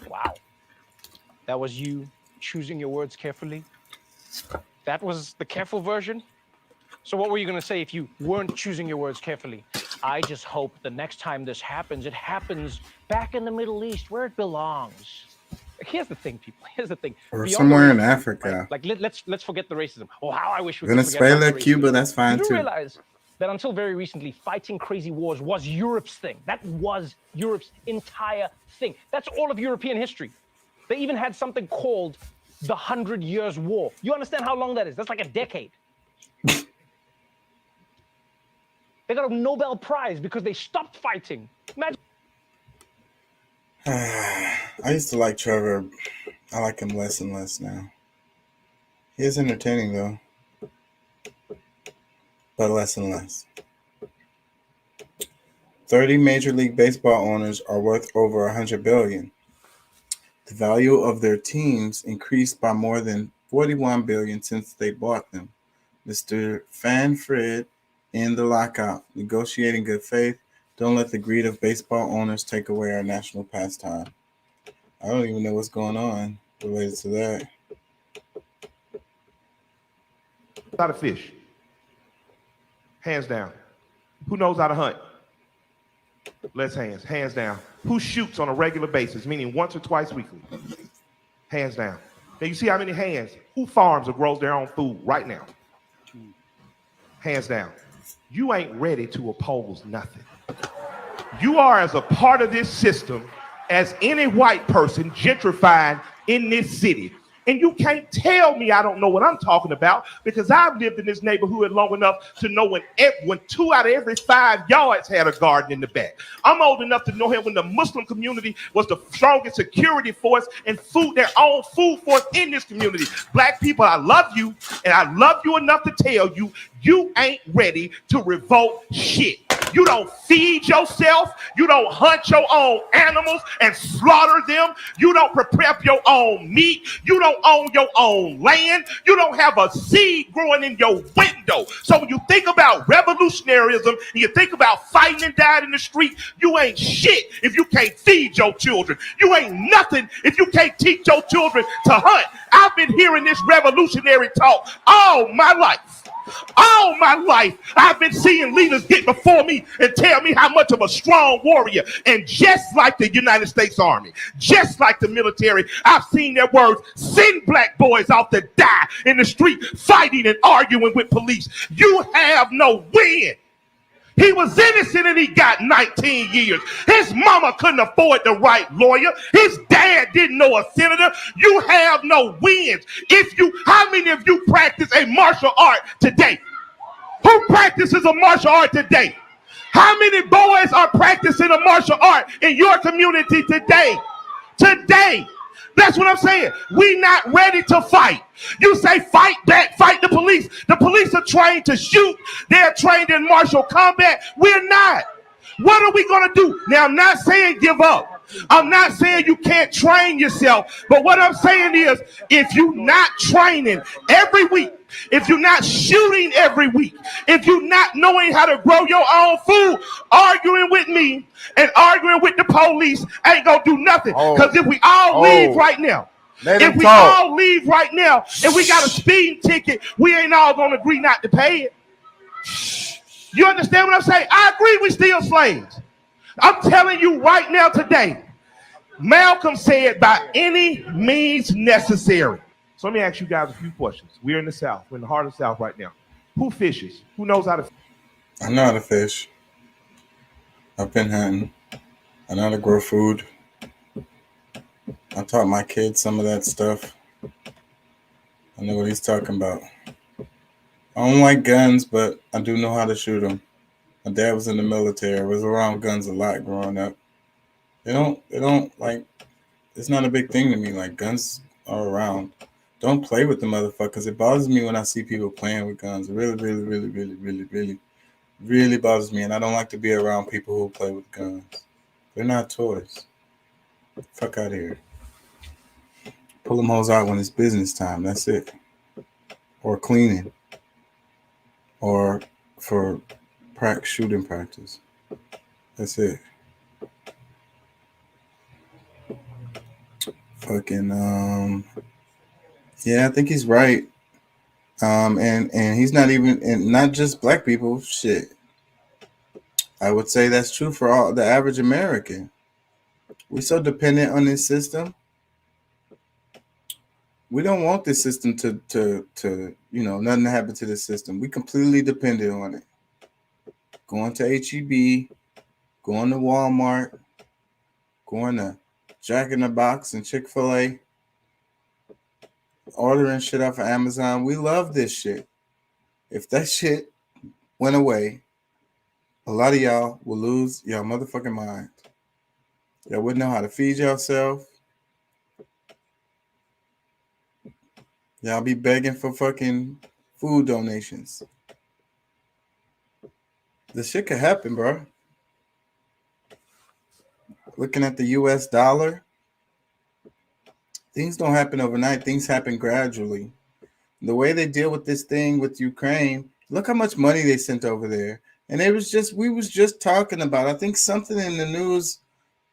Wow. That was you choosing your words carefully? That was the careful version? So what were you going to say if you weren't choosing your words carefully? I just hope the next time this happens, it happens back in the Middle East where it belongs. Here's the thing, people. Here's the thing. Or Beyond somewhere in racism, Africa. right? Like let's forget the racism. Oh, how I wish we Venezuela, could forget about the Cuba, racism. that's fine You do too. realize that until very recently, fighting crazy wars was Europe's thing. That was Europe's entire thing. That's all of European history. They even had something called the 100 Years' War. You understand how long that is? That's like a decade. They got a Nobel Prize because they stopped fighting. Imagine. I used to like Trevor. I like him less and less now. He is entertaining though, but less and less. 30 Major League Baseball owners are worth over $100 billion. The value of their teams increased by more than $41 billion since they bought them. Mr. Fanfred in the lockout, negotiating good faith. Don't let the greed of baseball owners take away our national pastime. I don't even know what's going on related to that. How to fish? Hands down. Who knows how to hunt? Less hands. Hands down. Who shoots on a regular basis, meaning once or twice weekly? Hands down. Now you see how many hands? Who farms or grows their own food right now? Hands down. You ain't ready to oppose nothing. You are as a part of this system as any white person gentrifying in this city. And you can't tell me I don't know what I'm talking about, because I've lived in this neighborhood long enough to know when 2 out of every 5 yards had a garden in the back. I'm old enough to know when the Muslim community was the strongest security force and their own food force in this community. Black people, I love you, and I love you enough to tell you, you ain't ready to revolt shit. You don't feed yourself. You don't hunt your own animals and slaughter them. You don't prepare your own meat. You don't own your own land. You don't have a seed growing in your window. So when you think about revolutionaryism and you think about fighting and dying in the street, you ain't shit if you can't feed your children. You ain't nothing if you can't teach your children to hunt. I've been hearing this revolutionary talk all my life. All my life, I've been seeing leaders get before me and tell me how much of a strong warrior. And just like the United States Army, just like the military, I've seen their words send black boys out to die in the street fighting and arguing with police. You have no win. He was innocent and he got 19 years. His mama couldn't afford the right lawyer. His dad didn't know a senator. You have no wins. How many of you practice a martial art today? Who practices a martial art today? How many boys are practicing a martial art in your community today? Today. That's what I'm saying. We not ready to fight. You say fight back, fight the police. The police are trained to shoot. They're trained in martial combat. We're not. What are we going to do? Now, I'm not saying give up. I'm not saying you can't train yourself. But what I'm saying is, if you're not training every week, if you're not shooting every week, if you're not knowing how to grow your own food, arguing with me and arguing with the police ain't gonna do nothing. Because if we all leave right now, all leave right now and we got a speeding ticket, we ain't all gonna agree not to pay it. You understand what I'm saying? I agree we still slaves. I'm telling you right now today, Malcolm said by any means necessary. So let me ask you guys a few questions. We're in the South. We're in the heart of the South right now. Who fishes? Who knows how to fish? I know how to fish. I've been hunting. I know how to grow food. I taught my kids some of that stuff. I know what he's talking about. I don't like guns, but I do know how to shoot them. My dad was in the military. I was around guns a lot growing up. They don't like, it's not a big thing to me. Like, guns are around. Don't play with the motherfuckers. It bothers me when I see people playing with guns. It really bothers me. And I don't like to be around people who play with guns. They're not toys. Fuck out of here. Pull them hoes out when it's business time. That's it. Or cleaning. Or for shooting practice. That's it. Fucking yeah, I think he's right. And he's not even, and not just black people. Shit, I would say that's true for all the average American. We're so dependent on this system. We don't want this system to nothing to happen to this system. We completely dependent on it. going to HEB, going to Walmart, going to Jack in the Box and Chick-fil-A, ordering shit off of Amazon. We love this shit. If that shit went away, a lot of y'all will lose your motherfucking mind. Y'all wouldn't know how to feed yourself. Y'all be begging for fucking food donations. This shit could happen, bro. Looking at the US dollar, things don't happen overnight. Things happen gradually. The way they deal with this thing with Ukraine, look how much money they sent over there. And we was just talking about, I think something in the news,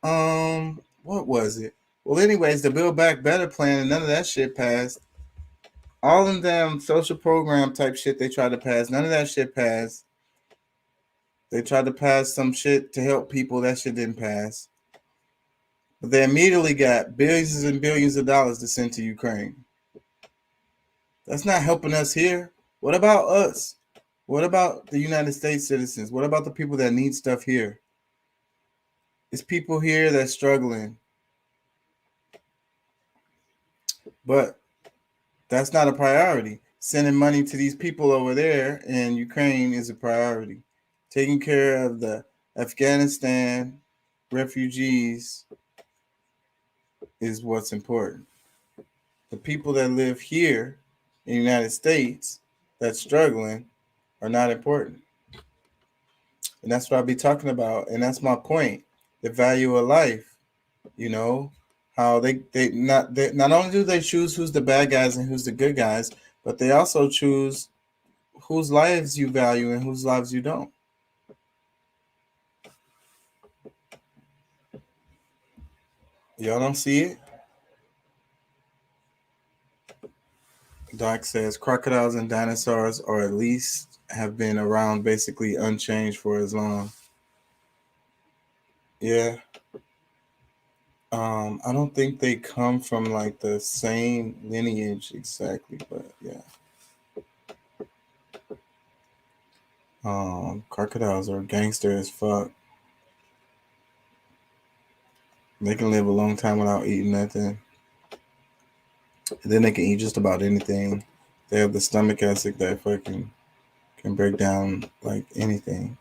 what was it? Well, anyways, the Build Back Better plan and none of that shit passed. All of them social program type shit they tried to pass, none of that shit passed. They tried to pass some shit to help people, that shit didn't pass. But they immediately got billions and billions of dollars to send to Ukraine. That's not helping us here. What about us? What about the United States citizens? What about the people that need stuff here? It's people here that's struggling. But that's not a priority. Sending money to these people over there in Ukraine is a priority. Taking care of the Afghanistan refugees is what's important. The people that live here in the United States that's struggling are not important. And that's what I'll be talking about. And that's my point. The value of life, you know, how they not only do they choose who's the bad guys and who's the good guys, but they also choose whose lives you value and whose lives you don't. Y'all don't see it? Doc says crocodiles and dinosaurs, or at least have been around basically unchanged for as long. Yeah. I don't think they come from like the same lineage exactly, but yeah. Crocodiles are gangster as fuck. They can live a long time without eating nothing. And then they can eat just about anything. They have the stomach acid that fucking can break down like anything.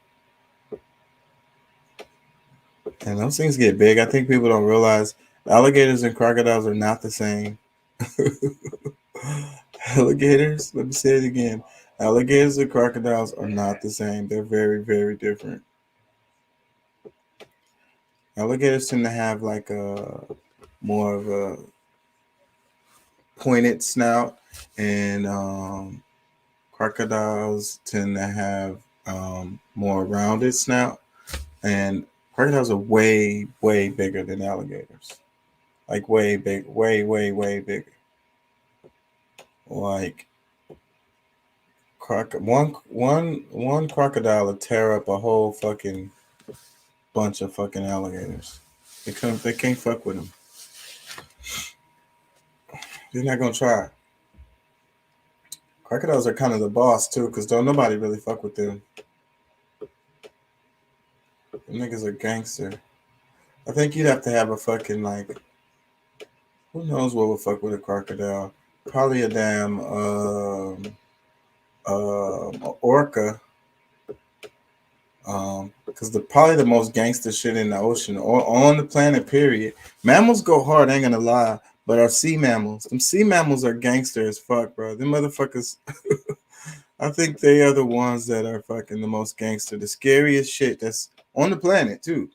And those things get big. I think people don't realize alligators and crocodiles are not the same. Alligators, let me say it again. Alligators and crocodiles are not the same. They're very, very different. Alligators tend to have like a more of a pointed snout, and crocodiles tend to have more rounded snout. And crocodiles are way, way bigger than alligators. Like way big, way, way, way bigger. Like one crocodile would tear up a whole fucking bunch of fucking alligators. They can't fuck with them. They're not gonna try. Crocodiles are kind of the boss too, because don't nobody really fuck with them. Them niggas are gangster. I think you'd have to have a fucking like, who knows what would fuck with a crocodile? Probably a damn orca. Because probably the most gangster shit in the ocean or on the planet, period. Mammals go hard, ain't gonna lie, but our sea mammals, them sea mammals are gangster as fuck, bro. Them motherfuckers, I think they are the ones that are fucking the most gangster. The scariest shit that's on the planet too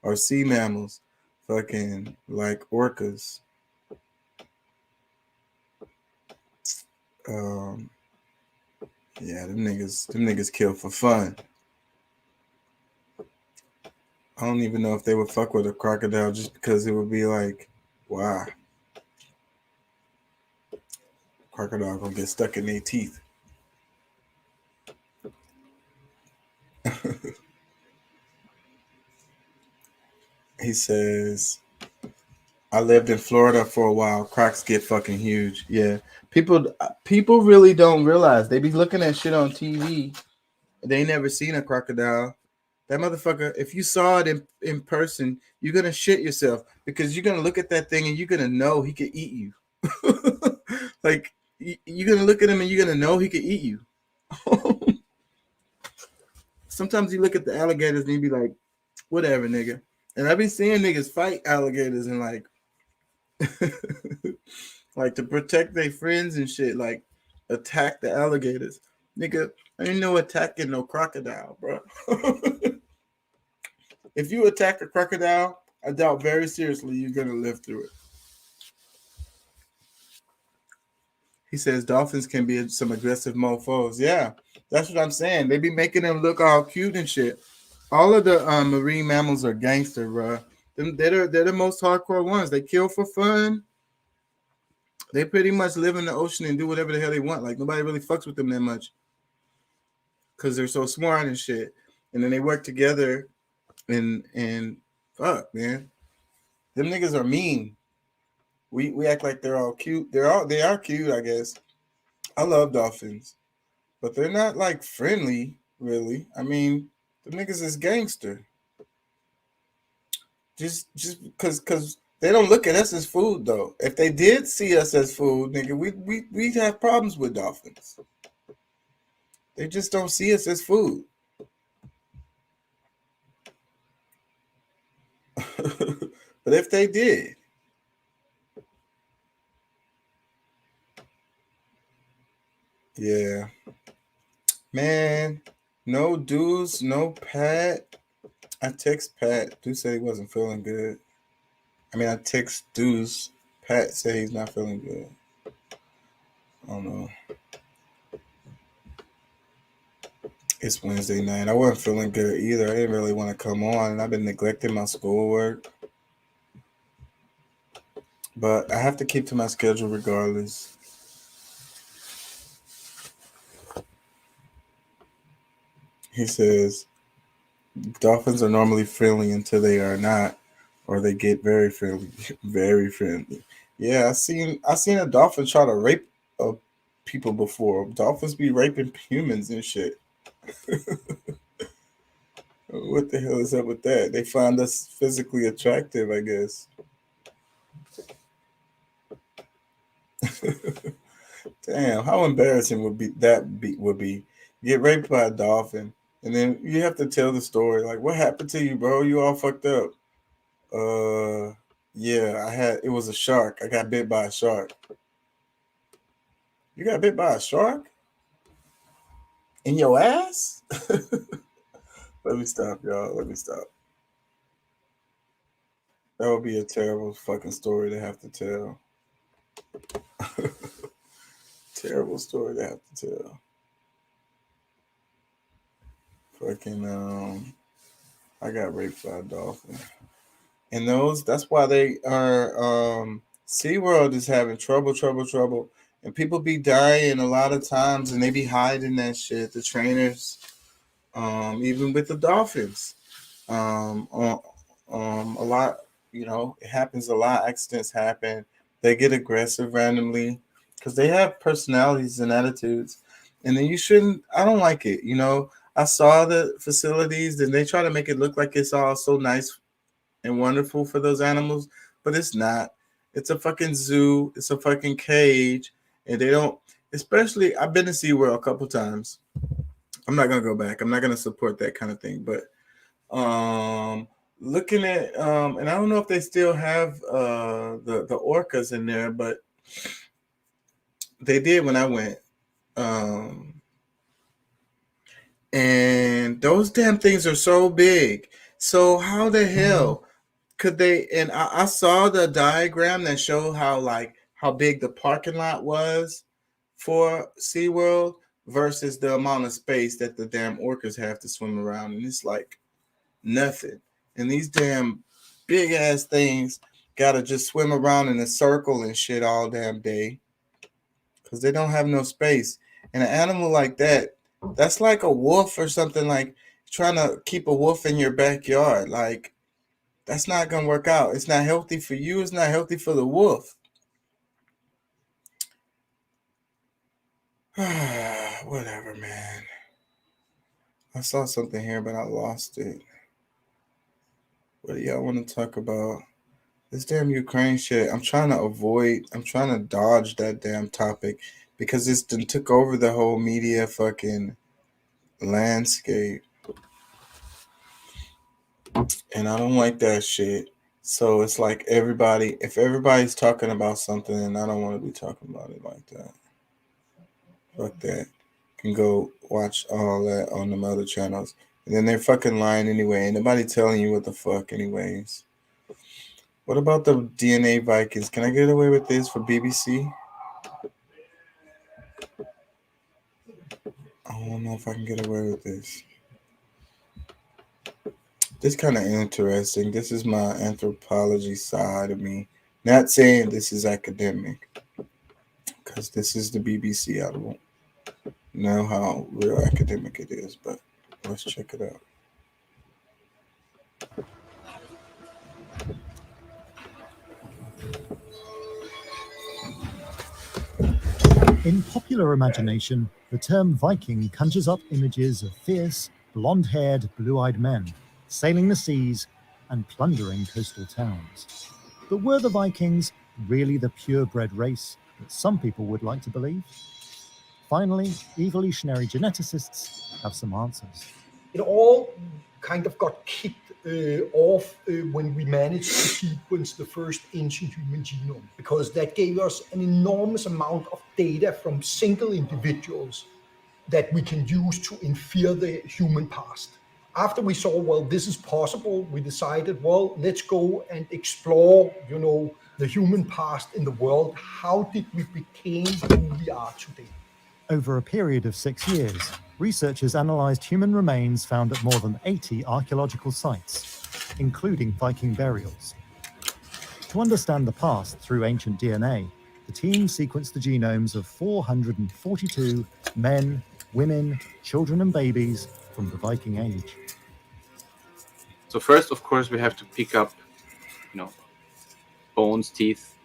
are sea mammals, fucking like orcas. Yeah, them niggas kill for fun. I don't even know if they would fuck with a crocodile just because it would be like, wow, crocodile gonna get stuck in their teeth. He says, I lived in Florida for a while. Crocs get fucking huge. Yeah. People really don't realize. They be looking at shit on TV They never seen a crocodile. That motherfucker, if you saw it in person, you're gonna shit yourself because you're gonna look at that thing and you're gonna know he could eat you. Like you're gonna look at him and you're gonna know he could eat you. Sometimes you look at the alligators and you be like, whatever, nigga. And I've been seeing niggas fight alligators and like like to protect their friends and shit, like attack the alligators. Nigga, I ain't no attacking no crocodile, bro. If you attack a crocodile, I doubt very seriously you're gonna live through it. He says dolphins can be some aggressive mofos. Yeah, that's what I'm saying. They be making them look all cute and shit. All of the marine mammals are gangster, bro. They're the most hardcore ones. They kill for fun. They pretty much live in the ocean and do whatever the hell they want. Like nobody really fucks with them that much because they're so smart and shit. And then they work together and fuck, man. Them niggas are mean. We act like they're all cute. They are cute, I guess. I love dolphins, but they're not like friendly, really. I mean, the niggas is gangster. Just because they don't look at us as food though. If they did see us as food, nigga, we'd have problems with dolphins. They just don't see us as food. But if they did, yeah, man, no dudes, no Pat. I text Pat. Dude said he wasn't feeling good. I mean, I text Deuce. Pat said he's not feeling good. I don't know. It's Wednesday night. I wasn't feeling good either. I didn't really want to come on, and I've been neglecting my schoolwork. But I have to keep to my schedule regardless. He says, dolphins are normally friendly until they are not, or they get very friendly. Very friendly. Yeah, I seen a dolphin try to rape people before. Dolphins be raping humans and shit. What the hell is up with that? They find us physically attractive, I guess. Damn, how embarrassing would be get raped by a dolphin, and then you have to tell the story like, what happened to you, bro? You all fucked up. Yeah, it was a shark. I got bit by a shark. You got bit by a shark? In your ass? Let me stop, y'all. Let me stop. That would be a terrible fucking story to have to tell. Terrible story to have to tell. Fucking I got raped by a dolphin. And that's why they are SeaWorld is having trouble. And people be dying a lot of times and they be hiding that shit. The trainers, even with the dolphins. On a lot, it happens a lot. Accidents happen. They get aggressive randomly because they have personalities and attitudes. And then I don't like it. I saw the facilities and they try to make it look like it's all so nice and wonderful for those animals, but it's not. It's a fucking zoo. It's a fucking cage. And they don't, especially, I've been to SeaWorld a couple times. I'm not going to go back. I'm not going to support that kind of thing. But looking at and I don't know if they still have the orcas in there, but they did when I went. And those damn things are so big. So how the hell could they? And I saw the diagram that showed how big the parking lot was for SeaWorld versus the amount of space that the damn orcas have to swim around, and it's like nothing. And these damn big ass things gotta just swim around in a circle and shit all damn day because they don't have no space. And an animal like that's like a wolf or something, like trying to keep a wolf in your backyard. Like, that's not gonna work out. It's not healthy for you. It's not healthy for the wolf. Whatever, man. I saw something here, but I lost it. What do y'all want to talk about? This damn Ukraine shit. I'm trying to dodge that damn topic because it's done took over the whole media fucking landscape. And I don't like that shit. So it's like if everybody's talking about something, and I don't want to be talking about it like that. Fuck that. Can go watch all that on them other channels. And then they're fucking lying anyway. Ain't nobody telling you what the fuck anyways. What about the DNA Vikings? Can I get away with this for BBC? I don't know if I can get away with this. This kind of interesting. This is my anthropology side of me. Not saying this is academic, because this is the BBC. I don't know how real academic it is, but let's check it out. In popular imagination, the term Viking conjures up images of fierce, blonde-haired, blue-eyed men sailing the seas and plundering coastal towns. But were the Vikings really the purebred race that some people would like to believe? Finally, evolutionary geneticists have some answers. It all kind of got kicked off when we managed to sequence the first ancient human genome, because that gave us an enormous amount of data from single individuals that we can use to infer the human past. After we saw, well, this is possible, we decided, well, let's go and explore, the human past in the world. How did we become who we are today? Over a period of 6 years, researchers analysed human remains found at more than 80 archaeological sites, including Viking burials. To understand the past through ancient DNA, the team sequenced the genomes of 442 men, women, children and babies from the Viking Age. So first, of course, we have to pick up, bones, teeth,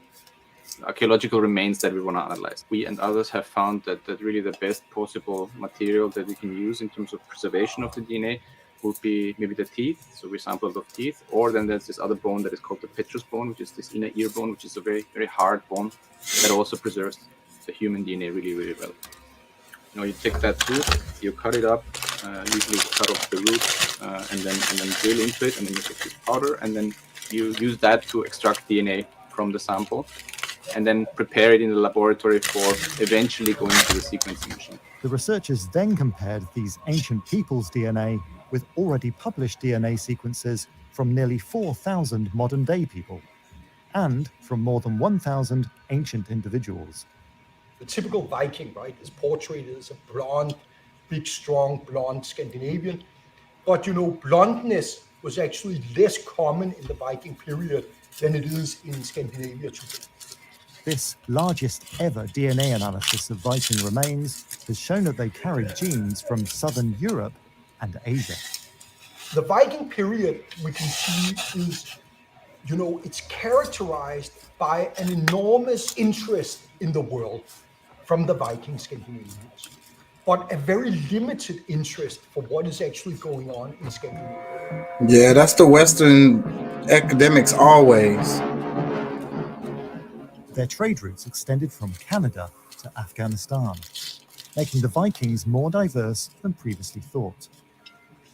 archaeological remains that we want to analyze. We and others have found that really the best possible material that we can use in terms of preservation of the DNA would be maybe the teeth. So we sampled of teeth, or then there's this other bone that is called the petrous bone, which is this inner ear bone, which is a very, very hard bone that also preserves the human DNA really, really well. You take that tooth, you cut it up, usually cut off the root, and then drill into it, and then you get this powder, and then you use that to extract DNA from the sample, and then prepare it in the laboratory for eventually going to the sequencing machine. The researchers then compared these ancient people's DNA with already published DNA sequences from nearly 4,000 modern-day people, and from more than 1,000 ancient individuals. The typical Viking, right, is portrayed as a blonde, big, strong, blonde Scandinavian. But, blondness was actually less common in the Viking period than it is in Scandinavia today. This largest ever DNA analysis of Viking remains has shown that they carried genes from southern Europe and Asia. The Viking period, we can see, is, it's characterized by an enormous interest in the world from the Viking Scandinavians, but a very limited interest for what is actually going on in Scandinavia. Yeah, that's the Western academics always. Their trade routes extended from Canada to Afghanistan, making the Vikings more diverse than previously thought.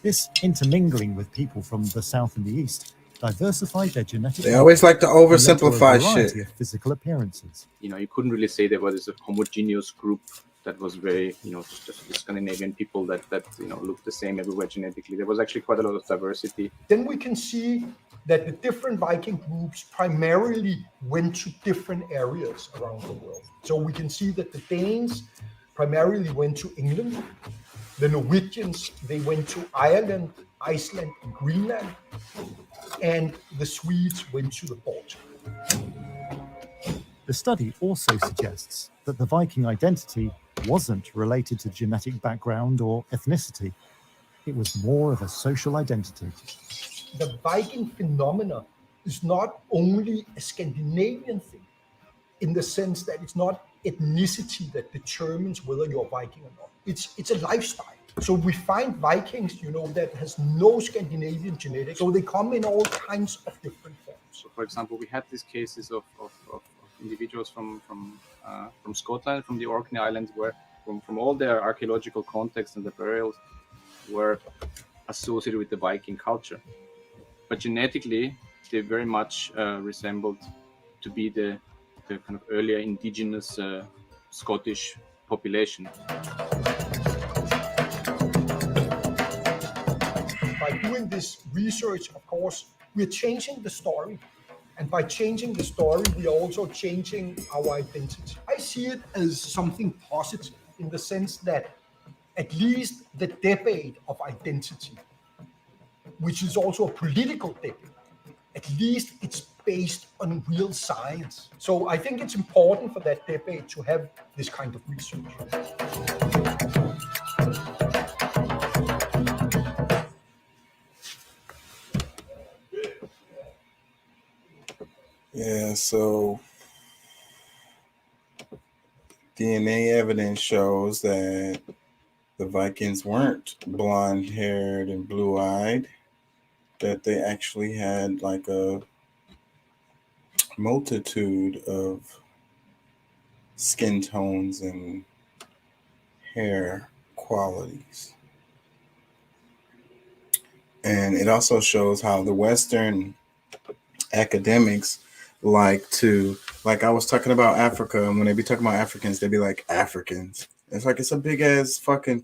This intermingling with people from the south and the east diversified their genetic. They always like to oversimplify shit. Of physical appearances. You couldn't really say there was a homogeneous group that was very, just the Scandinavian people that looked the same everywhere genetically. There was actually quite a lot of diversity. Then we can see that the different Viking groups primarily went to different areas around the world. So we can see that the Danes primarily went to England. The Norwegians, they went to Ireland, Iceland, and Greenland. And the Swedes went to the Baltic. The study also suggests that the Viking identity wasn't related to genetic background or ethnicity. It was more of a social identity. The Viking phenomena is not only a Scandinavian thing, in the sense that it's not ethnicity that determines whether you're Viking or not. It's a lifestyle. So we find Vikings, that has no Scandinavian genetics. So they come in all kinds of different forms. So, for example, we had these cases of individuals from Scotland, from the Orkney Islands, where from all their archaeological context and the burials were associated with the Viking culture. But genetically, they very much resembled to be the kind of earlier indigenous Scottish population. By doing this research, of course, we're changing the story. And by changing the story, we are also changing our identity. I see it as something positive in the sense that at least the debate of identity, which is also a political debate, at least it's based on real science. So I think it's important for that debate to have this kind of research. Yeah, so DNA evidence shows that the Vikings weren't blonde-haired and blue-eyed, that they actually had like a multitude of skin tones and hair qualities. And it also shows how the Western academics like I was talking about Africa, and when they be talking about Africans, they be like Africans. It's like it's a big ass fucking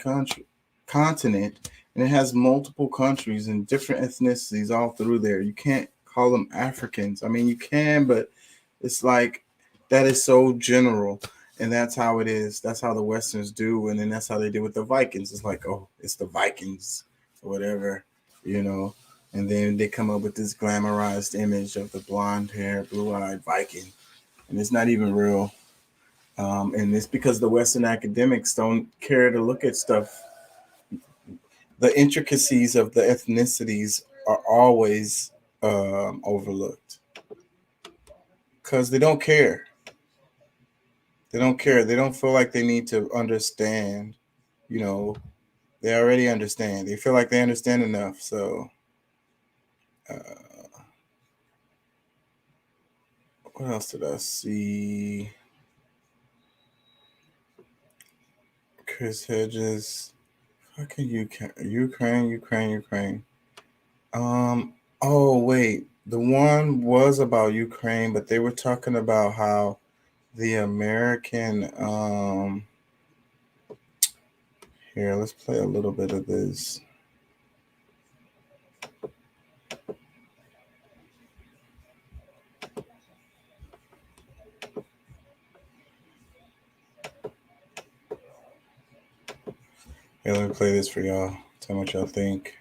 continent, and it has multiple countries and different ethnicities all through there. You can't call them Africans. I mean, you can, but it's like that is so general, and that's how it is. That's how the Westerns do, and then that's how they do with the Vikings. It's like, oh, it's the Vikings or whatever, And then they come up with this glamorized image of the blonde hair, blue-eyed Viking, and it's not even real. And it's because the Western academics don't care to look at stuff. The intricacies of the ethnicities are always overlooked because they don't care. They don't care. They don't feel like they need to understand. They already understand. They feel like they understand enough. So, what else did I see? Chris Hedges, fucking Ukraine. Oh wait, the one was about Ukraine, but they were talking about how the American. Here, let's play a little bit of this. Here, let me play this for y'all. Tell me what y'all think.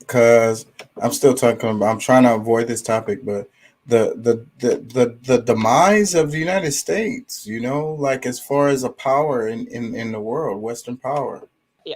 Because I'm still talking about, I'm trying to avoid this topic, but the demise of the United States, like as far as a power in the world, Western power.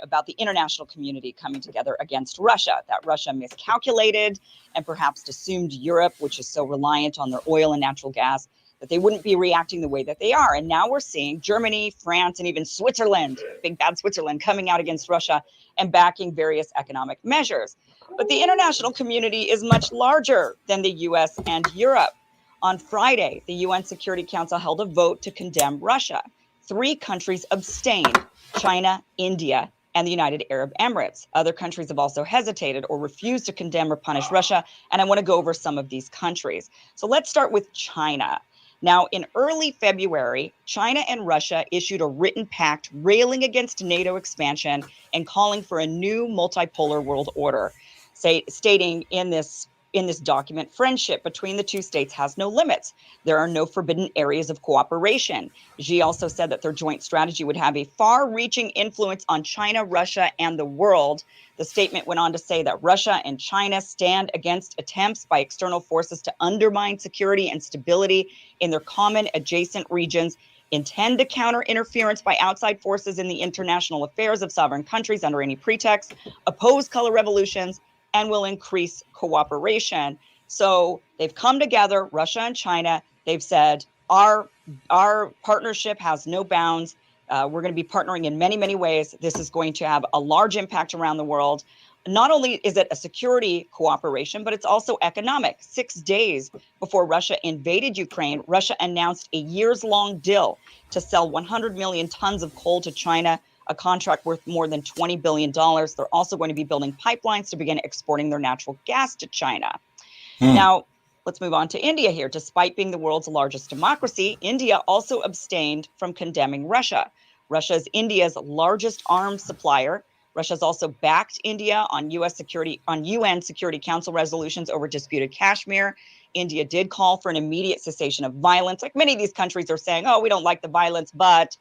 About the international community coming together against Russia, that Russia miscalculated and perhaps assumed Europe, which is so reliant on their oil and natural gas, that they wouldn't be reacting the way that they are. And now we're seeing Germany, France, and even Switzerland, big bad Switzerland, coming out against Russia and backing various economic measures. But the international community is much larger than the US and Europe. On Friday, the UN Security Council held a vote to condemn Russia. 3 countries abstained: China, India, and the United Arab Emirates. Other countries have also hesitated or refused to condemn or punish Russia, and I want to go over some of these countries. So let's start with China. Now, in early February, China and Russia issued a written pact railing against NATO expansion and calling for a new multipolar world order, stating in this document, friendship between the two states has no limits. There are no forbidden areas of cooperation. Xi also said that their joint strategy would have a far-reaching influence on China, Russia, and the world. The statement went on to say that Russia and China stand against attempts by external forces to undermine security and stability in their common adjacent regions, intend to counter interference by outside forces in the international affairs of sovereign countries under any pretext, oppose color revolutions, and will increase cooperation. So they've come together, Russia and China. They've said, our partnership has no bounds. We're going to be partnering in many, many ways. This is going to have a large impact around the world. Not only is it a security cooperation, but it's also economic. 6 days before Russia invaded Ukraine, Russia announced a years-long deal to sell 100 million tons of coal to China, a contract worth more than $20 billion. They're also going to be building pipelines to begin exporting their natural gas to China. Now, let's move on to India here. Despite being the world's largest democracy, India also abstained from condemning Russia. Russia is India's largest arms supplier. Russia's also backed India on UN Security Council resolutions over disputed Kashmir. India did call for an immediate cessation of violence. Like many of these countries are saying, oh, we don't like the violence, but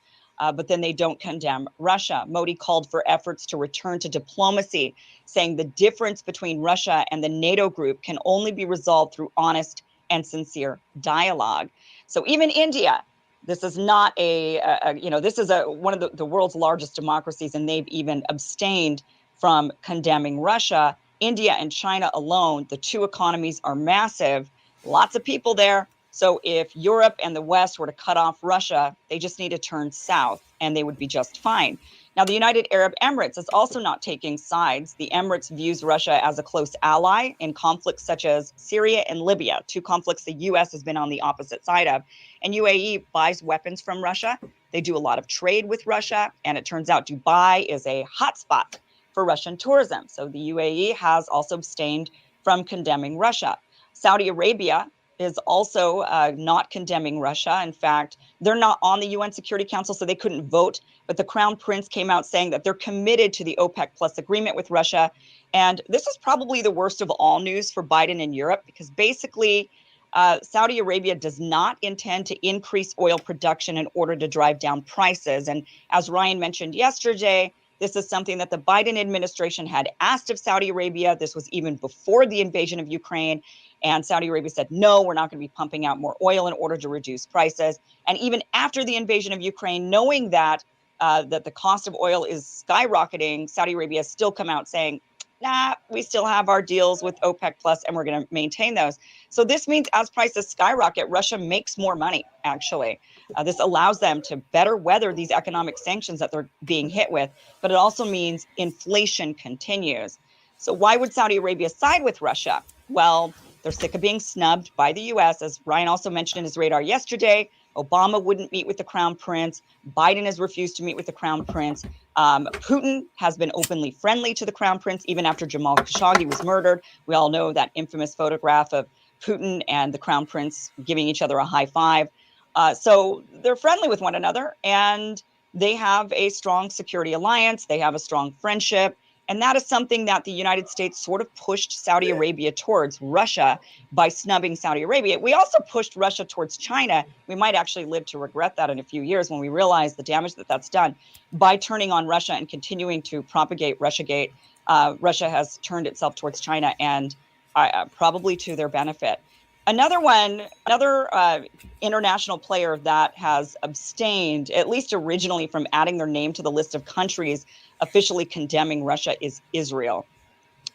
then they don't condemn Russia. Modi called for efforts to return to diplomacy, saying the difference between Russia and the NATO group can only be resolved through honest and sincere dialogue. So even India, this is not this is one of the world's largest democracies, and they've even abstained from condemning Russia. India and China alone, the two economies are massive, lots of people there. So if Europe and the West were to cut off Russia, they just need to turn south and they would be just fine. Now, the United Arab Emirates is also not taking sides. The Emirates views Russia as a close ally in conflicts such as Syria and Libya, two conflicts the U.S. has been on the opposite side of. And UAE buys weapons from Russia. They do a lot of trade with Russia. And it turns out Dubai is a hotspot for Russian tourism. So the UAE has also abstained from condemning Russia. Saudi Arabia is also not condemning Russia. In fact, they're not on the UN Security Council, so they couldn't vote. But the Crown Prince came out saying that they're committed to the OPEC Plus agreement with Russia. And this is probably the worst of all news for Biden in Europe, because basically Saudi Arabia does not intend to increase oil production in order to drive down prices. And as Ryan mentioned yesterday, this is something that the Biden administration had asked of Saudi Arabia. This was even before the invasion of Ukraine. And Saudi Arabia said, no, we're not going to be pumping out more oil in order to reduce prices. And even after the invasion of Ukraine, knowing that the cost of oil is skyrocketing, Saudi Arabia has still come out saying, nah, we still have our deals with OPEC Plus and we're going to maintain those. So this means as prices skyrocket, Russia makes more money, actually. This allows them to better weather these economic sanctions that they're being hit with, but it also means inflation continues. So why would Saudi Arabia side with Russia? Well, they're sick of being snubbed by the U.S. As Ryan also mentioned in his radar yesterday, Obama wouldn't meet with the Crown Prince. Biden has refused to meet with the Crown Prince. Putin has been openly friendly to the Crown Prince, even after Jamal Khashoggi was murdered. We all know that infamous photograph of Putin and the Crown Prince giving each other a high five. So they're friendly with one another, and they have a strong security alliance. They have a strong friendship. And that is something that the United States sort of pushed Saudi Arabia towards Russia by snubbing Saudi Arabia. We also pushed Russia towards China. We might actually live to regret that in a few years when we realize the damage that that's done. By turning on Russia and continuing to propagate Russiagate, Russia has turned itself towards China, and probably to their benefit. Another international player that has abstained, at least originally, from adding their name to the list of countries officially condemning Russia is Israel.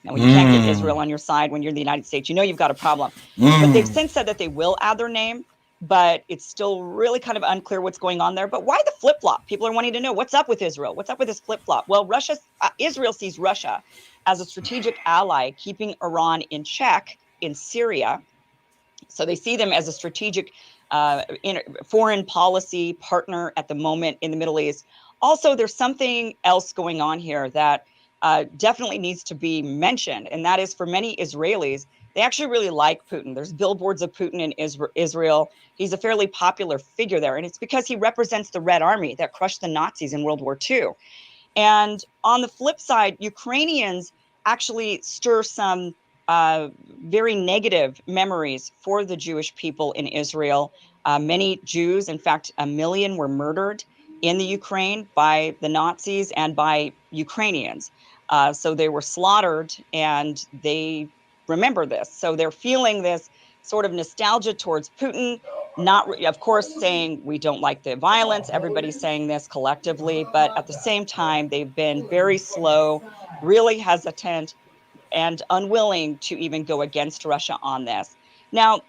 Now, when you can't get Israel on your side when you're in the United States, you know you've got a problem. But they've since said that they will add their name, but it's still really kind of unclear what's going on there. But why the flip-flop? People are wanting to know, what's up with Israel? What's up with this flip-flop? Well, Israel sees Russia as a strategic ally, keeping Iran in check in Syria. So they see them as a strategic foreign policy partner at the moment in the Middle East. Also, there's something else going on here that definitely needs to be mentioned, and that is for many Israelis, they actually really like Putin. There's billboards of Putin in Israel. He's a fairly popular figure there, and it's because he represents the Red Army that crushed the Nazis in World War II. And on the flip side, Ukrainians actually stir some very negative memories for the Jewish people in Israel. Many Jews, in fact, 1 million were murdered in the Ukraine by the Nazis and by Ukrainians. So they were slaughtered, and they remember this. So they're feeling this sort of nostalgia towards Putin, of course, saying we don't like the violence. Everybody's saying this collectively, but at the same time, they've been very slow, really hesitant, and unwilling to even go against Russia on this. Now,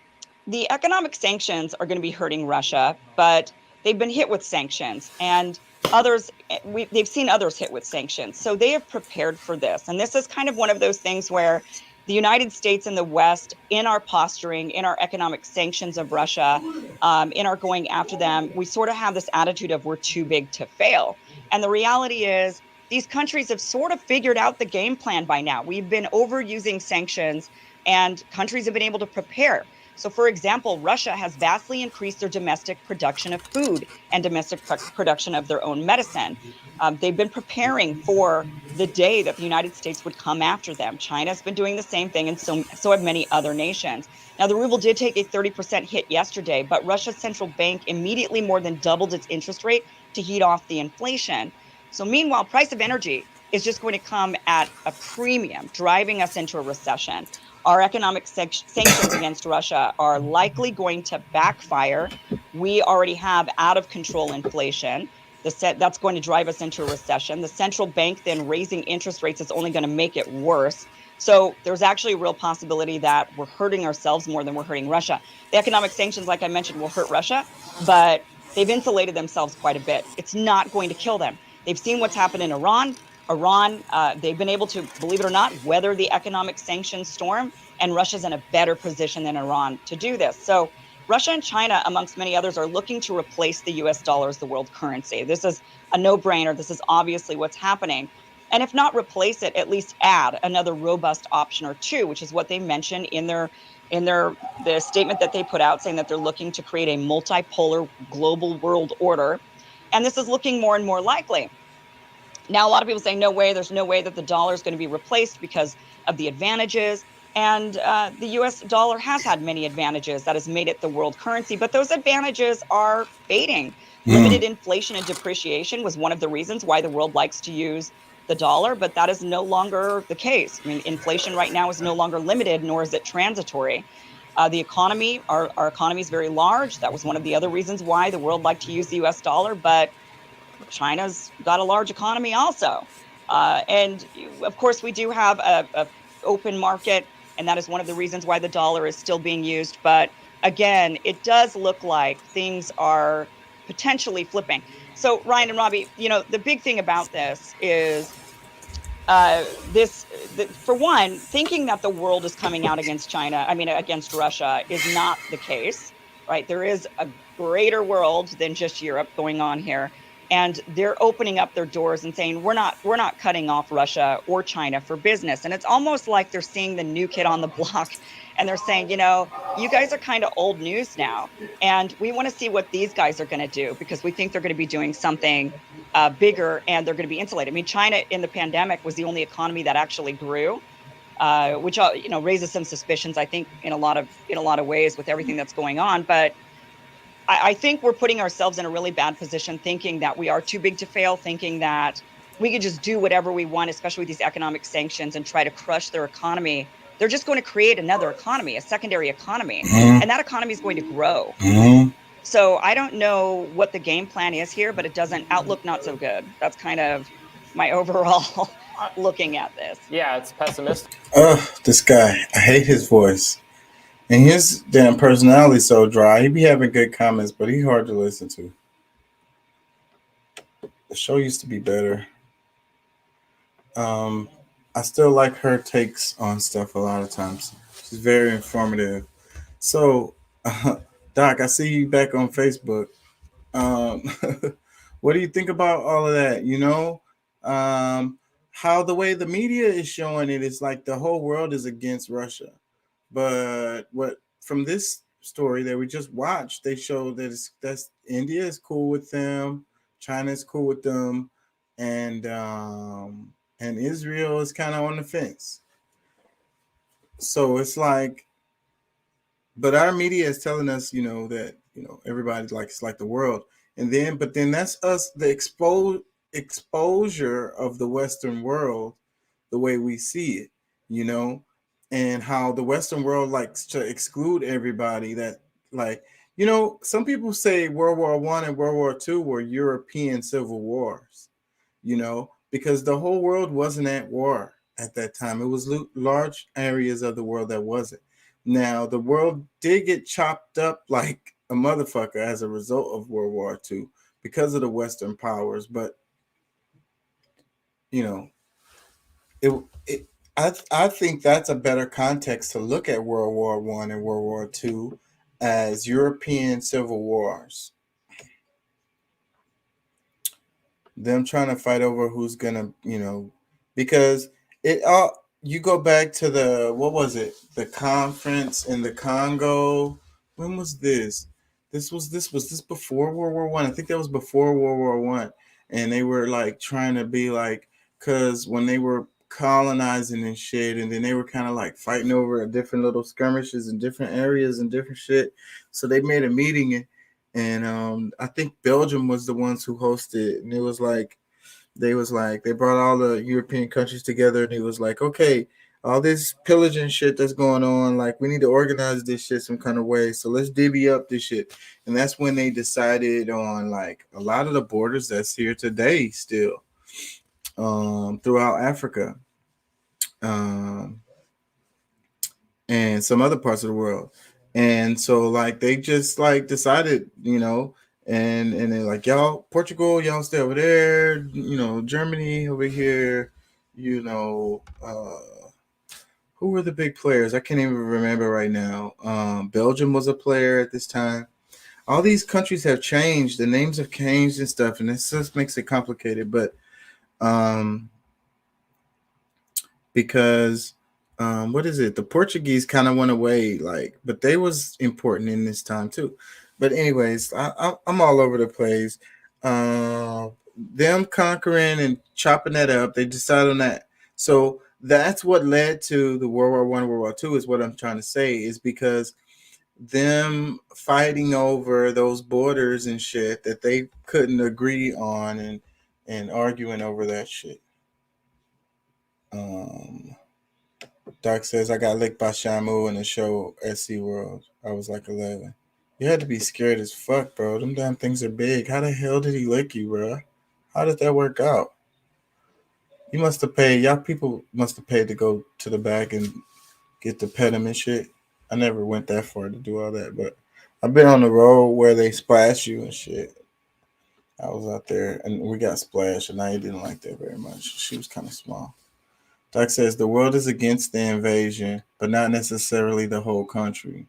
the economic sanctions are going to be hurting Russia, but they've been hit with sanctions, and others, they've seen others hit with sanctions. So they have prepared for this. And this is kind of one of those things where the United States and the West, in our posturing, in our economic sanctions of Russia, in our going after them, we sort of have this attitude of we're too big to fail. And the reality is, these countries have sort of figured out the game plan by now. We've been overusing sanctions, and countries have been able to prepare. So, for example, Russia has vastly increased their domestic production of food and domestic production of their own medicine. They've been preparing for the day that the United States would come after them. China's been doing the same thing, and so have many other nations. Now, the ruble did take a 30% hit yesterday, but Russia's central bank immediately more than doubled its interest rate to heat off the inflation. So meanwhile, price of energy is just going to come at a premium, driving us into a recession. Our economic sanctions against Russia are likely going to backfire. We already have out of control inflation. That's going to drive us into a recession. The central bank then raising interest rates is only going to make it worse. So there's actually a real possibility that we're hurting ourselves more than we're hurting Russia. The economic sanctions, like I mentioned, will hurt Russia, but they've insulated themselves quite a bit. It's not going to kill them. They've seen what's happened in Iran. They've been able to, believe it or not, weather the economic sanctions storm, and Russia's in a better position than Iran to do this. So Russia and China, amongst many others, are looking to replace the US dollar as the world currency. This is a no-brainer. This is obviously what's happening. And if not replace it, at least add another robust option or two, which is what they mentioned in the statement that they put out, saying that they're looking to create a multipolar global world order. And this is looking more and more likely. Now, a lot of people say, no way, there's no way that the dollar is going to be replaced because of the advantages. And the US dollar has had many advantages that has made it the world currency, but those advantages are fading. Limited inflation and depreciation was one of the reasons why the world likes to use the dollar, but that is no longer the case. I mean, inflation right now is no longer limited, nor is it transitory. The economy, our economy is very large. That was one of the other reasons why the world liked to use the US dollar, but China's got a large economy also. And of course, we do have a open market, and that is one of the reasons why the dollar is still being used. But again, it does look like things are potentially flipping. So Ryan and Robbie, the big thing about this is for one, thinking that the world is coming out against Russia is not the case, right? There is a greater world than just Europe going on here. And they're opening up their doors and saying, we're not cutting off Russia or China for business. And it's almost like they're seeing the new kid on the block, and they're saying, you guys are kind of old news now. And we want to see what these guys are going to do, because we think they're going to be doing something bigger, and they're going to be insulated. I mean, China in the pandemic was the only economy that actually grew, which raises some suspicions, I think, in a lot of ways with everything that's going on. But I think we're putting ourselves in a really bad position, thinking that we are too big to fail, thinking that we could just do whatever we want, especially with these economic sanctions, and try to crush their economy. They're just going to create another economy, a secondary economy, and that economy is going to grow. So I don't know what the game plan is here, but it doesn't outlook not so good. That's kind of my overall looking at this. Yeah, it's pessimistic. This guy, I hate his voice. And his damn personality so dry. He be having good comments, but he hard to listen to. The show used to be better. I still like her takes on stuff a lot of times. She's very informative. So, Doc, I see you back on Facebook. Um, what do you think about all of that? How the way the media is showing it is like the whole world is against Russia. But what from this story that we just watched, they show that that's India is cool with them, China is cool with them, and Israel is kind of on the fence. So it's like, but our media is telling us, that everybody likes like the world, but then that's us, the exposure of the Western world, the way we see it, and how the Western world likes to exclude everybody. That like, some people say World War I and World War II were European civil wars, because the whole world wasn't at war at that time. It was large areas of the world that wasn't. Now, the world did get chopped up like a motherfucker as a result of World War II because of the Western powers. But, you know, I think that's a better context to look at World War I and World War II as European civil wars. Them trying to fight over who's gonna, because it all you go back to the what was it? The conference in the Congo. When was this? Was this before World War One? I think that was before World War One. And they were like trying to be like, cause when they were colonizing and shit, and then they were kind of like fighting over different little skirmishes in different areas and different shit. So they made a meeting and I think Belgium was the ones who hosted, and it was like they brought all the European countries together, and it was like, okay, all this pillaging shit that's going on, like we need to organize this shit some kind of way. So let's divvy up this shit, and that's when they decided on like a lot of the borders that's here today still, throughout Africa, and some other parts of the world. And so like they just like decided, and they're like, y'all, Portugal, y'all stay over there, Germany over here, who were the big players? I can't even remember right now. Belgium was a player at this time. All these countries have changed, the names have changed and stuff, and this just makes it complicated. But because what is it? The Portuguese kind of went away, but they was important in this time too. But anyways, I'm all over the place. Them conquering and chopping that up, they decided on that. So that's what led to the World War I, World War II, is what I'm trying to say, is because them fighting over those borders and shit that they couldn't agree on and arguing over that shit. Doc says, I got licked by Shamu in the show at SeaWorld. I was like 11. You had to be scared as fuck, bro. Them damn things are big. How the hell did he lick you, bro? How did that work out? You must have paid. Y'all people must have paid to go to the back and get to pet him and shit. I never went that far to do all that, but I've been on the road where they splash you and shit. I was out there and we got splashed, and I didn't like that very much. She was kind of small. Doc says the world is against the invasion, but not necessarily the whole country.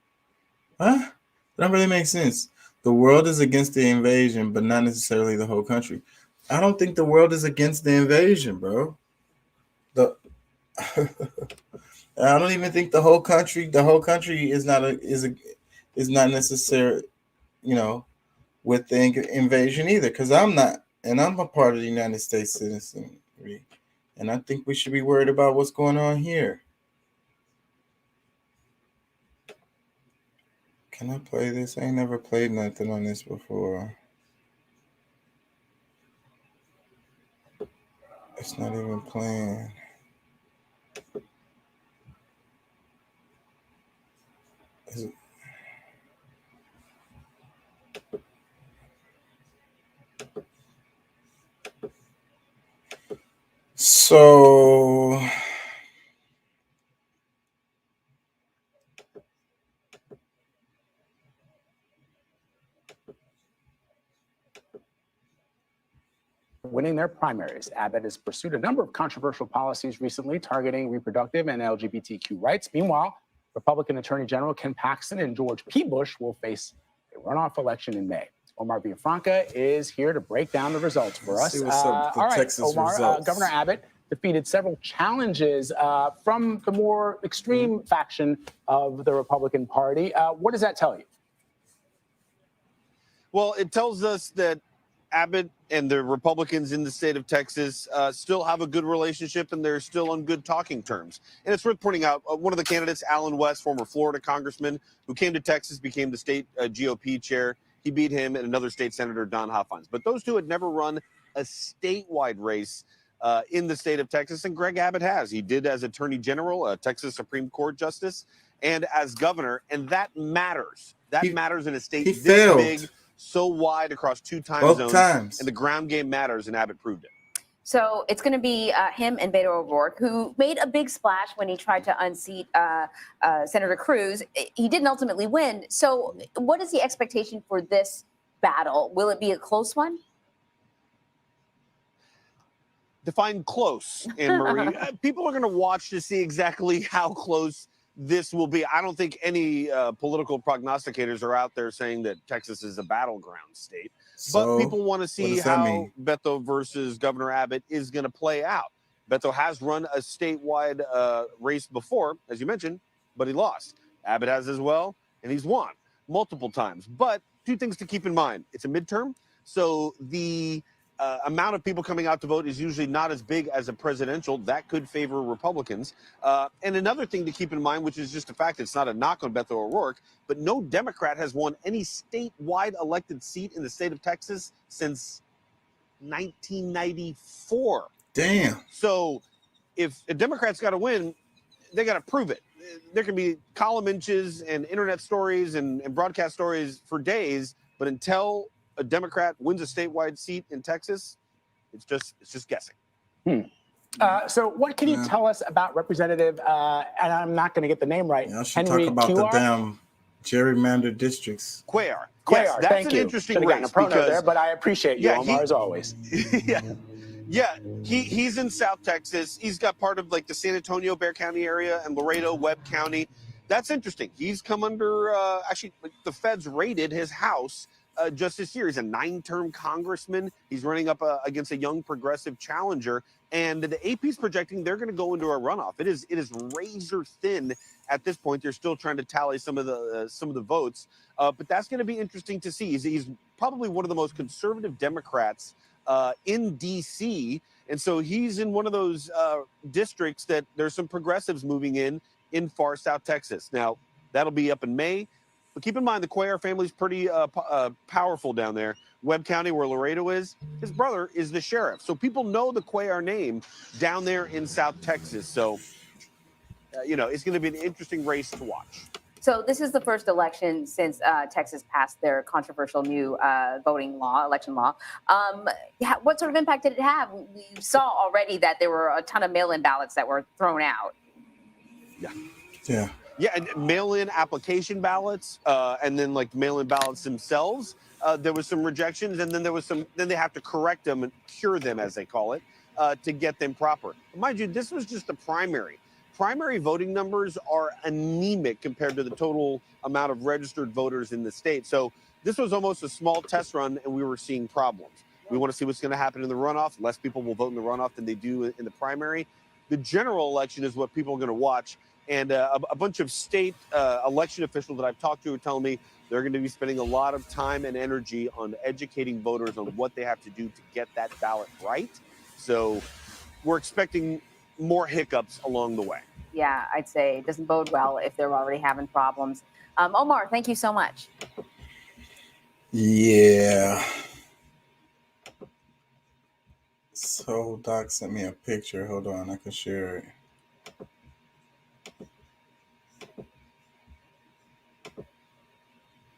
Huh? That don't really make sense. The world is against the invasion, but not necessarily the whole country. I don't think the world is against the invasion, bro. I don't even think the whole country is not necessary, with the invasion either. Because I'm not, and I'm a part of the United States citizenry. And I think we should be worried about what's going on here. Can I play this? I ain't never played nothing on this before. It's not even playing. Is it? So winning their primaries. Abbott has pursued a number of controversial policies recently targeting reproductive and LGBTQ rights. Meanwhile, Republican Attorney General Ken Paxton and George P. Bush will face a runoff election in May. Omar Villafranca is here to break down the results for us. All right, Texas Omar, Governor Abbott defeated several challenges from the more extreme faction of the Republican Party. What does that tell you? Well, it tells us that Abbott and the Republicans in the state of Texas still have a good relationship, and they're still on good talking terms. And it's worth pointing out, one of the candidates, Alan West, former Florida congressman, who came to Texas, became the state GOP chair. He beat him and another state senator, Don Huffines. But those two had never run a statewide race in the state of Texas, and Greg Abbott has. He did as Attorney General, a Texas Supreme Court justice, and as governor, and that matters. That matters in a state this failed. Big, so wide across two time Both zones, times. and the ground game matters, and Abbott proved it. So it's going to be him and Beto O'Rourke, who made a big splash when he tried to unseat Senator Cruz. He didn't ultimately win. So what is the expectation for this battle? Will it be a close one? Define close, Anne-Marie. People are going to watch to see exactly how close this will be. I don't think any political prognosticators are out there saying that Texas is a battleground state. So, But people want to what see does that how mean? Beto versus Governor Abbott is going to play out. Beto has run a statewide race before, as you mentioned, but he lost. Abbott has as well, and he's won multiple times. But two things to keep in mind. It's a midterm, so the amount of people coming out to vote is usually not as big as a presidential. That could favor Republicans. And another thing to keep in mind, which is just a fact, it's not a knock on Beto O'Rourke, but no Democrat has won any statewide elected seat in the state of Texas since 1994. Damn. So if a Democrat's got to win, they got to prove it. There can be column inches and internet stories and broadcast stories for days, but until a Democrat wins a statewide seat in Texas, it's just guessing. So what can you tell us about Representative, and I'm not going to get the name right, Y'all should Henry talk about Cuellar? the damn gerrymandered districts. Cuellar. Cuellar, Yes, that's thank an you. interesting Should've gotten race a pronoun because there, but I appreciate you, Omar, as always. He's in South Texas. He's got part of like the San Antonio, Bexar County area and Laredo, Webb County. That's interesting. He's come under, actually, the feds raided his house just this year. He's a 9-term congressman. He's running up against a young progressive challenger. And the AP's projecting they're going to go into a runoff. It is razor thin at this point. They're still trying to tally some of the votes. But that's going to be interesting to see. He's probably one of the most conservative Democrats in D.C. And so he's in one of those districts that there's some progressives moving in far South Texas. Now, that'll be up in May. But keep in mind, the Cuellar family's pretty powerful down there. Webb County, where Laredo is, his brother is the sheriff. So people know the Cuellar name down there in South Texas. So, it's going to be an interesting race to watch. So this is the first election since Texas passed their controversial new election law. What sort of impact did it have? We saw already that there were a ton of mail-in ballots that were thrown out. Yeah, and mail-in application ballots, and then like mail-in ballots themselves. There was some rejections, and then then they have to correct them and cure them, as they call it, to get them proper. Mind you, this was just the primary. Primary voting numbers are anemic compared to the total amount of registered voters in the state. So this was almost a small test run, and we were seeing problems. We want to see what's going to happen in the runoff. Less people will vote in the runoff than they do in the primary. The general election is what people are going to watch. And a bunch of state election officials that I've talked to are telling me they're going to be spending a lot of time and energy on educating voters on what they have to do to get that ballot right. So we're expecting more hiccups along the way. Yeah, I'd say it doesn't bode well if they're already having problems. Omar, thank you so much. Yeah. So Doc sent me a picture. Hold on, I can share it.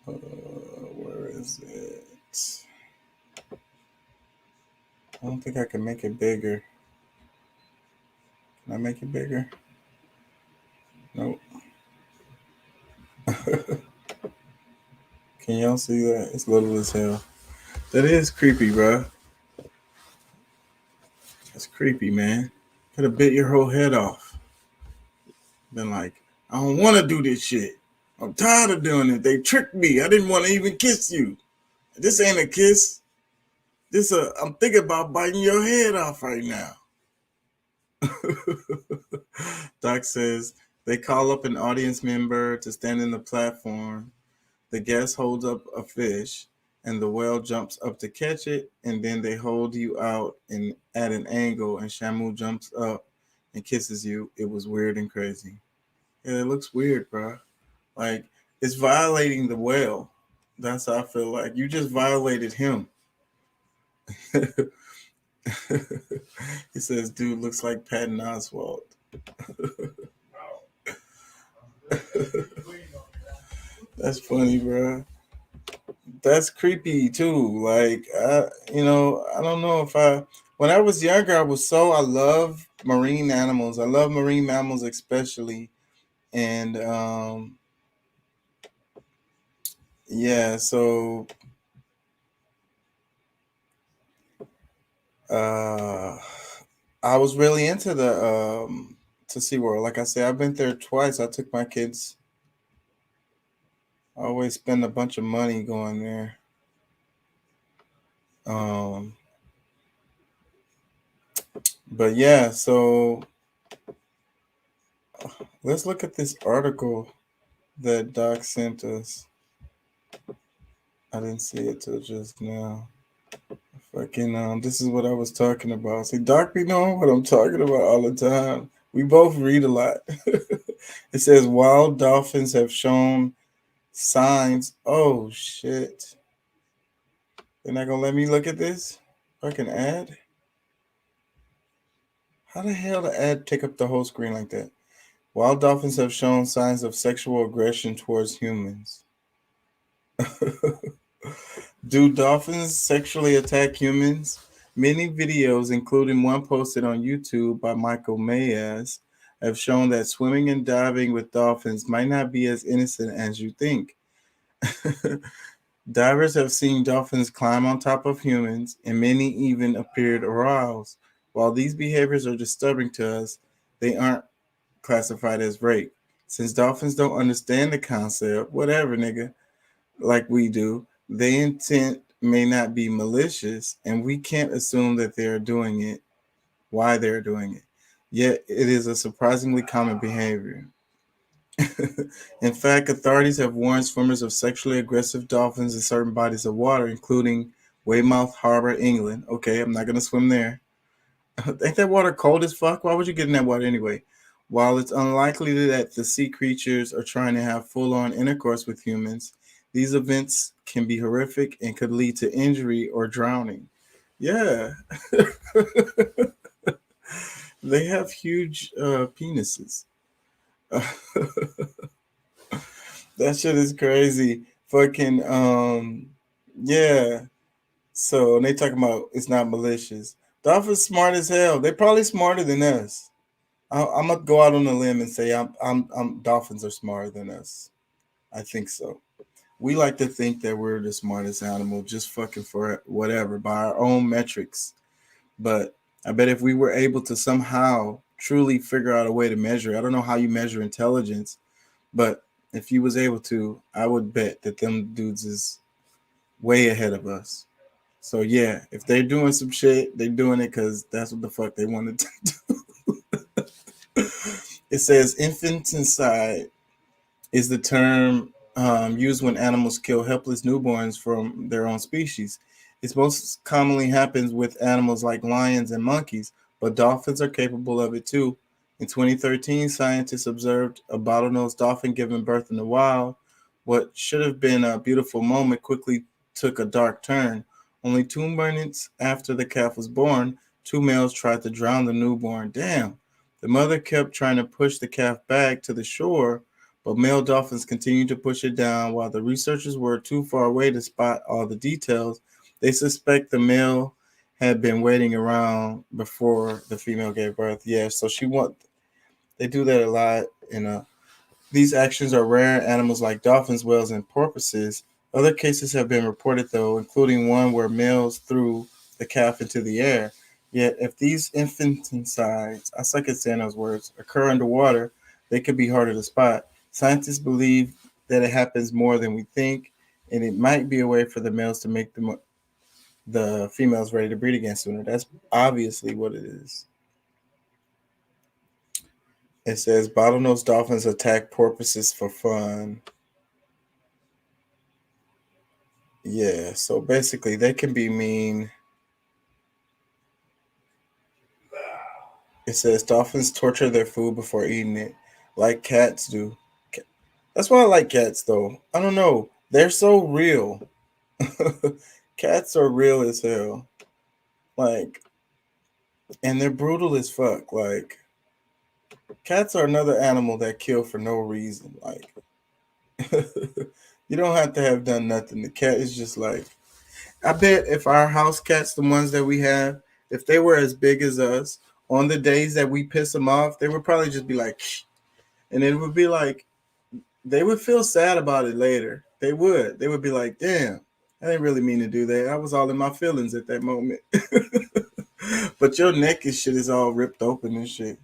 Where is it? I don't think I can make it bigger. Can I make it bigger? Nope. Can y'all see that? It's little as hell. That is creepy, bro. That's creepy, man. Could have bit your whole head off. Been like, I don't want to do this shit. I'm tired of doing it. They tricked me. I didn't want to even kiss you. This ain't a kiss. I'm thinking about biting your head off right now. Doc says they call up an audience member to stand in the platform. The guest holds up a fish and the whale jumps up to catch it, and then they hold you out at an angle, and Shamu jumps up and kisses you. It was weird and crazy. Yeah, it looks weird, bro. Like, it's violating the whale. That's how I feel like. You just violated him. He says, dude looks like Patton Oswalt. That's funny, bro. That's creepy too. Like, I don't know if When I was younger, I love marine animals. I love marine mammals especially, and yeah, so uh, I was really into the to SeaWorld. Like I said, I've been there twice. I took my kids. I always spend a bunch of money going there. Um, but yeah, so let's look at this article that Doc sent us. I didn't see it till just now. Fucking this is what I was talking about. See, Doc be knowing what I'm talking about all the time. We both read a lot. It says wild dolphins have shown signs. Oh shit. They're not gonna let me look at this? Fucking ad? How the hell the ad take up the whole screen like that? Wild dolphins have shown signs of sexual aggression towards humans. Do dolphins sexually attack humans? Many videos, including one posted on YouTube by Michael Mayes, have shown that swimming and diving with dolphins might not be as innocent as you think. Divers have seen dolphins climb on top of humans, and many even appeared aroused. While these behaviors are disturbing to us, they aren't classified as rape. Since dolphins don't understand the concept, whatever, nigga, like we do, their intent may not be malicious, and we can't assume that they're doing it, why they're doing it. Yet it is a surprisingly common behavior. In fact, authorities have warned swimmers of sexually aggressive dolphins in certain bodies of water, including Weymouth Harbor, England. Okay, I'm not going to swim there. Ain't that water cold as fuck? Why would you get in that water anyway? While it's unlikely that the sea creatures are trying to have full on intercourse with humans, these events can be horrific and could lead to injury or drowning. Yeah. They have huge penises. That shit is crazy. Fucking yeah. So they talking about it's not malicious. Dolphins smart as hell. They probably smarter than us. I'm gonna go out on a limb and say I'm dolphins are smarter than us. I think so. We like to think that we're the smartest animal, just fucking for whatever by our own metrics. But I bet if we were able to somehow truly figure out a way to measure, I don't know how you measure intelligence, but if you was able to, I would bet that them dudes is way ahead of us. So yeah, if they're doing some shit, they're doing it because that's what the fuck they wanted to do. It says infanticide is the term used when animals kill helpless newborns from their own species. It most commonly happens with animals like lions and monkeys, but dolphins are capable of it too. In 2013, scientists observed a bottlenose dolphin giving birth in the wild. What should have been a beautiful moment quickly took a dark turn. Only 2 minutes after the calf was born, two males tried to drown the newborn. Damn. The mother kept trying to push the calf back to the shore, but male dolphins continued to push it down. While the researchers were too far away to spot all the details, they suspect the male had been waiting around before the female gave birth. Yeah, so they do that a lot. These actions are rare in animals like dolphins, whales, and porpoises. Other cases have been reported, though, including one where males threw the calf into the air. Yet, if these infanticides, I suck at saying those words, occur underwater, they could be harder to spot. Scientists believe that it happens more than we think, and it might be a way for the males to make the females ready to breed again sooner. That's obviously what it is. It says bottlenose dolphins attack porpoises for fun. Yeah, so basically they can be mean. It says dolphins torture their food before eating it, like cats do. That's why I like cats, though. I don't know. They're so real. Cats are real as hell. Like, and they're brutal as fuck. Like, cats are another animal that kill for no reason. Like, you don't have to have done nothing. The cat is just like, I bet if our house cats, the ones that we have, if they were as big as us, on the days that we piss them off, they would probably just be like, shh. And it would be like, they would feel sad about it later. They would. They would be like, damn, I didn't really mean to do that. I was all in my feelings at that moment. But your neck and shit is all ripped open and shit.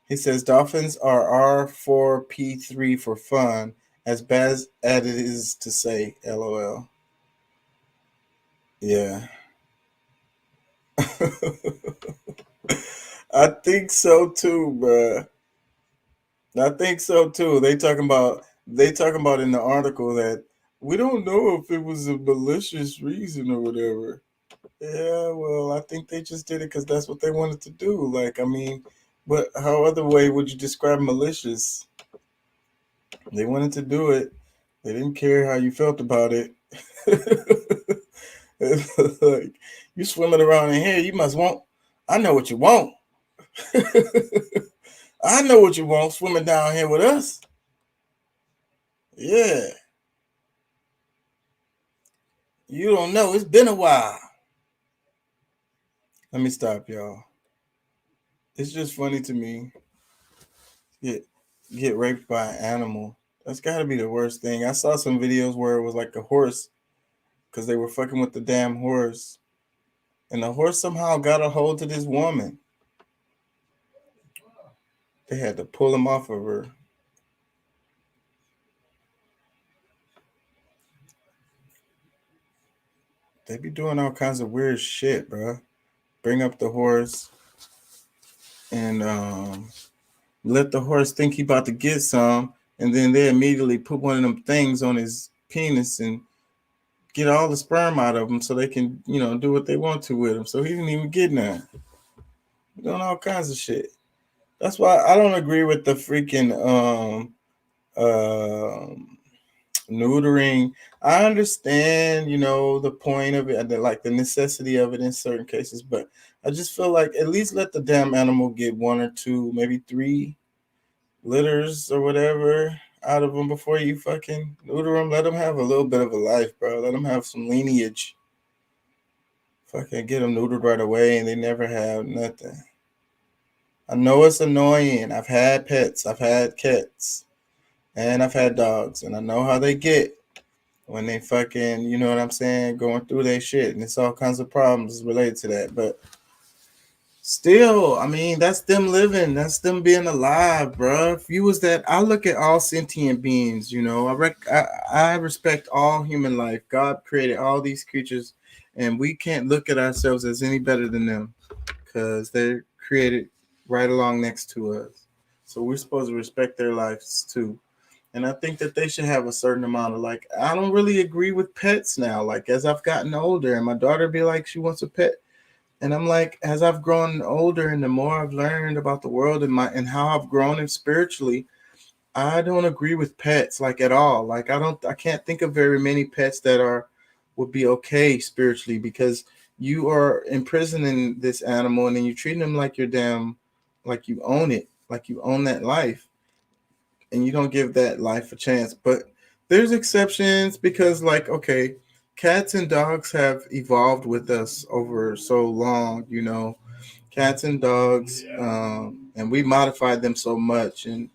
He says dolphins are R4P3 for fun, as bad as it is to say, LOL. Yeah. I think so too, bruh. I think so too. They talking about in the article that we don't know if it was a malicious reason or whatever. Yeah, well, I think they just did it because that's what they wanted to do. Like, I mean, but how other way would you describe malicious? They wanted to do it. They didn't care how you felt about it. Like, you swimming around in here, you must want. I know what you want. I know what you want swimming down here with us. Yeah. You don't know. It's been a while. Let me stop, y'all. It's just funny to me. Get raped by an animal. That's got to be the worst thing. I saw some videos where it was like a horse because they were fucking with the damn horse. And the horse somehow got a hold of this woman. They had to pull him off of her. They be doing all kinds of weird shit, bro. Bring up the horse and let the horse think he about to get some, and then they immediately put one of them things on his penis and get all the sperm out of him so they can, do what they want to with him. So he didn't even get none. Doing all kinds of shit. That's why I don't agree with the freaking neutering. I understand, the point of it, like the necessity of it in certain cases, but I just feel like at least let the damn animal get 1 or 2, maybe 3 litters or whatever out of them before you fucking neuter them. Let them have a little bit of a life, bro. Let them have some lineage. Fucking get them neutered right away and they never have nothing. I know it's annoying. I've had pets. I've had cats. And I've had dogs. And I know how they get when they fucking, you know what I'm saying, going through their shit. And it's all kinds of problems related to that. But still, I mean, that's them living. That's them being alive, bro. If you was that, I look at all sentient beings, I respect all human life. God created all these creatures. And we can't look at ourselves as any better than them because they're created right along next to us. So we're supposed to respect their lives too. And I think that they should have a certain amount of I don't really agree with pets now. Like as I've gotten older and my daughter be like, she wants a pet. And I'm like, as I've grown older and the more I've learned about the world and how I've grown and spiritually, I don't agree with pets at all. Like I can't think of very many pets that would be okay spiritually because you are imprisoning this animal and then you're treating them like you're like you own it, like you own that life, and you don't give that life a chance. But there's exceptions because okay, cats and dogs have evolved with us over so long, cats and dogs, and we modified them so much. And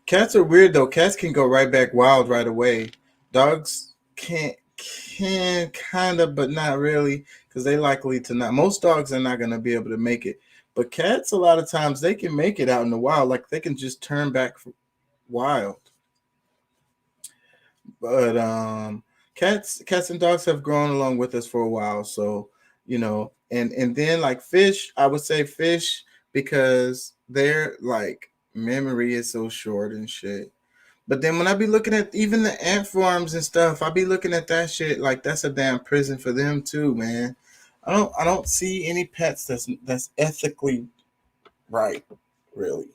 cats are weird though. Cats can go right back wild right away. Dogs can kind of, but not really, because they likely to not. Most dogs are not going to be able to make it. But cats, a lot of times, they can make it out in the wild. Like they can just turn back wild. But cats and dogs have grown along with us for a while. So, and then like fish, I would say fish because their memory is so short and shit. But then when I be looking at even the ant farms and stuff, I be looking at that shit like that's a damn prison for them too, man. I don't see any pets that's ethically right, really.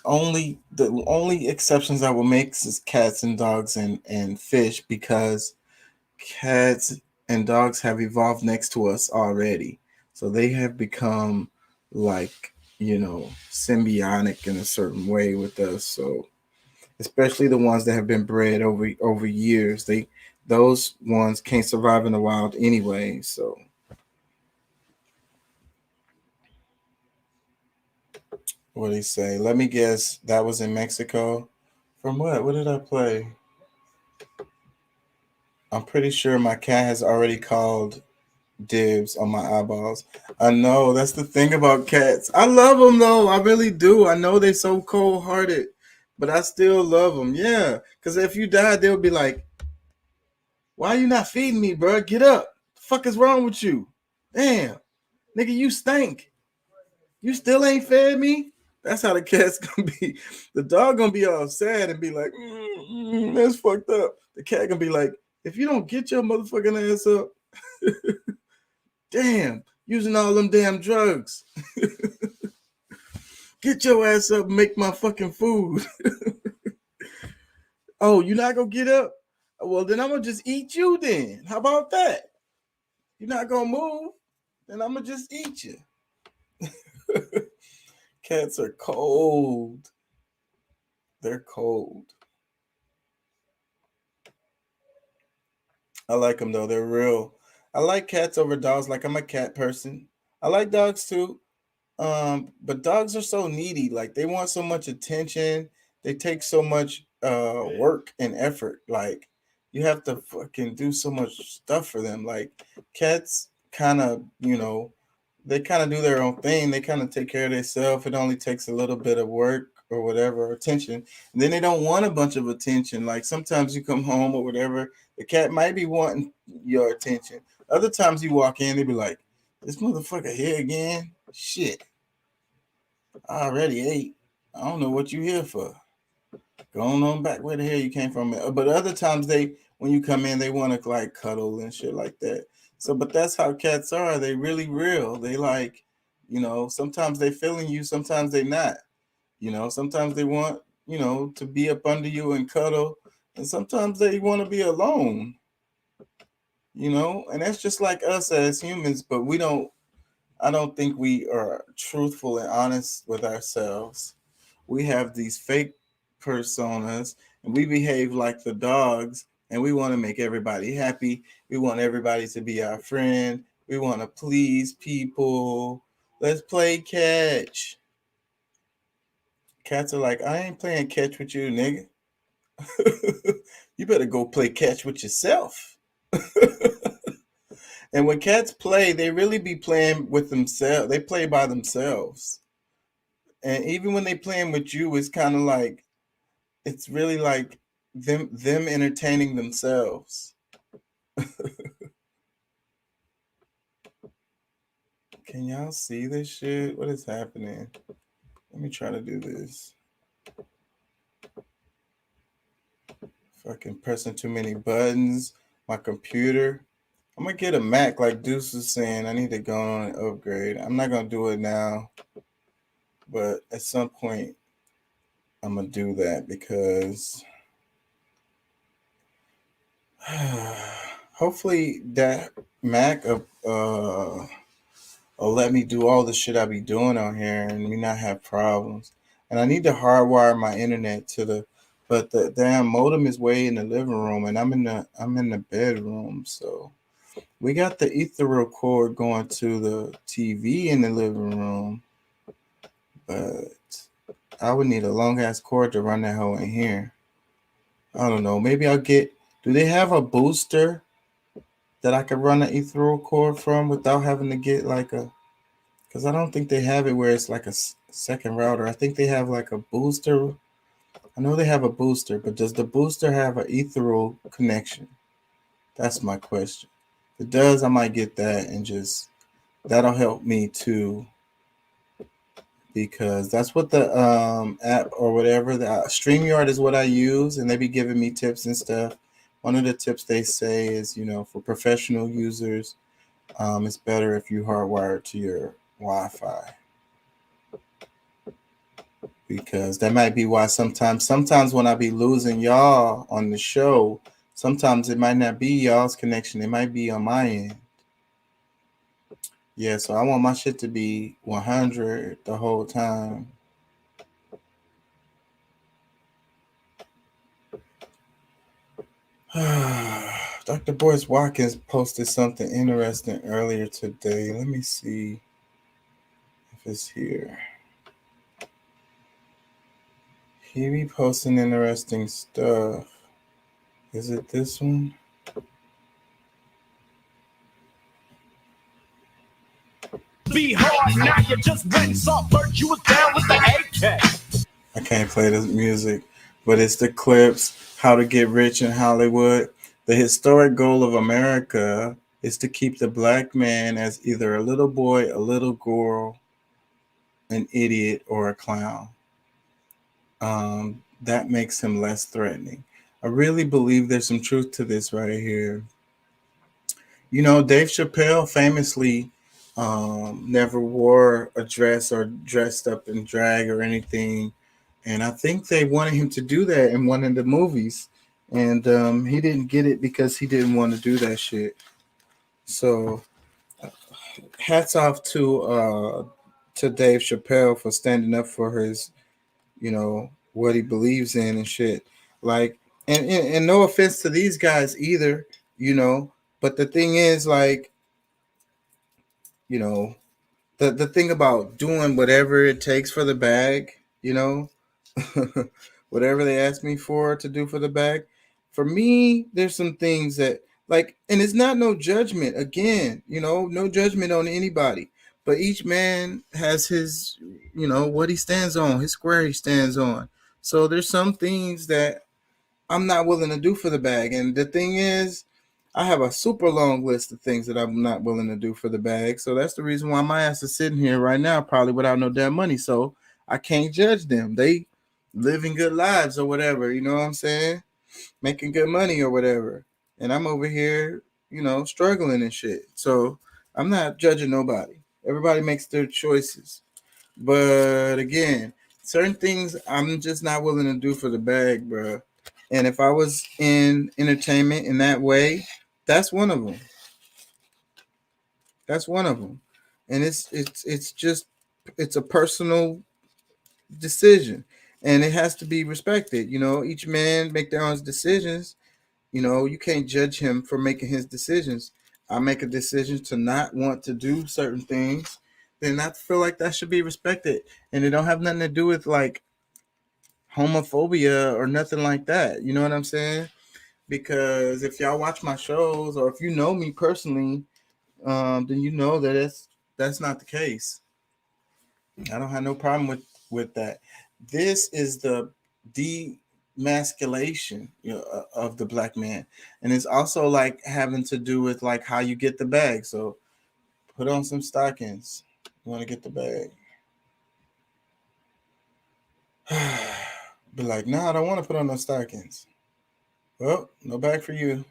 The only exceptions I will make is cats and dogs and fish because cats and dogs have evolved next to us already. So they have become symbiotic in a certain way with us. So especially the ones that have been bred over years, they those ones can't survive in the wild anyway. So what do you say? Let me guess. That was in Mexico. From what? What did I play? I'm pretty sure my cat has already called dibs on my eyeballs. I know, that's the thing about cats. I love them though. I really do. I know they're so cold hearted, but I still love them. Yeah, because if you die, they'll be like, "Why you not feeding me, bro? Get up. The fuck is wrong with you? Damn, nigga, you stink. You still ain't fed me." That's how the cat's gonna be. The dog gonna be all sad and be like, "That's fucked up." The cat gonna be like, "If you don't get your motherfucking ass up, damn, using all them damn drugs. Get your ass up and make my fucking food." Oh, you not gonna get up? Well, then I'm gonna just eat you then. How about that? You're not gonna move? Then I'm gonna just eat you. Cats are cold. They're cold. I like them though. They're real. I like cats over dogs. Like I'm a cat person. I like dogs too. But dogs are so needy. Like they want so much attention. They take so much work and effort. Like you have to fucking do so much stuff for them. Like cats kind of, they kind of do their own thing. They kind of take care of themselves. It only takes a little bit of work or whatever, or attention. And then they don't want a bunch of attention. Like sometimes you come home or whatever, the cat might be wanting your attention. Other times you walk in, they be like, "This motherfucker here again? Shit. I already ate. I don't know what you here for. Go on back where the hell you came from." But other times when you come in, they want to like cuddle and shit like that. So, but that's how cats are. They really real. They like, sometimes they feeling you, sometimes they not. Sometimes they want, to be up under you and cuddle, and sometimes they want to be alone. And that's just like us as humans, but I don't think we are truthful and honest with ourselves. We have these fake personas and we behave like the dogs and we want to make everybody happy. We want everybody to be our friend. We want to please people. Let's play catch. Cats are like, "I ain't playing catch with you, nigga. You better go play catch with yourself." And when cats play, they really be playing with themselves. They play by themselves. And even when they playing with you, it's kind of like, it's really like them entertaining themselves. Can y'all see this shit? What is happening? Let me try to do this. Fucking pressing too many buttons. My computer. I'm gonna get a Mac like Deuce was saying. I need to go on and upgrade. I'm not gonna do it now, but at some point I'm gonna do that because hopefully that Mac will let me do all the shit I be doing on here and me not have problems. And I need to hardwire my internet but the damn modem is way in the living room and I'm in the bedroom. So we got the ethereal cord going to the TV in the living room, but I would need a long ass cord to run that hoe in here. I don't know. Maybe do they have a booster that I could run an ethereal cord from without having to get because I don't think they have it where it's like a second router. I think they have like a booster. I know they have a booster, but does the booster have an ethereal connection? That's my question. If it does, I might get that and that'll help me too. Because that's what the app or whatever, the StreamYard is what I use, and they be giving me tips and stuff. One of the tips they say is, for professional users, it's better if you hardwire to your Wi-Fi. Because that might be why sometimes when I be losing y'all on the show, sometimes it might not be y'all's connection. It might be on my end. Yeah, so I want my shit to be 100 the whole time. Dr. Boyce Watkins posted something interesting earlier today. Let me see if it's here. He be posting interesting stuff. Is it this one? Be hard, now you just went Saltburn, you was down with the AK. I can't play the music, but it's the clips, How to Get Rich in Hollywood. The historic goal of America is to keep the black man as either a little boy, a little girl, an idiot, or a clown. That makes him less threatening. I really believe there's some truth to this right here. You know, Dave Chappelle famously never wore a dress or dressed up in drag or anything. And I think they wanted him to do that in one of the movies. And he didn't get it because he didn't want to do that shit. So hats off to Dave Chappelle for standing up for his, you know, what he believes in and shit. Like, and no offense to these guys either, you know, but the thing is, like, you know, the thing about doing whatever it takes for the bag, you know, whatever they ask me for to do for the bag, for me, there's some things that, like, and it's not no judgment, again, you know, no judgment on anybody, but each man has his, you know, what he stands on, his square he stands on. So there's some things that I'm not willing to do for the bag. And the thing is, I have a super long list of things that I'm not willing to do for the bag. So that's the reason why my ass is sitting here right now, probably without no damn money. So I can't judge them. They living good lives or whatever, you know what I'm saying? Making good money or whatever. And I'm over here, you know, struggling and shit. So I'm not judging nobody. Everybody makes their choices. But again, certain things I'm just not willing to do for the bag, bro. And if I was in entertainment in that way, that's one of them. That's one of them. And it's just it's a personal decision, and it has to be respected. You know, each man make their own decisions. You know, you can't judge him for making his decisions. I make a decision to not want to do certain things, then I feel like that should be respected. And it don't have nothing to do with like homophobia or nothing like that. You know what I'm saying? Because if y'all watch my shows or if you know me personally, then you know that that's not the case. I don't have no problem with that. This is the demasculation, you know, of the black man, and it's also like having to do with like how you get the bag. So put on some stockings. You want to get the bag. Be like, no, I don't want to put on no stockings. Well, no bag for you.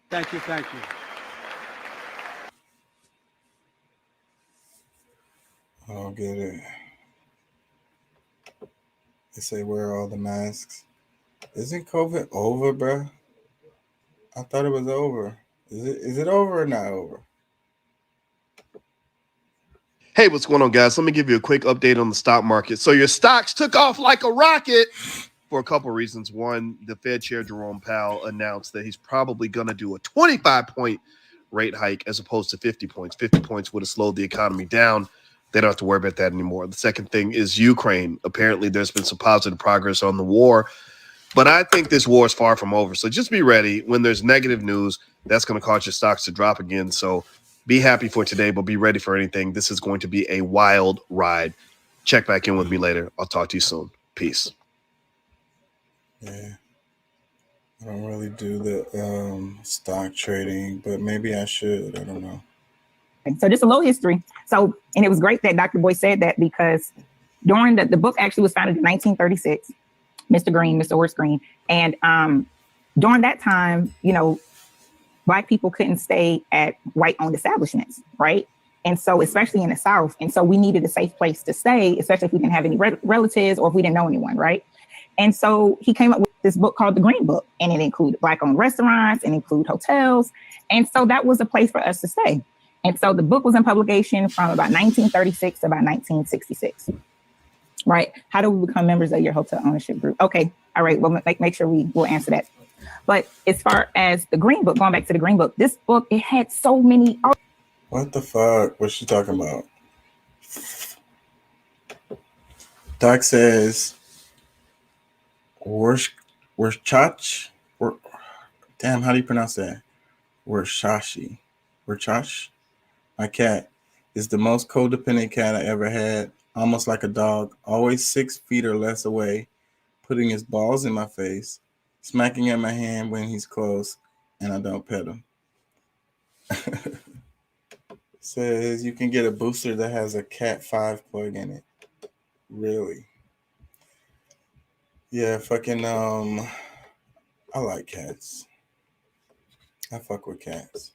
Thank you, thank you. I don't get it. They say wear all the masks. Isn't COVID over, bro? I thought it was over. Is it over or not over? Hey, what's going on, guys? Let me give you a quick update on the stock market. So your stocks took off like a rocket for a couple reasons. One, the Fed Chair Jerome Powell announced that he's probably going to do a 25-point rate hike as opposed to 50 points. 50 points would have slowed the economy down. They don't have to worry about that anymore. The second thing is Ukraine. Apparently, there's been some positive progress on the war, but I think this war is far from over. So just be ready. When there's negative news, that's going to cause your stocks to drop again. So be happy for today, but be ready for anything. This is going to be a wild ride. Check back in with me later. I'll talk to you soon. Peace. Yeah. I don't really do the stock trading, but maybe I should. I don't know. So just a little history. So, and it was great that Dr. Boyce said that because during the book actually was founded in 1936, Mr. Green, Mr. Horace Green. And during that time, you know, Black people couldn't stay at white-owned establishments, right? And so, especially in the South. And so we needed a safe place to stay, especially if we didn't have any relatives or if we didn't know anyone, right? And so he came up with this book called The Green Book, and it included Black-owned restaurants and include hotels. And so that was a place for us to stay. And so the book was in publication from about 1936 to about 1966. Right? How do we become members of your hotel ownership group? Okay. All right. Well, make sure we will answer that. But as far as the Green Book, going back to the Green Book, this book, it had so many. What the fuck? What's she talking about? Doc says, Werchach? Damn, how do you pronounce that? Wershashi. Werchach? My cat is the most codependent cat I ever had. Almost like a dog, always 6 feet or less away, putting his balls in my face, smacking at my hand when he's close, and I don't pet him. Says you can get a booster that has a Cat 5 plug in it. Really? Yeah, fucking I like cats. I fuck with cats.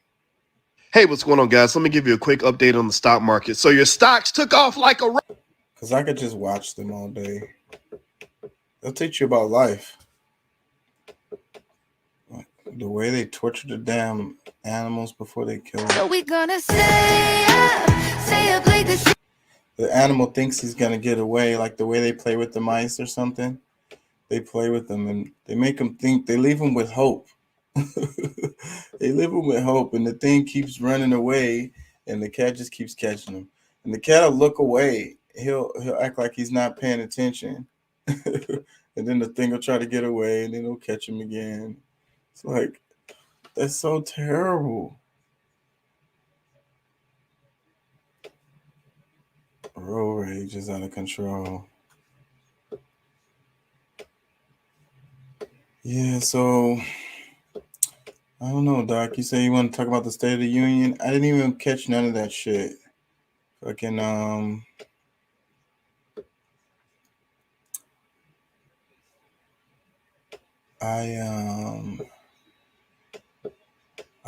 Hey, what's going on, guys? Let me give you a quick update on the stock market. So your stocks took off like a rocket. Because I could just watch them all day. They'll teach you about life. The way they torture the damn animals before they kill them. So we gonna stay up late this. The animal thinks he's gonna get away, like the way they play with the mice or something. They play with them and they make them think. They leave them with hope. They leave them with hope, and the thing keeps running away, and the cat just keeps catching him. And the cat will look away. He'll act like he's not paying attention, and then the thing will try to get away, and then it'll catch him again. It's like, that's so terrible. Road rage is out of control. Yeah, so I don't know, Doc. You say you want to talk about the State of the Union? I didn't even catch none of that shit. Fucking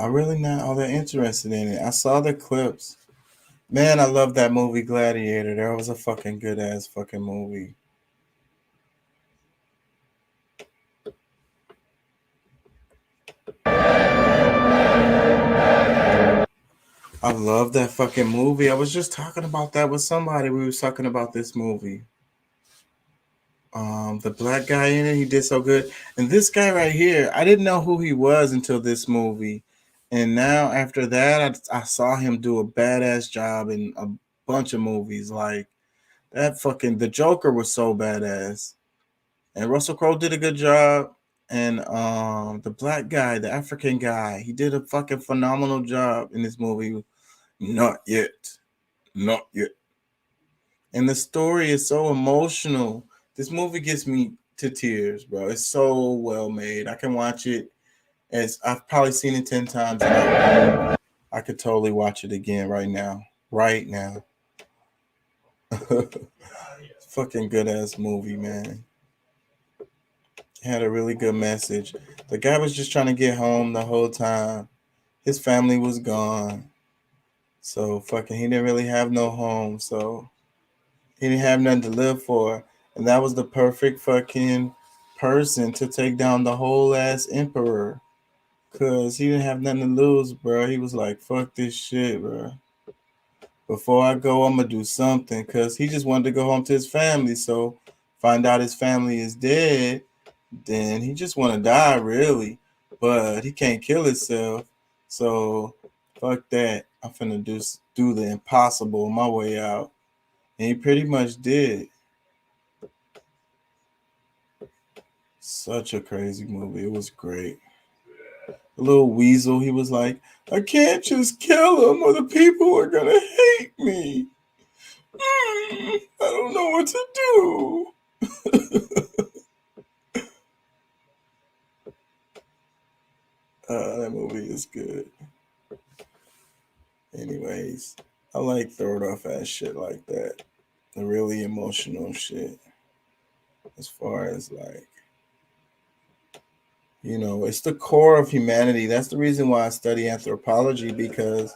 I'm really not all that interested in it. I saw the clips. Man, I love that movie Gladiator. That was a fucking good ass fucking movie. I love that fucking movie. I was just talking about that with somebody. We was talking about this movie. The black guy in it, he did so good. And this guy right here, I didn't know who he was until this movie. And now after that, I saw him do a badass job in a bunch of movies. Like that fucking The Joker was so badass. And Russell Crowe did a good job. And the black guy, the African guy, he did a fucking phenomenal job in this movie. Not yet. Not yet. And the story is so emotional. This movie gets me to tears, bro. It's so well made. I can watch it as I've probably seen it 10 times. And I could totally watch it again right now. Right now. Fucking good ass movie, man. Had a really good message. The guy was just trying to get home the whole time. His family was gone. So fucking he didn't really have no home. So he didn't have nothing to live for. And that was the perfect fucking person to take down the whole ass emperor. Cause he didn't have nothing to lose, bro. He was like, fuck this shit, bro. Before I go, I'm gonna do something. Cause he just wanted to go home to his family. So find out his family is dead, then he just wanna die, really. But he can't kill himself. So fuck that. I'm finna do the impossible on my way out. And he pretty much did. Such a crazy movie. It was great. The little weasel, he was like, I can't just kill him or the people are going to hate me. I don't know what to do. That movie is good. Anyways, I like throwed off ass shit like that. The really emotional shit. As far as like, you know, it's the core of humanity. That's the reason why I study anthropology, because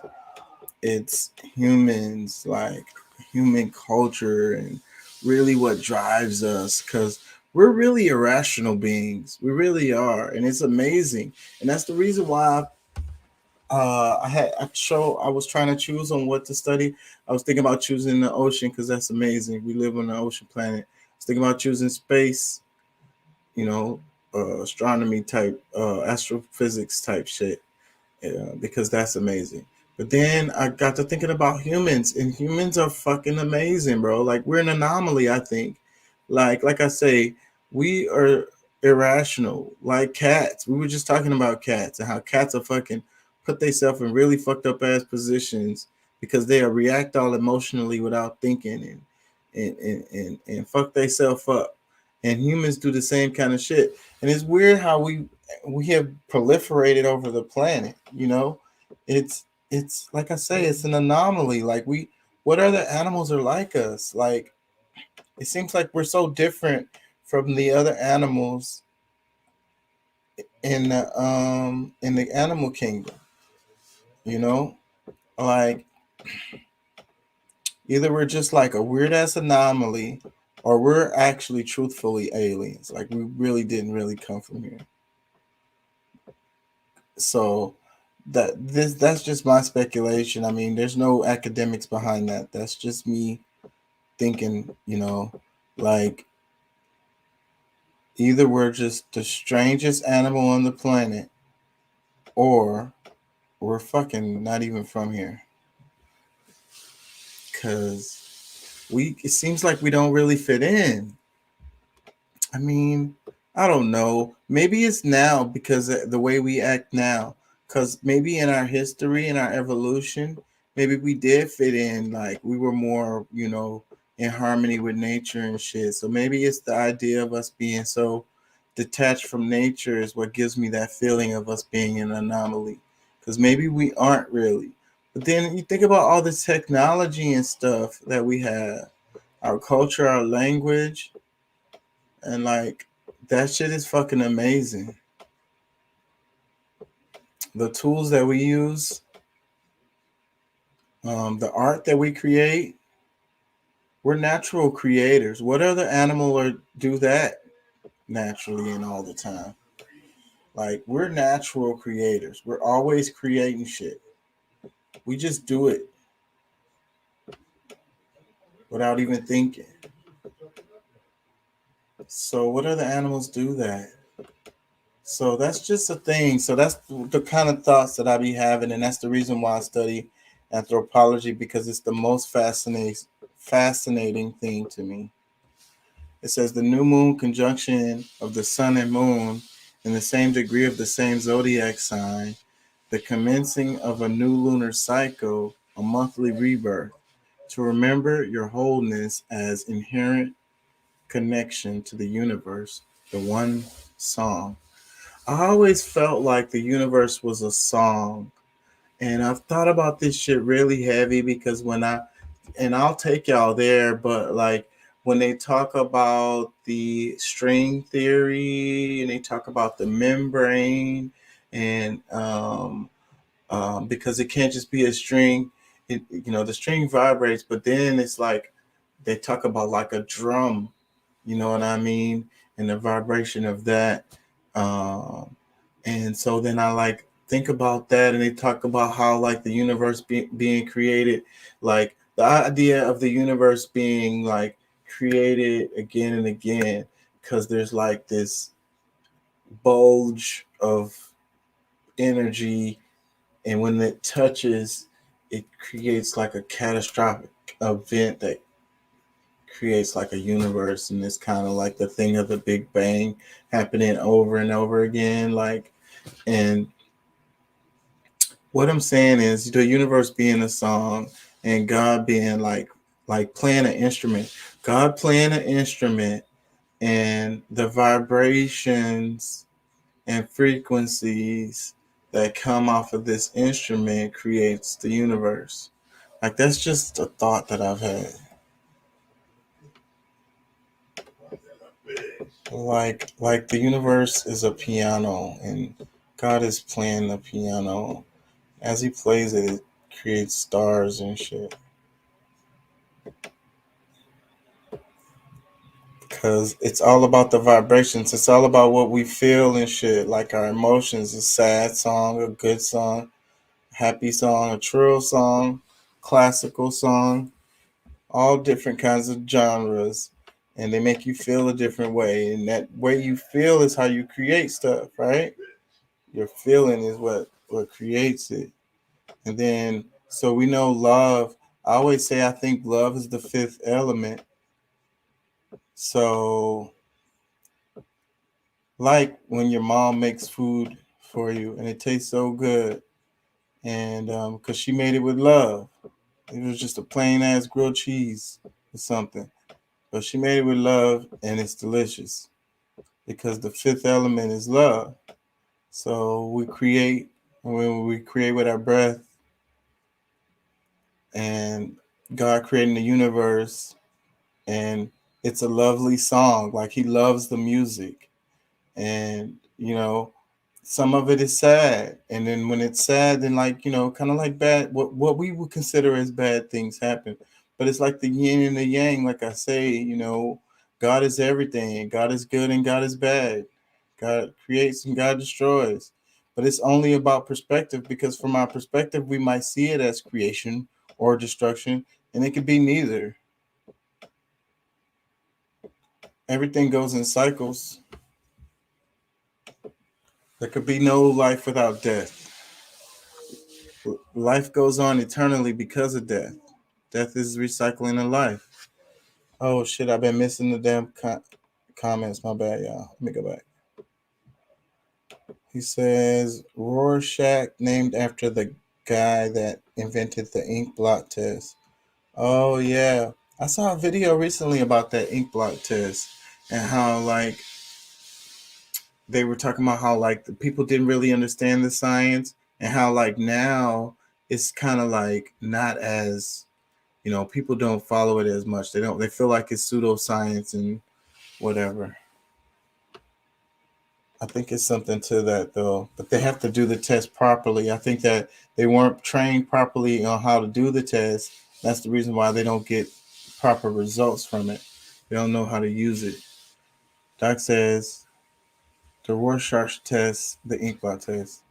it's humans, like human culture and really what drives us, because we're really irrational beings. We really are, and it's amazing. And that's the reason why I was trying to choose on what to study. I was thinking about choosing the ocean because that's amazing. We live on an ocean planet. I was thinking about choosing space, you know, astronomy type, astrophysics type shit, because that's amazing. But then I got to thinking about humans, and humans are fucking amazing, bro. Like, we're an anomaly, I think. Like I say, we are irrational, like cats. We were just talking about cats and how cats are fucking put themselves in really fucked up ass positions because they react all emotionally without thinking and fuck themselves up. And humans do the same kind of shit. And it's weird how we have proliferated over the planet, you know. It's like I say, it's an anomaly. Like, what other animals are like us? Like, it seems like we're so different from the other animals in the animal kingdom, you know. Like, either we're just like a weird ass anomaly, or we're actually truthfully aliens. Like, we really didn't really come from here. So that's just my speculation. I mean, there's no academics behind that. That's just me thinking, you know, like, either we're just the strangest animal on the planet, or we're fucking not even from here. Cause it seems like we don't really fit in. I mean, I don't know. Maybe it's now because of the way we act now. Because maybe in our history, in our evolution, maybe we did fit in. Like, we were more, you know, in harmony with nature and shit. So maybe it's the idea of us being so detached from nature is what gives me that feeling of us being an anomaly. Because maybe we aren't really. But then you think about all this technology and stuff that we have, our culture, our language, and like, that shit is fucking amazing. The tools that we use, the art that we create, we're natural creators. What other animal do that naturally and all the time? Like, we're natural creators. We're always creating shit. We just do it without even thinking. So what other animals do that? So that's just a thing. So that's the kind of thoughts that I be having, and that's the reason why I study anthropology, because it's the most fascinating thing to me. It says the new moon conjunction of the sun and moon in the same degree of the same zodiac sign, the commencing of a new lunar cycle, a monthly rebirth, to remember your wholeness as inherent connection to the universe, the one song. I always felt like the universe was a song. And I've thought about this shit really heavy because and I'll take y'all there, but like, when they talk about the string theory and they talk about the membrane, and because it can't just be a string, the string vibrates, but then it's like they talk about like a drum, you know what I mean? And the vibration of that. And so then I like think about that, and they talk about how like the universe being created, like the idea of the universe being like created again and again, because there's like this bulge of energy, and when it touches, it creates like a catastrophic event that creates like a universe, and it's kind of like the thing of the Big Bang happening over and over again. Like, and what I'm saying is the universe being a song, and God being like playing an instrument. God playing an instrument, and the vibrations and frequencies that come off of this instrument creates the universe. Like, that's just a thought that I've had. Like the universe is a piano, and God is playing the piano. As he plays it, it creates stars and shit. Cause it's all about the vibrations. It's all about what we feel and shit. Like our emotions. A sad song, a good song, happy song, a trill song, classical song, all different kinds of genres. And they make you feel a different way. And that way you feel is how you create stuff, right? Your feeling is what creates it. And then so we know love. I always say I think love is the fifth element. So like when your mom makes food for you and it tastes so good, and because she made it with love, it was just a plain ass grilled cheese or something, but she made it with love and it's delicious because the fifth element is love. So we create when we create with our breath, and God creating the universe, and it's a lovely song. Like He loves the music, and some of it is sad, and then when it's sad, then kind of like bad, what we would consider as bad things happen, but it's like the yin and the yang. Like I say, God is everything. God is good and God is bad. God creates and God destroys, but it's only about perspective, because from our perspective we might see it as creation or destruction, and it could be neither. Everything goes in cycles. There could be no life without death. Life goes on eternally because of death. Death is recycling of life. Oh shit, I've been missing the damn comments. My bad, y'all. Let me go back. He says Rorschach named after the guy that invented the ink blot test. Oh yeah. I saw a video recently about that ink blot test, and how they were talking about how the people didn't really understand the science, and how now it's kind of not as, people don't follow it as much. They feel like it's pseudoscience and whatever. I think it's something to that though, but they have to do the test properly. I think that they weren't trained properly on how to do the test. That's the reason why they don't get proper results from it. They don't know how to use it. Doc says the Rorschach test, the inkblot test.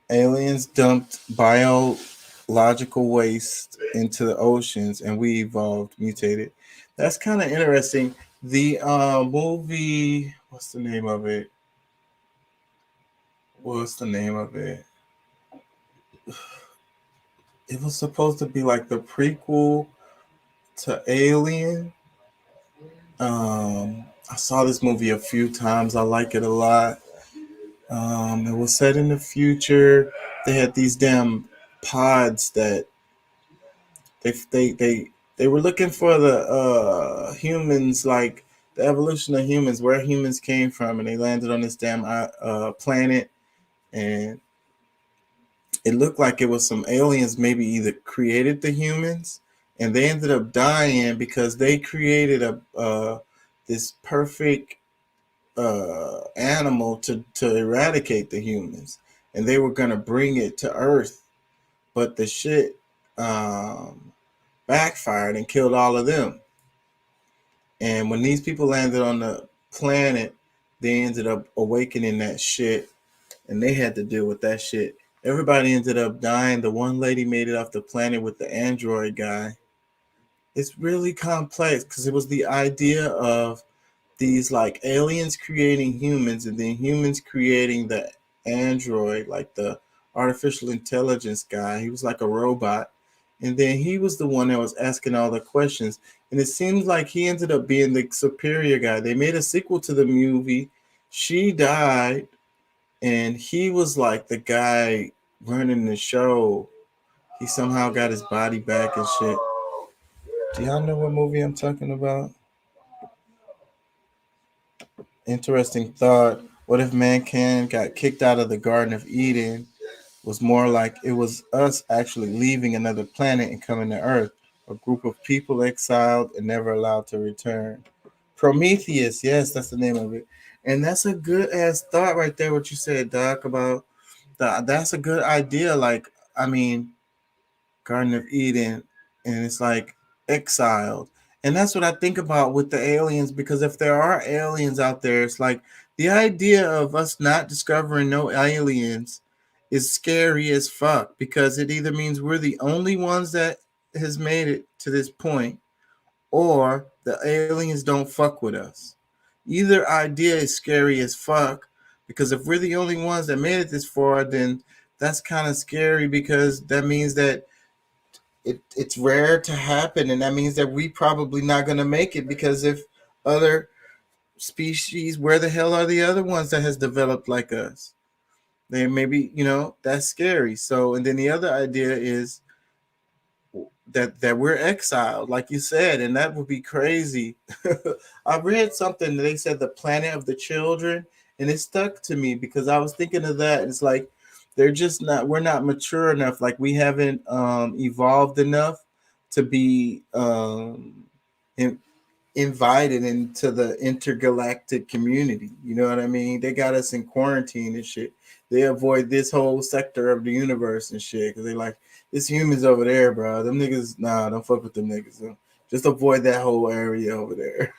Aliens dumped biological waste into the oceans and we evolved, mutated. That's kind of interesting. The movie, what's the name of it? It was supposed to be like the prequel to Alien. I saw this movie a few times. I like it a lot. It was set in the future. They had these damn pods that they were looking for the humans, like the evolution of humans, where humans came from, and they landed on this damn planet, and it looked like it was some aliens maybe either created the humans, and they ended up dying because they created a this perfect animal to eradicate the humans, and they were gonna bring it to Earth, but the shit backfired and killed all of them. And when these people landed on the planet, they ended up awakening that shit, and they had to deal with that shit. Everybody ended up dying. The one lady made it off the planet with the android guy. It's really complex because it was the idea of these aliens creating humans, and then humans creating the android, like the artificial intelligence guy. He was like a robot, and then he was the one that was asking all the questions, and it seems like he ended up being the superior guy. They made a sequel to the movie. She died, and he was like the guy running the show. He somehow got his body back and shit. Do y'all know what movie I'm talking about? Interesting thought. What if mankind got kicked out of the Garden of Eden? Was more like it was us actually leaving another planet and coming to Earth, a group of people exiled and never allowed to return. Prometheus, yes, that's the name of it. And that's a good ass thought right there, what you said, Doc, about that's a good idea. I mean, Garden of Eden, and it's like exiled. And that's what I think about with the aliens, because if there are aliens out there, it's like the idea of us not discovering no aliens is scary as fuck, because it either means we're the only ones that has made it to this point, or the aliens don't fuck with us. Either idea is scary as fuck, because if we're the only ones that made it this far, then that's kind of scary, because that means that it's rare to happen, and that means that we probably not going to make it, because if other species, where the hell are the other ones that has developed like us? They maybe, that's scary. So, and then the other idea is that we're exiled, like you said, and that would be crazy. I read something that they said the planet of the children, and it stuck to me because I was thinking of that. It's like we're not mature enough, like we haven't evolved enough to be in, invited into the intergalactic community. You know what I mean? They got us in quarantine and shit. They avoid this whole sector of the universe and shit because they like, it's humans over there, bro. Them niggas, nah, don't fuck with them niggas. Just avoid that whole area over there.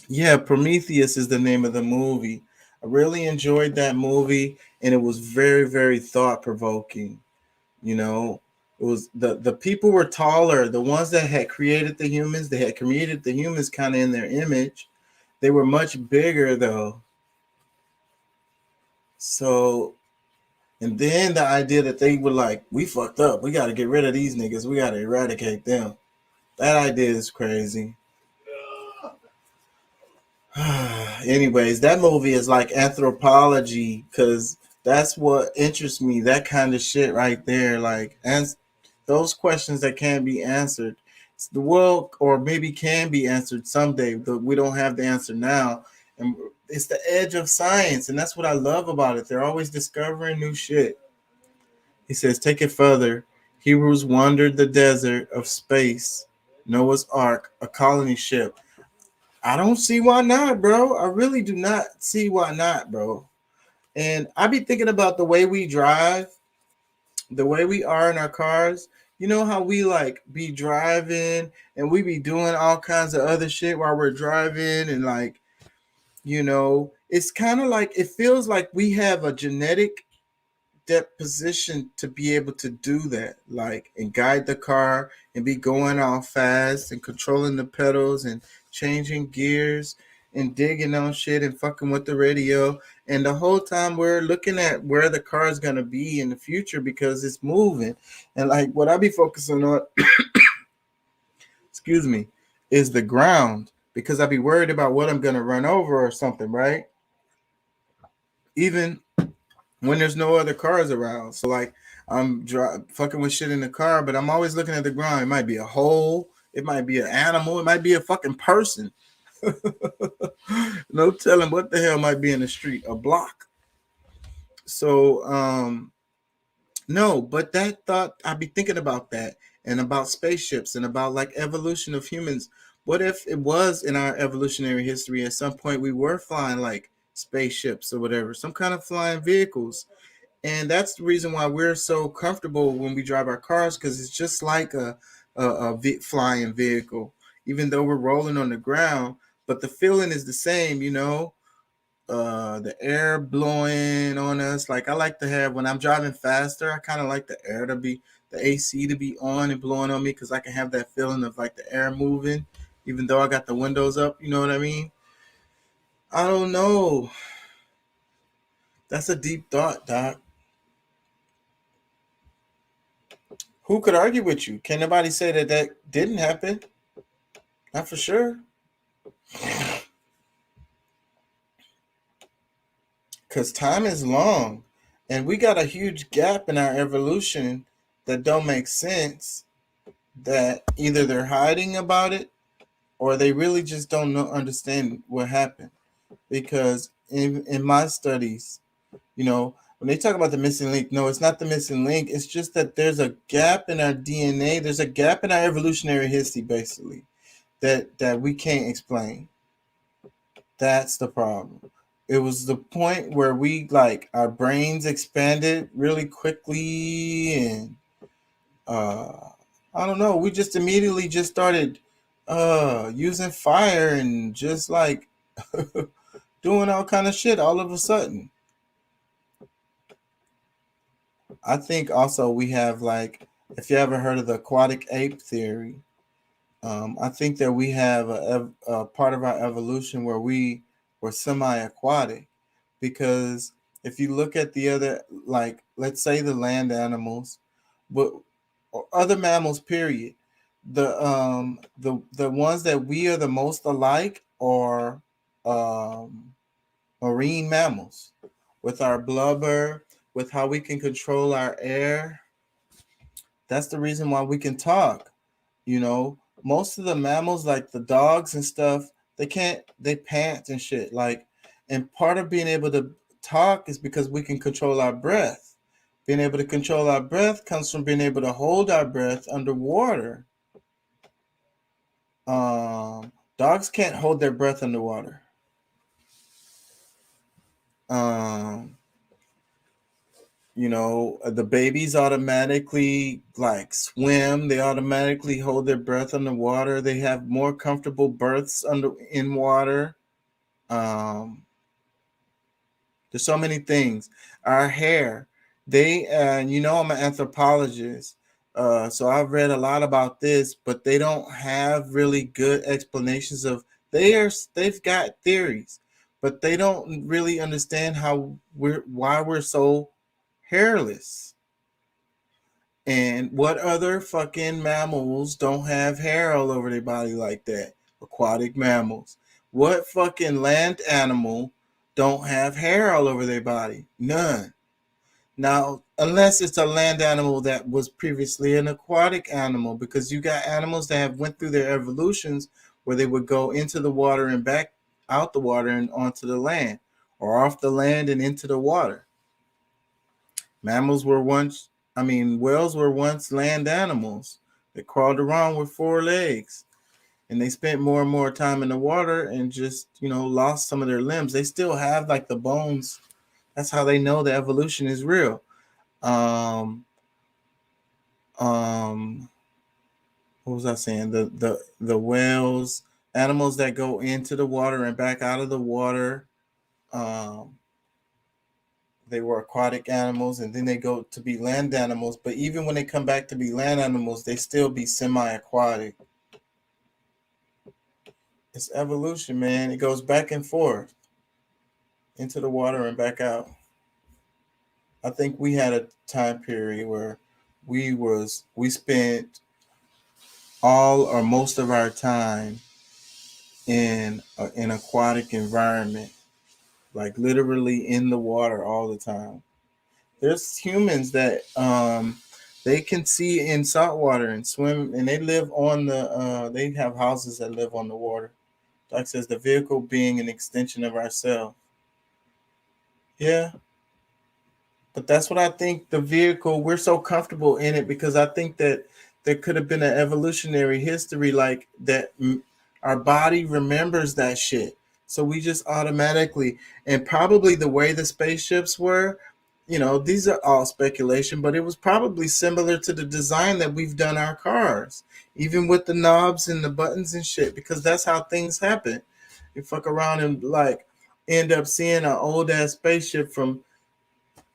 Yeah, Prometheus is the name of the movie. I really enjoyed that movie, and it was very, very thought provoking. You know, it was the people were taller. The ones that had created the humans, they had created the humans kind of in their image. They were much bigger though. So, and then the idea that they were like, we fucked up. We got to get rid of these niggas. We got to eradicate them. That idea is crazy. Anyways, that movie is like anthropology, because that's what interests me. That kind of shit right there, like, and those questions that can't be answered. It's the world, or maybe can be answered someday, but we don't have the answer now. And it's the edge of science, and that's what I love about it. They're always discovering new shit. He says, take it further. Hebrews wandered the desert of space, Noah's Ark, a colony ship. I don't see why not, bro. I really do not see why not, bro. And I be thinking about the way we drive, the way we are in our cars. You know how we like be driving and we be doing all kinds of other shit while we're driving, and like, it's kind of like it feels like we have a genetic position to be able to do that, like, and guide the car and be going all fast and controlling the pedals and changing gears and digging on shit and fucking with the radio. And the whole time we're looking at where the car is going to be in the future because it's moving. And like what I be focusing on, excuse me, is the ground, because I be worried about what I'm going to run over or something, right? Even when there's no other cars around. So like I'm fucking with shit in the car, but I'm always looking at the ground. It might be a hole, it might be an animal, it might be a fucking person. No telling what the hell might be in the street, a block. So no, but that thought, I'd be thinking about that, and about spaceships, and about like evolution of humans. What if it was in our evolutionary history at some point we were flying like spaceships or whatever, some kind of flying vehicles? And that's the reason why we're so comfortable when we drive our cars, because it's just like a flying vehicle, even though we're rolling on the ground. But the feeling is the same, the air blowing on us. Like I like to have, when I'm driving faster, I kind of like the AC to be on and blowing on me, because I can have that feeling of like the air moving, even though I got the windows up. You know what I mean? I don't know. That's a deep thought, Doc. Who could argue with you? Can nobody say that didn't happen? Not for sure. Because time is long, and we got a huge gap in our evolution that don't make sense, that either they're hiding about it or they really just don't understand what happened. Because in my studies, when they talk about the missing link, no, it's not the missing link. It's just that there's a gap in our DNA. There's a gap in our evolutionary history, basically, that we can't explain. That's the problem. It was the point where we, like, our brains expanded really quickly, and I don't know. We just immediately just started using fire and just like doing all kind of shit all of a sudden. I think also we have like, if you ever heard of the aquatic ape theory, I think that we have a part of our evolution where we were semi-aquatic, because if you look at the other, like let's say the land animals, but or other mammals, period, the ones that we are the most alike are um, marine mammals, with our blubber, with how we can control our air. That's the reason why we can talk. You know, most of the mammals, like the dogs and stuff, they can't, they pant and shit. Like, and part of being able to talk is because we can control our breath. Being able to control our breath comes from being able to hold our breath underwater. Dogs can't hold their breath underwater. Um, you know, the babies automatically like swim. They automatically hold their breath underwater. They have more comfortable births under in water. Um, there's so many things. Our hair, they, and you know, I'm an anthropologist, so I've read a lot about this, but they don't have really good explanations of. They've got theories, but they don't really understand why we're so hairless. And what other fucking mammals don't have hair all over their body like that? Aquatic mammals. What fucking land animal don't have hair all over their body? None. Now, unless it's a land animal that was previously an aquatic animal, because you got animals that have went through their evolutions where they would go into the water and back out the water and onto the land, or off the land and into the water. Mammals were once, I mean, whales were once land animals that crawled around with four legs. And they spent more and more time in the water and just, you know, lost some of their limbs. They still have like the bones. That's how they know the evolution is real. Um, what was I saying? The whales, animals that go into the water and back out of the water. Um, they were aquatic animals, and then they go to be land animals. But even when they come back to be land animals, they still be semi-aquatic. It's evolution, man. It goes back and forth into the water and back out. I think we had a time period where we spent all or most of our time in an aquatic environment, like literally in the water all the time. There's humans that they can see in salt water and swim, and they live on the they have houses that live on the water. Doc says the vehicle being an extension of ourselves. Yeah, but that's what I think. The vehicle, we're so comfortable in it because I think that there could have been an evolutionary history like that. Our body remembers that shit. So we just automatically, and probably the way the spaceships were, you know, these are all speculation, but it was probably similar to the design that we've done our cars, even with the knobs and the buttons and shit, because that's how things happen. You fuck around and like end up seeing an old ass spaceship from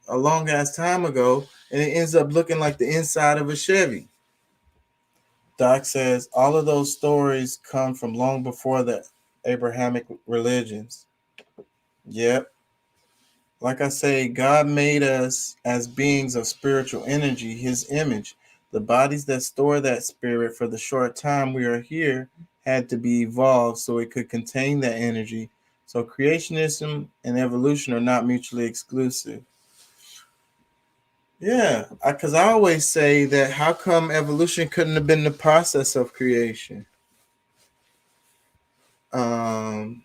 a long ass time ago, and it ends up looking like the inside of a Chevy. Doc says all of those stories come from long before the Abrahamic religions. Yep. Like I say, God made us as beings of spiritual energy, his image. The bodies that store that spirit for the short time we are here had to be evolved so it could contain that energy. So creationism and evolution are not mutually exclusive. Yeah, because I always say that how come evolution couldn't have been the process of creation? Um,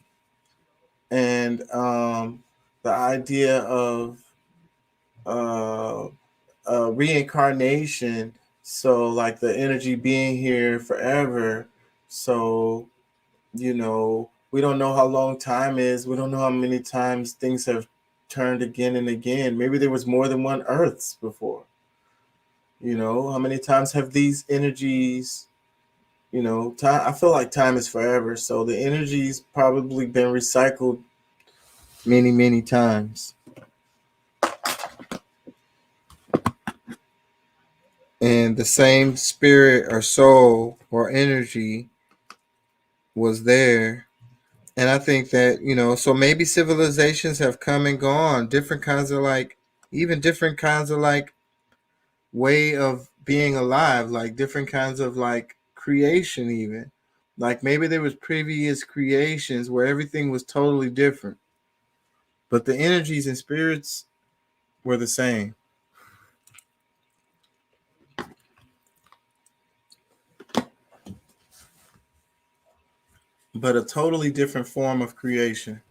and the idea of uh, reincarnation, so like the energy being here forever. So, you know, we don't know how long time is. We don't know how many times things have turned again and again. Maybe there was more than one Earths before. You know, how many times have these energies, you know, time, I feel like time is forever. So the energy's probably been recycled many, many times. And the same spirit or soul or energy was there. And I think that, you know, so maybe civilizations have come and gone, different kinds of like, even different kinds of like way of being alive, like different kinds of like creation, even. Like maybe there was previous creations where everything was totally different, but the energies and spirits were the same. But a totally different form of creation.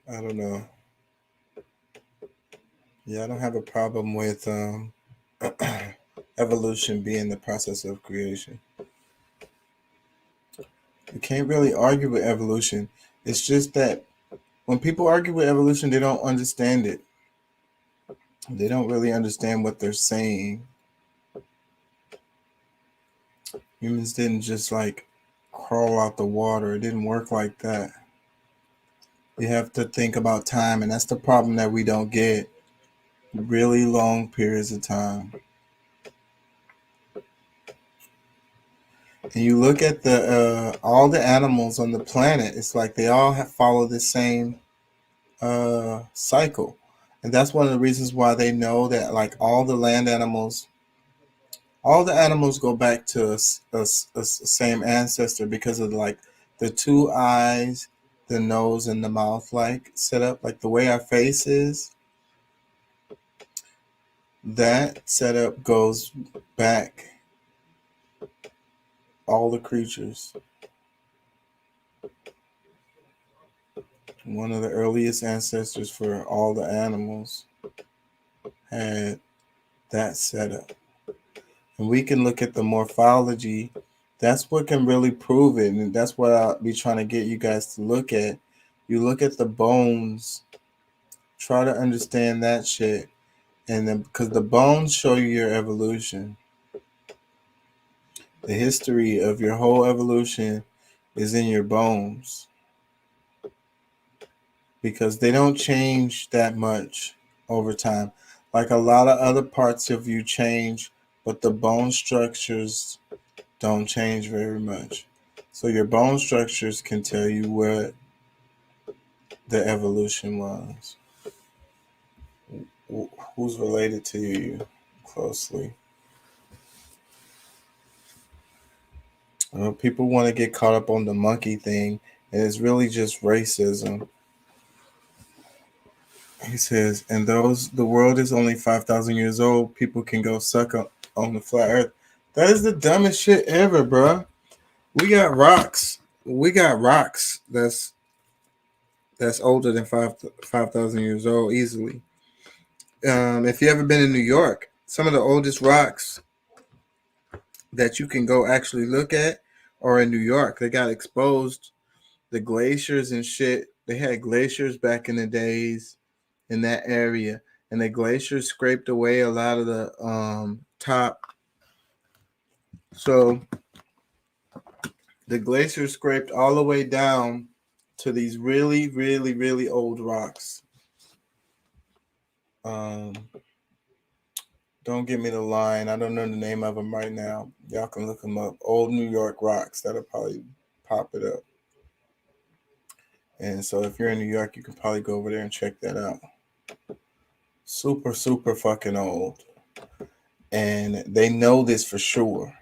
I don't know. Yeah, I don't have a problem with evolution being the process of creation. You can't really argue with evolution. It's just that when people argue with evolution, they don't understand it. They don't really understand what they're saying. Humans didn't just like crawl out the water. It didn't work like that. You have to think about time, and that's the problem that we don't get. Really long periods of time. And you look at the all the animals on the planet. It's like they all follow the same cycle, and that's one of the reasons why they know that like all the land animals, all the animals go back to a same ancestor because of like the two eyes, the nose, and the mouth like set up, like the way our face is. That setup goes back all the creatures. One of the earliest ancestors for all the animals had that setup. And we can look at the morphology. That's what can really prove it. And that's what I'll be trying to get you guys to look at. You look at the bones, try to understand that shit. And then, because the bones show you your evolution, the history of your whole evolution is in your bones. Because they don't change that much over time. Like a lot of other parts of you change, but the bone structures don't change very much. So your bone structures can tell you what the evolution was. Who's related to you closely? People want to get caught up on the monkey thing, and it's really just racism. He says, and the world is only 5,000 years old. People can go suck on the flat earth. That is the dumbest shit ever, bro. We got rocks. We got rocks that's older than 5,000 years old easily. If you ever been in New York, some of the oldest rocks that you can go actually look at are in New York. They got exposed. The glaciers and shit. They had glaciers back in the days in that area, and the glaciers scraped away a lot of the top. So the glaciers scraped all the way down to these really, really, really old rocks. Don't give me the line. I don't know the name of them right now. Y'all can look them up. Old New York rocks. That'll probably pop it up. And so if you're in New York, you can probably go over there and check that out. Super, super fucking old. And they know this for sure.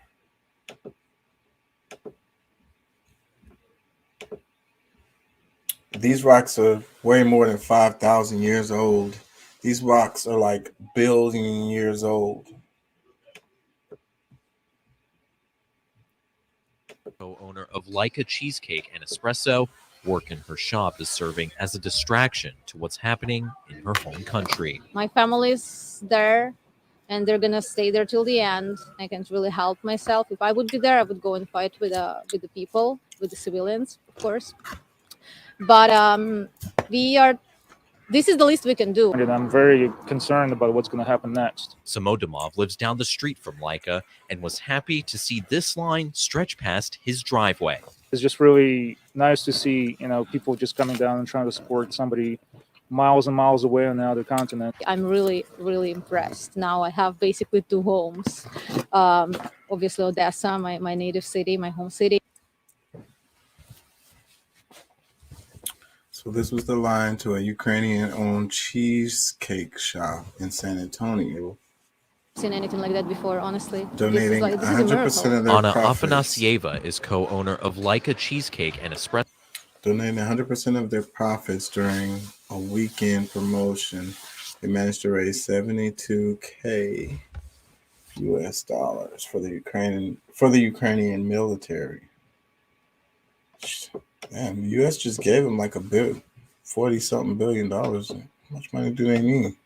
These rocks are way more than 5,000 years old. These rocks are like billion years old. Co-owner of Leica Cheesecake and Espresso, work in her shop is serving as a distraction to what's happening in her home country. My family's there and they're gonna stay there till the end. I can't really help myself. If I would be there, I would go and fight with the people, with the civilians, of course. But this is the least we can do. And I'm very concerned about what's going to happen next. Samodimov lives down the street from Laika and was happy to see this line stretch past his driveway. It's just really nice to see, people just coming down and trying to support somebody miles and miles away on the other continent. I'm really, really impressed. Now I have basically two homes. Obviously Odessa, my native city, my home city. So this was the line to a Ukrainian-owned cheesecake shop in San Antonio. Seen anything like that before, honestly. Donating this is a 100% of their Anna profits. Afanasieva is co-owner of Laika Cheesecake and Espresso. Donating 100% of their profits during a weekend promotion. They managed to raise $72K US dollars for the Ukrainian military. Damn, the US just gave them like $40-something billion. How much money do they need?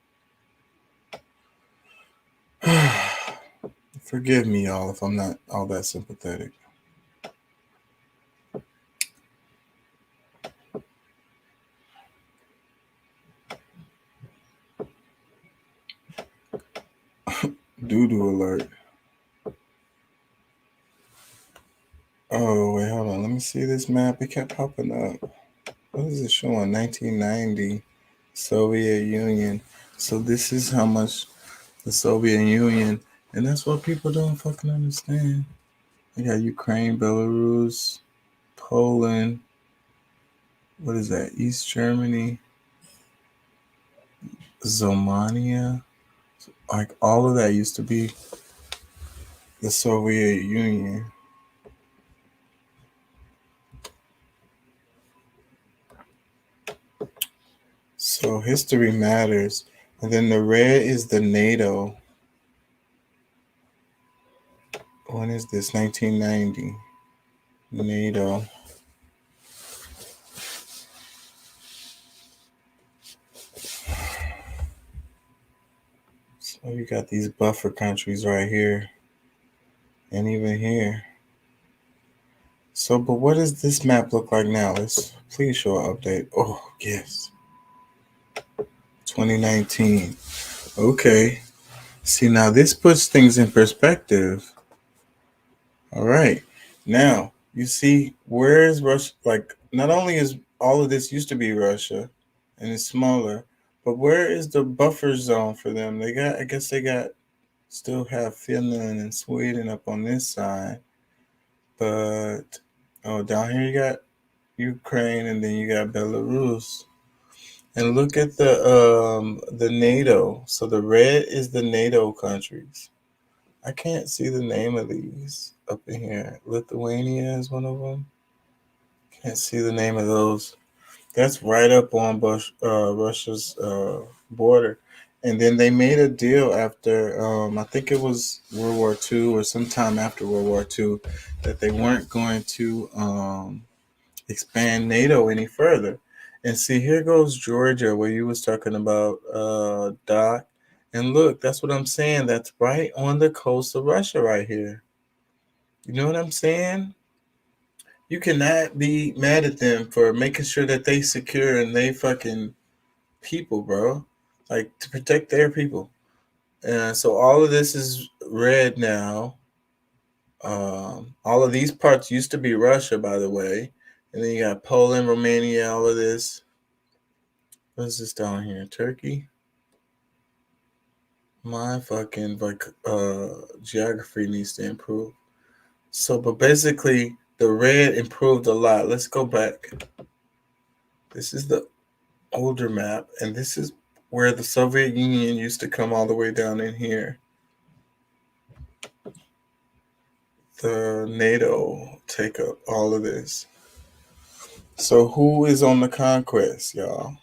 Forgive me, y'all, if I'm not all that sympathetic. Doo-doo alert. Oh, wait, hold on. Let me see this map. It kept popping up. What is it showing? 1990, Soviet Union. So this is how much the Soviet Union, and that's what people don't fucking understand. They got Ukraine, Belarus, Poland. What is that? East Germany, Romania. Like all of that used to be the Soviet Union. So history matters. And then the red is the NATO. When is this? 1990. NATO. So you got these buffer countries right here. And even here. So, but what does this map look like now? Let's please show an update. Oh, yes. 2019. Okay. See, now this puts things in perspective. All right. Now, you see, where is Russia? Like, not only is all of this used to be Russia and it's smaller, but where is the buffer zone for them? I guess they still have Finland and Sweden up on this side. But, down here you got Ukraine and then you got Belarus. And look at the NATO. So the red is the NATO countries. I can't see the name of these up in here. Lithuania is one of them. Can't see the name of those. That's right up on Russia's border. And then they made a deal after, I think it was World War II or sometime after World War II, that they weren't going to expand NATO any further. And see, here goes Georgia, where you was talking about, Doc. And look, that's what I'm saying. That's right on the coast of Russia right here. You know what I'm saying? You cannot be mad at them for making sure that they secure and they fucking people, bro. Like, to protect their people. And so all of this is red now. All of these parts used to be Russia, by the way. And then you got Poland, Romania, all of this. What's this down here? Turkey? My fucking geography needs to improve. So, but basically, the red improved a lot. Let's go back. This is the older map, and this is where the Soviet Union used to come all the way down in here. The NATO take up all of this. So who is on the conquest, y'all?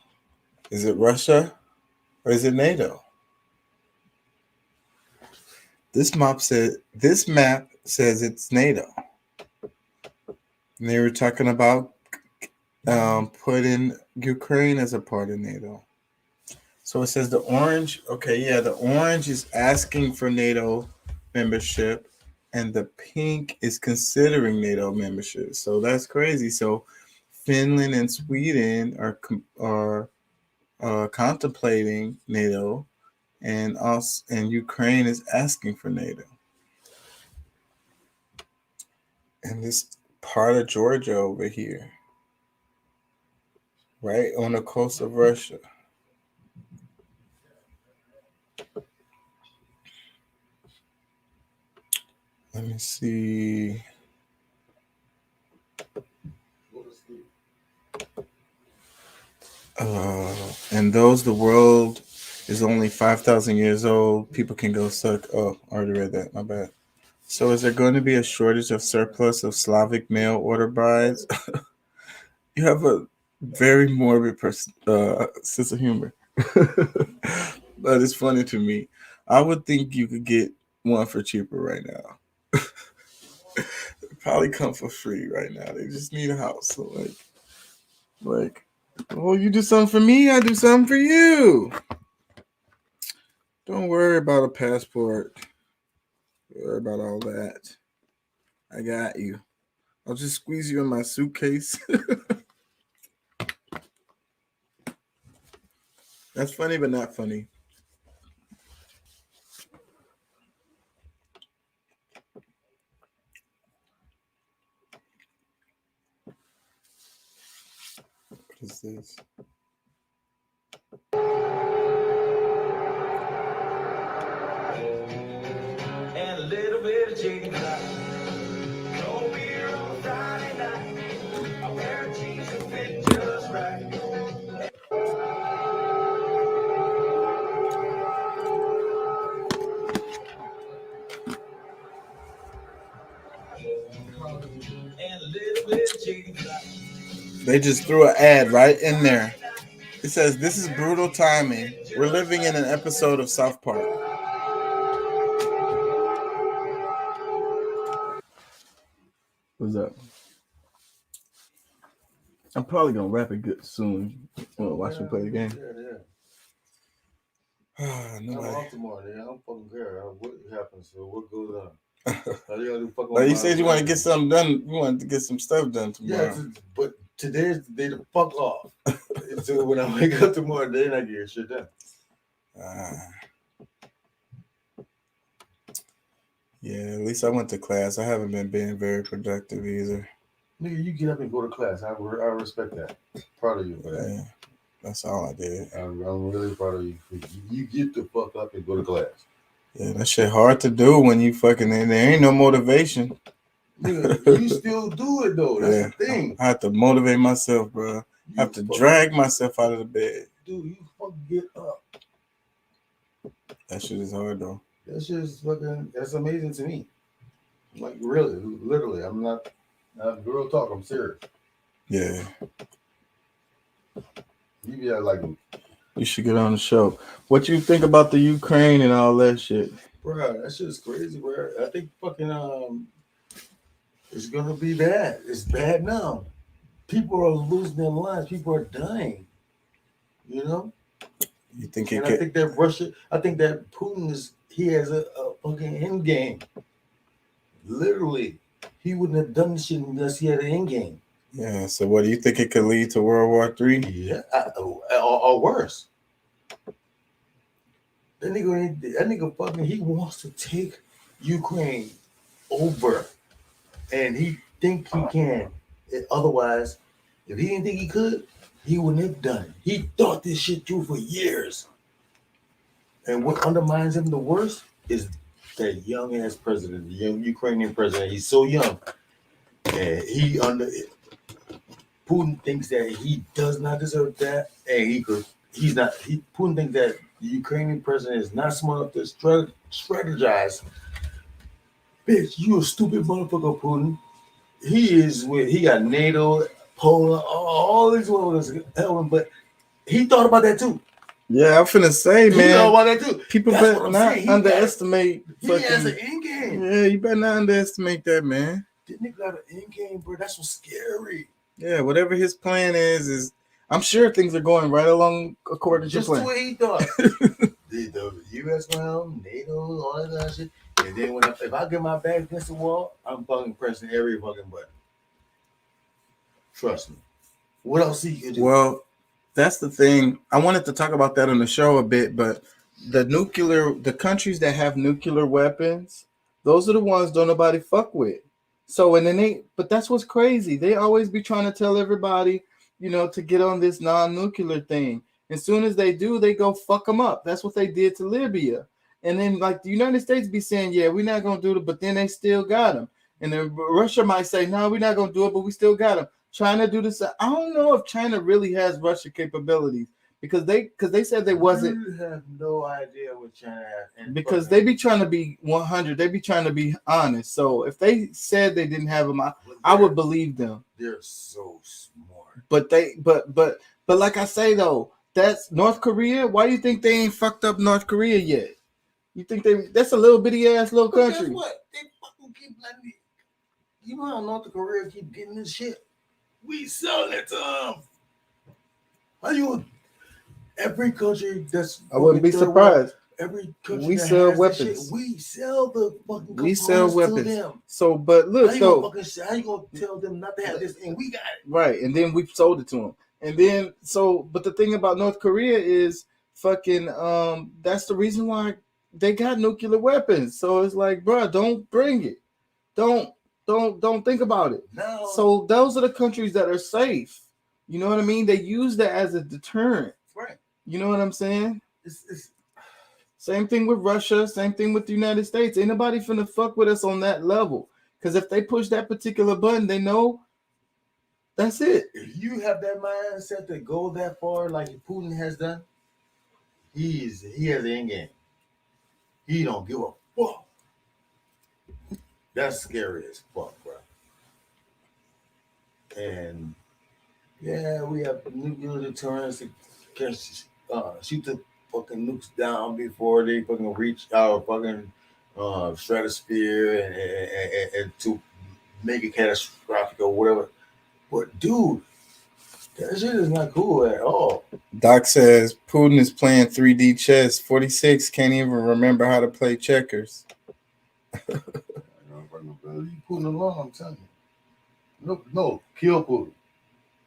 Is it Russia or is it NATO? This map says it's NATO. And they were talking about putting Ukraine as a part of NATO. So it says the orange. Okay, yeah, the orange is asking for NATO membership, and the pink is considering NATO membership. So that's crazy. So Finland and Sweden are contemplating NATO, and Ukraine is asking for NATO. And this part of Georgia over here, right on the coast of Russia. Let me see. And those the world is only 5,000 years old. People can go suck. Oh, I already read that. My bad. So is there going to be a shortage of surplus of Slavic mail order brides? You have a very morbid sense of humor. But it's funny to me. I would think you could get one for cheaper right now. Probably come for free right now. They just need a house. So like, well, you do something for me, I do something for you. Don't worry about a passport. Don't worry about all that. I got you. I'll just squeeze you in my suitcase. That's funny, but not funny. What is this? And a little bit of chicken fried. Cold beer on Friday night. A pair of jeans that fit just right. And a little bit of chicken fried. They just threw an ad right in there. It says, "This is brutal timing. We're living in an episode of South Park." What's up? I'm probably gonna wrap it good soon. Watch me play the game. I'm off tomorrow. I don't fucking care what happens. So what goes on? You said you want to get something done. You wanted to get some stuff done tomorrow. Yeah, but today's the day to fuck off. So when I wake up tomorrow, then I get shit done. Yeah, at least I went to class. I haven't been being very productive either. Nigga, you get up and go to class. I respect that. Proud of you for that. Yeah, that's all I did. I'm really proud of you. You get the fuck up and go to class. Yeah, that shit hard to do when you fucking there ain't no motivation. Nigga, you still do it though. That's the thing. I have to motivate myself, bro. I have to drag myself out of the bed. Dude, you fucking get up. That shit is hard though. That shit is fucking. That's amazing to me. Like really, literally, I'm not real talk. I'm serious. Yeah. You be like. You should get on the show. What you think about the Ukraine and all that shit? Bro, that shit is crazy, bro. I think fucking it's gonna be bad. It's bad now. People are losing their lives. People are dying. You know. You think I think that I think that Putin has a fucking end game. Literally, he wouldn't have done this shit unless he had an end game. Yeah. So, what do you think it could lead to World War III? Yeah, or worse. That nigga fucking, he wants to take Ukraine over, and he think he can. Otherwise, if he didn't think he could, he wouldn't have done it. He thought this shit through for years. And what undermines him the worst is that young ass president, the young Ukrainian president. He's so young, and Putin thinks that he does not deserve that, and he's not. Putin thinks that the Ukrainian president is not smart enough to strategize. Bitch, you a stupid motherfucker, Putin. He got NATO, Poland, all these ones helping, but he thought about that too. Yeah, I'm finna say, man. You know about that too. People better not underestimate. He has an end game. Yeah, you better not underestimate that, man. That nigga got an end game, bro. That's what's scary. Yeah, whatever his plan is I'm sure things are going right along according to plan. Just the way he thought. the U.S. round, NATO, all that kind of shit. And then if I get my back against the wall, I'm fucking pressing every fucking button. Trust me. What else he could do? Well, that's the thing. I wanted to talk about that on the show a bit, but the countries that have nuclear weapons, those are the ones don't nobody fuck with. So and then but that's what's crazy. They always be trying to tell everybody, to get on this non-nuclear thing. As soon as they do, they go fuck them up. That's what they did to Libya. And then like the United States be saying, yeah, we're not gonna do it, but then they still got them. And then Russia might say, no, we're not gonna do it, but we still got them. China do this. I don't know if China really has Russia capabilities because they said they wasn't. You have no idea what China has. Because they be trying to be 100. They be trying to be honest. So if they said they didn't have them, I would believe them. They're so smart. But like I say though, that's North Korea. Why do you think they ain't fucked up North Korea yet? You think that's a little bitty ass little country? Guess what? They fucking keep letting me. You know how North Korea keep getting this shit? We selling it to them. How you? Every country that's I wouldn't be surprised. Every country we that sell has weapons. Shit, we sell the fucking. We sell weapons. To them. So, but look, how you gonna tell them not to have this and we got it? Right, and then we sold it to them, and then but the thing about North Korea is fucking. That's the reason why they got nuclear weapons. So it's like, bro, don't bring it. Don't think about it. No. So those are the countries that are safe. You know what I mean? They use that as a deterrent. Right. You know what I'm saying? It's same thing with Russia. Same thing with the United States. Ain't nobody finna fuck with us on that level. Because if they push that particular button, they know that's it. If you have that mindset to go that far, like Putin has done, he has an end game. He don't give a fuck. That's scary as fuck, bro. And yeah, we have nuclear deterrence that can shoot the fucking nukes down before they fucking reach our fucking stratosphere and to make it catastrophic or whatever. But dude, that shit is not cool at all. Doc says Putin is playing 3D chess. 46 can't even remember how to play checkers. Leave Putin alone, I'm telling you. No, kill Putin.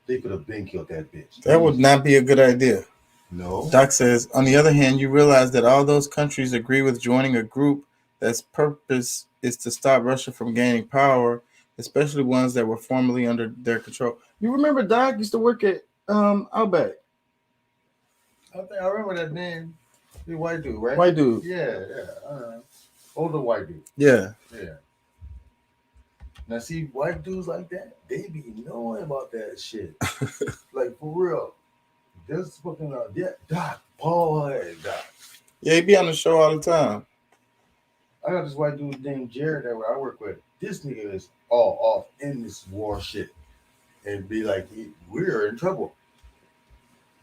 They could have been killed that bitch. That would not be a good idea. No. Doc says, on the other hand, you realize that all those countries agree with joining a group that's purpose is to stop Russia from gaining power, especially ones that were formerly under their control. You remember Doc used to work at Outback? I remember that man. The white dude, right? White dude. Yeah. Older white dude. Yeah. Now see, white dudes like that, they be knowing about that shit. Like for real. This fucking Doc, boy, Doc. Yeah, he be on the show all the time. I got this white dude named Jared that I work with. This nigga is all off in this war shit. And be like, we're in trouble.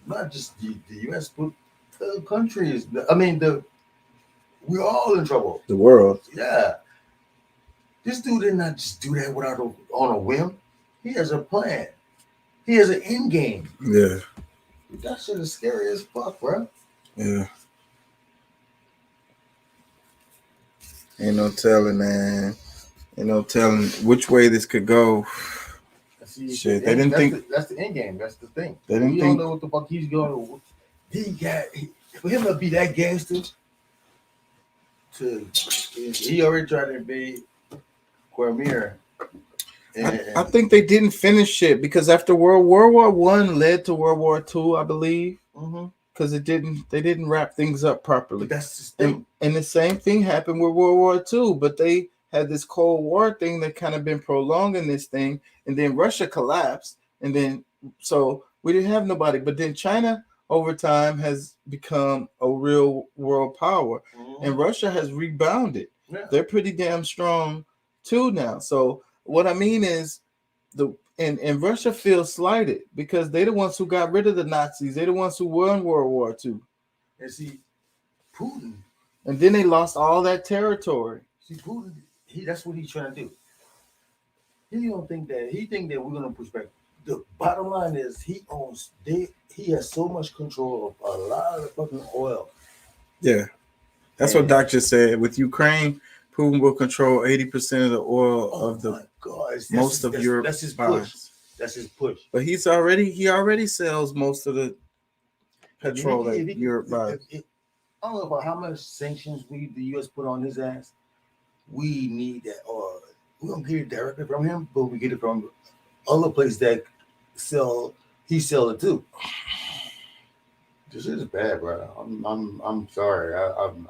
Not just the US, but the countries. We're all in trouble. The world. Yeah. This dude did not just do that on a whim. He has a plan. He has an end game. Yeah. That shit is scary as fuck, bro. Yeah. Ain't no telling, man. Ain't no telling which way this could go. See, shit, they didn't think that's the end game. That's the thing. They didn't don't know what the fuck he's going to. For him to be that gangster, he already tried to invade Crimea. I think they didn't finish it because after World War I led to World War II, I believe, because they didn't wrap things up properly. But that's the thing. And the same thing happened with World War II, but they had this Cold War thing that kind of been prolonging this thing, and then Russia collapsed, and then so we didn't have nobody. But then China over time has become a real world power, and Russia has rebounded. Yeah. They're pretty damn strong too now. So what I mean is and Russia feels slighted because they're the ones who got rid of the Nazis. They're the ones who won World War II. And see, Putin. And then they lost all that territory. See, Putin, that's what he's trying to do. He think that we're gonna push back. The bottom line is he has so much control of a lot of the fucking oil. Yeah. That's what Doc just said. With Ukraine, Putin will control 80% of the oil of the God, most of Europe. That's his push. That's his push. But he already sells most of the petrol If that he- Europe buys. I don't know about how much sanctions the U.S. put on his ass. We need that, or we don't get it directly from him, but we get it from other places that he sell it too. This is bad, bro. I'm sorry.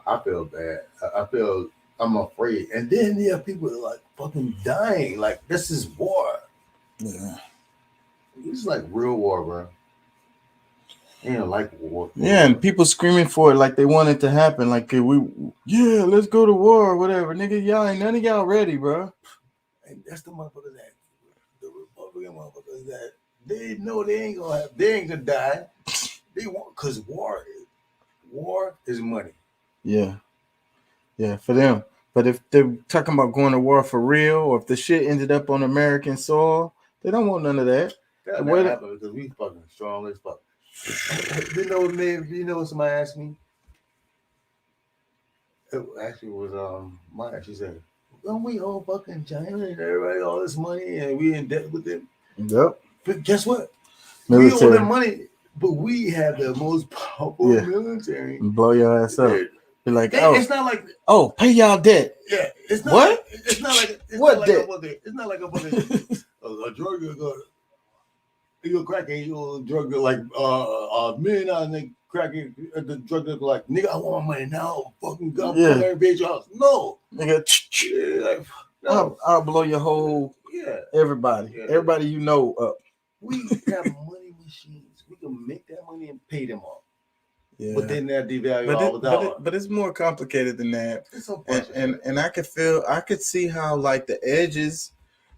I feel bad. I feel I'm afraid. And then there are people that are like fucking dying. Like this is war. Yeah. This is like real war, bro. Ain't like war. Yeah, and people screaming for it like they want it to happen. Like let's go to war or whatever. Nigga, y'all ain't none of y'all ready, bro. And that's the motherfuckers that the Republican motherfuckers that they know they ain't gonna die. They want because war is money. Yeah. Yeah, for them. But if they're talking about going to war for real, or if the shit ended up on American soil, they don't want none of that. That'll never happen because we fucking strong as fuck. You know what somebody asked me? It actually was Maya. She said, "Don't we owe fucking China and everybody all this money and we in debt with them?" Yep. But guess what? Military. We owe them money, but we have the most powerful military. Blow your ass up. Be like, It's not like pay y'all debt. Yeah, it's not. What? Like, it's not like What not debt? It's not like a drug dealer. You a crackhead, you a drug dealer like men on the crackhead, the drug dealer like nigga, I want my money now. Fucking come every bitch house. No, nigga. Like, no. I'll blow your whole everybody. Yeah. Everybody you know up. We have money machines. We can make that money and pay them off. Yeah. But then that devalue all the dollar. But it's more complicated than that. It's so and I could see how like the edges,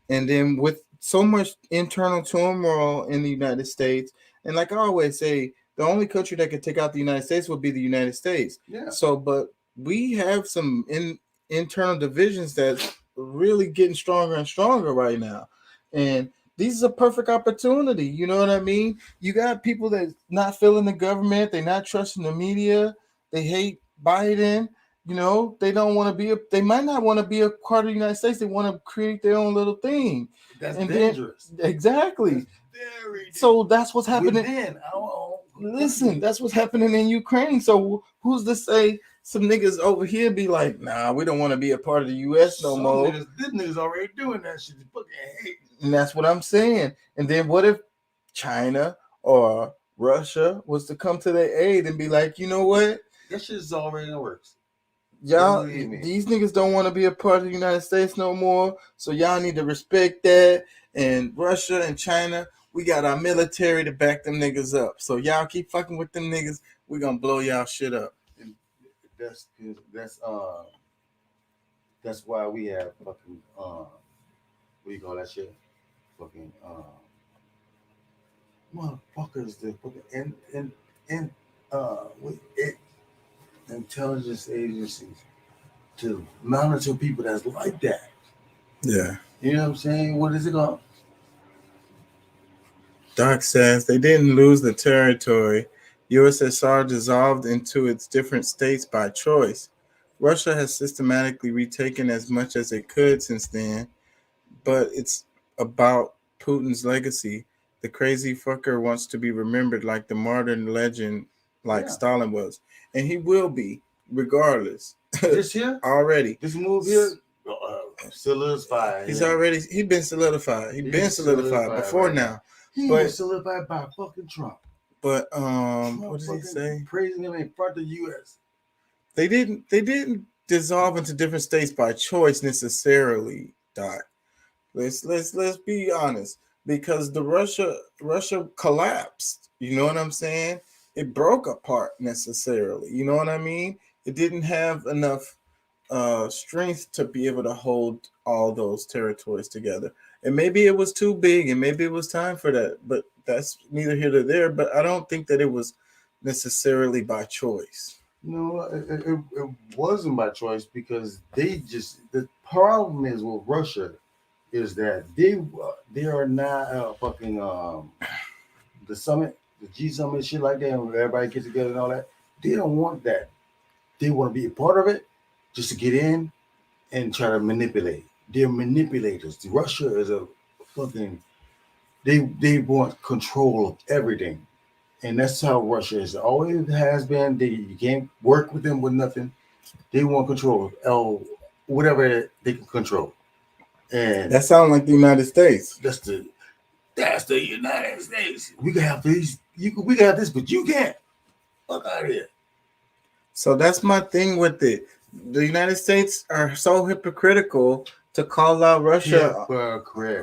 and then with so much internal turmoil in the United States, and like I always say, the only country that could take out the United States would be the United States. Yeah. So, but we have some internal divisions that's really getting stronger and stronger right now, and this is a perfect opportunity. You know what I mean? You got people that not feeling the government, they not trusting the media, they hate Biden. You know, they don't want to be they might not want to be a part of the United States. They want to create their own little thing. That's and dangerous. Exactly. Very so that's what's happening. Within Listen, that's what's happening in Ukraine. So who's to say some niggas over here be like, nah, we don't want to be a part of the U.S. no more. This niggas already doing that shit. Fucking hate. And that's what I'm saying. And then what if China or Russia was to come to their aid and be like, you know what? That shit is already in the works. Y'all, these niggas don't want to be a part of the United States no more. So y'all need to respect that. And Russia and China, we got our military to back them niggas up. So y'all keep fucking with them niggas. We're gonna blow y'all shit up. And that's why we have fucking what do you call that shit? Fucking motherfuckers that fucking intelligence agencies to monitor people that's like that. Yeah. You know what I'm saying? What is it called? Doc says they didn't lose the territory. USSR dissolved into its different states by choice. Russia has systematically retaken as much as it could since then, but it's about Putin's legacy. The crazy fucker wants to be remembered like the modern legend, like Stalin was. And he will be, regardless. This here? Already. This move here? Solidified. He's been solidified. He's been solidified before right now. He was solidified by fucking Trump. But Trump what does he say? Praising him in front of the U.S. They didn't dissolve into different states by choice necessarily, Doc. Let's be honest, because the Russia collapsed. You know what I'm saying? It broke apart necessarily. You know what I mean? It didn't have enough strength to be able to hold all those territories together. And maybe it was too big, and maybe it was time for that. But that's neither here nor there. But I don't think that it was necessarily by choice. No, it wasn't by choice because the problem is with Russia is that they are not fucking the summit, the G summit, shit like that, and everybody gets together and all that. They don't want that. They want to be a part of it just to get in and try to manipulate. They're manipulators. Russia is a fucking They want control of everything, and that's how Russia is. Always has been. You can't work with them with nothing. They want control of whatever they can control. And That sounds like the United States. That's the United States. We can have these. We can have this, but you can't. Fuck out of here. So that's my thing with it. The United States are so hypocritical to call out Russia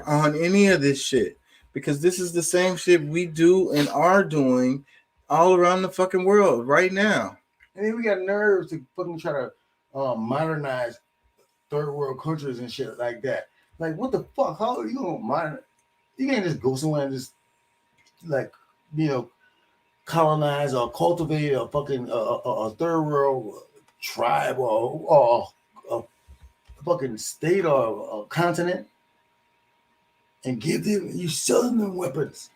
on any of this shit, because this is the same shit we do and are doing all around the fucking world right now. And then we got nerves to fucking try to modernize third world countries and shit like that. Like, what the fuck? How are you gonna modernize? You can't just go somewhere and just like, colonize or cultivate a fucking a third world tribe or a fucking state or a continent and give them, you sell them weapons.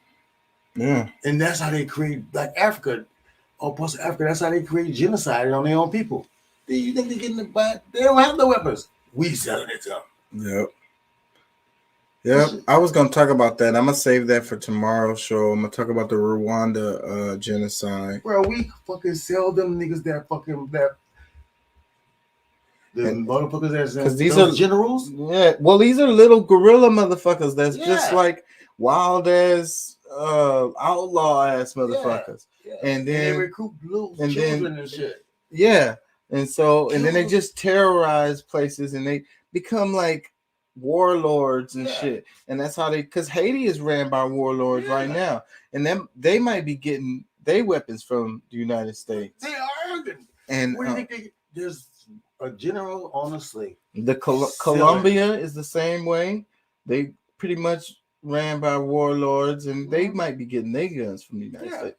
Yeah. And that's how they create, like Africa, or plus Africa, that's how they create genocide on their own people. Do you think they're getting the buy? They don't have the weapons. We selling it to them. Yep. Yep. I was gonna talk about that. I'm gonna save that for tomorrow's show. I'm gonna talk about the Rwanda genocide. Bro, we fucking sell them niggas that fucking the motherfuckers that's because these are generals. Yeah. Well, these are little guerrilla motherfuckers that's just like wild ass outlaw ass motherfuckers. Yeah. And then they recruit little children and shit. Yeah. And so and then they just terrorize places and they become like warlords and shit. And that's how because Haiti is ran by warlords right now. And then they might be getting their weapons from the United States. They are. And what do you think there's a general, honestly. The Colombia is the same way. They pretty much ran by warlords, and they might be getting their guns from the United States.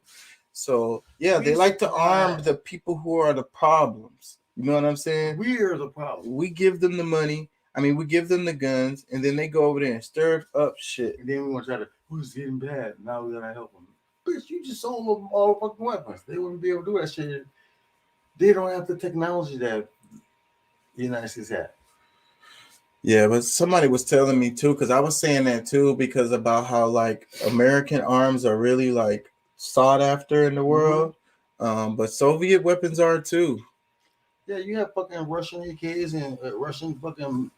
So they like to arm the people who are the problems. You know what I'm saying? We are the problem. We give them the money. I mean, we give them the guns, and then they go over there and stir up shit. And then we want to try to, who's getting bad? Now we gotta help them. Bitch, you just sold them all the fucking weapons. They wouldn't be able to do that shit. They don't have the technology that the United States had. Yeah, but somebody was telling me too, because I was saying that too, because about how like American arms are really like sought after in the world, but Soviet weapons are too. Yeah, you have fucking Russian AKs and Russian fucking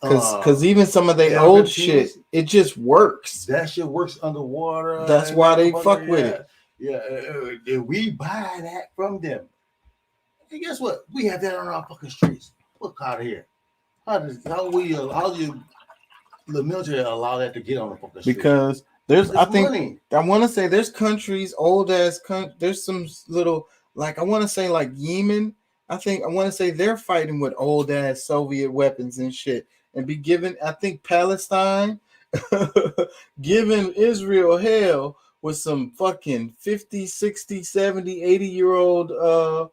because even some of their old shit, it just works. That shit works underwater. That's why they fuck with it. Yeah, we buy that from them. And guess what? We have that on our fucking streets. Look out of here. How do the military allow that to get on the fucking street? Because there's, it's I think, money. I want to say there's countries, old ass there's some little, like I want to say like Yemen. I want to say they're fighting with old ass Soviet weapons and shit, and be giving. I think Palestine giving Israel hell with some fucking 50, 60, 70, 80-year-old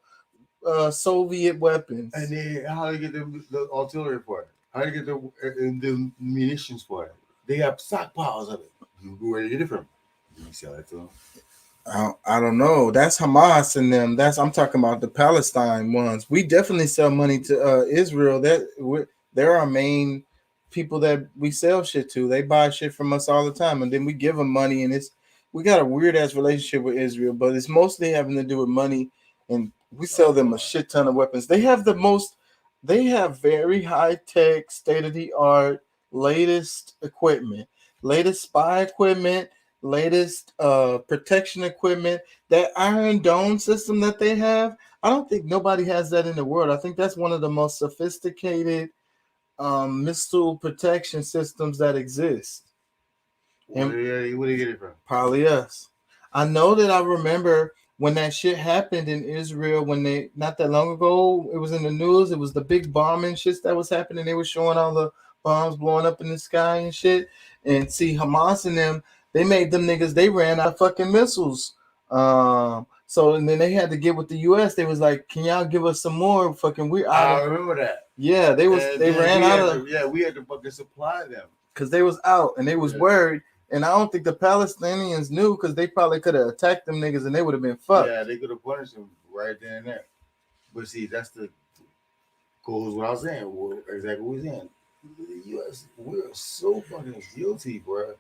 Soviet weapons. And then how do they get the artillery for it? How do they get the munitions for it? They have stockpiles of it. Where do you get it from? You sell it to them. I don't know. That's Hamas and them. I'm talking about the Palestine ones. We definitely sell money to Israel. They're our main people that we sell shit to. They buy shit from us all the time, and then we give them money. And we got a weird ass relationship with Israel, but it's mostly having to do with money. And we sell them a shit ton of weapons. They have very high tech, state of the art, latest equipment, latest spy equipment, latest protection equipment. That Iron Dome system that they have, I don't think nobody has that in the world. I think that's one of the most sophisticated missile protection systems that exist. Where do you get it from? Probably us. I know that I remember when that shit happened in Israel, when they, not that long ago, it was in the news. It was the big bombing shit that was happening. They were showing all the bombs blowing up in the sky and shit. And see, Hamas and them, they made them niggas, they ran out of fucking missiles. So and then they had to get with the US. They was like, can y'all give us some more? Fucking I remember that. Yeah, they ran out of. Yeah, we had to fucking supply them. Because they was out and they was worried. And I don't think the Palestinians knew, because they probably could have attacked them niggas and they would have been fucked. Yeah, they could have punished them right then and there. But see, that's the goes what I was saying. Exactly what we're saying. The U.S., we're so fucking guilty, bro.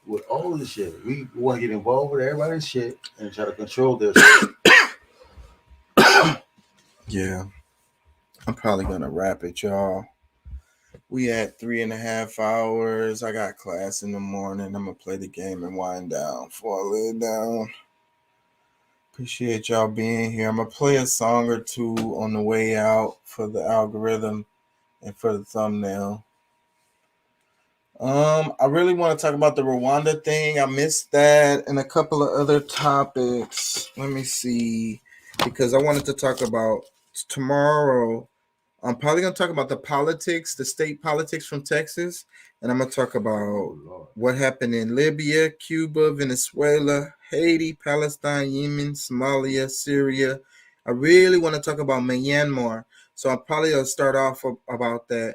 with all this shit. We want to get involved with everybody's shit and try to control their shit. Yeah. I'm probably gonna wrap it, y'all. We at 3.5 hours. I got class in the morning. I'm gonna play the game and wind down before I lay down. Appreciate y'all being here. I'm gonna play a song or two on the way out for the algorithm and for the thumbnail. I really want to talk about the Rwanda thing. I missed that and a couple of other topics. Let me see, because I wanted to talk about tomorrow. I'm probably going to talk about the politics, the state politics from Texas, and I'm going to talk about what happened in Libya, Cuba, Venezuela, Haiti, Palestine, Yemen, Somalia, Syria. I really want to talk about Myanmar, so I'm probably going to start off about that.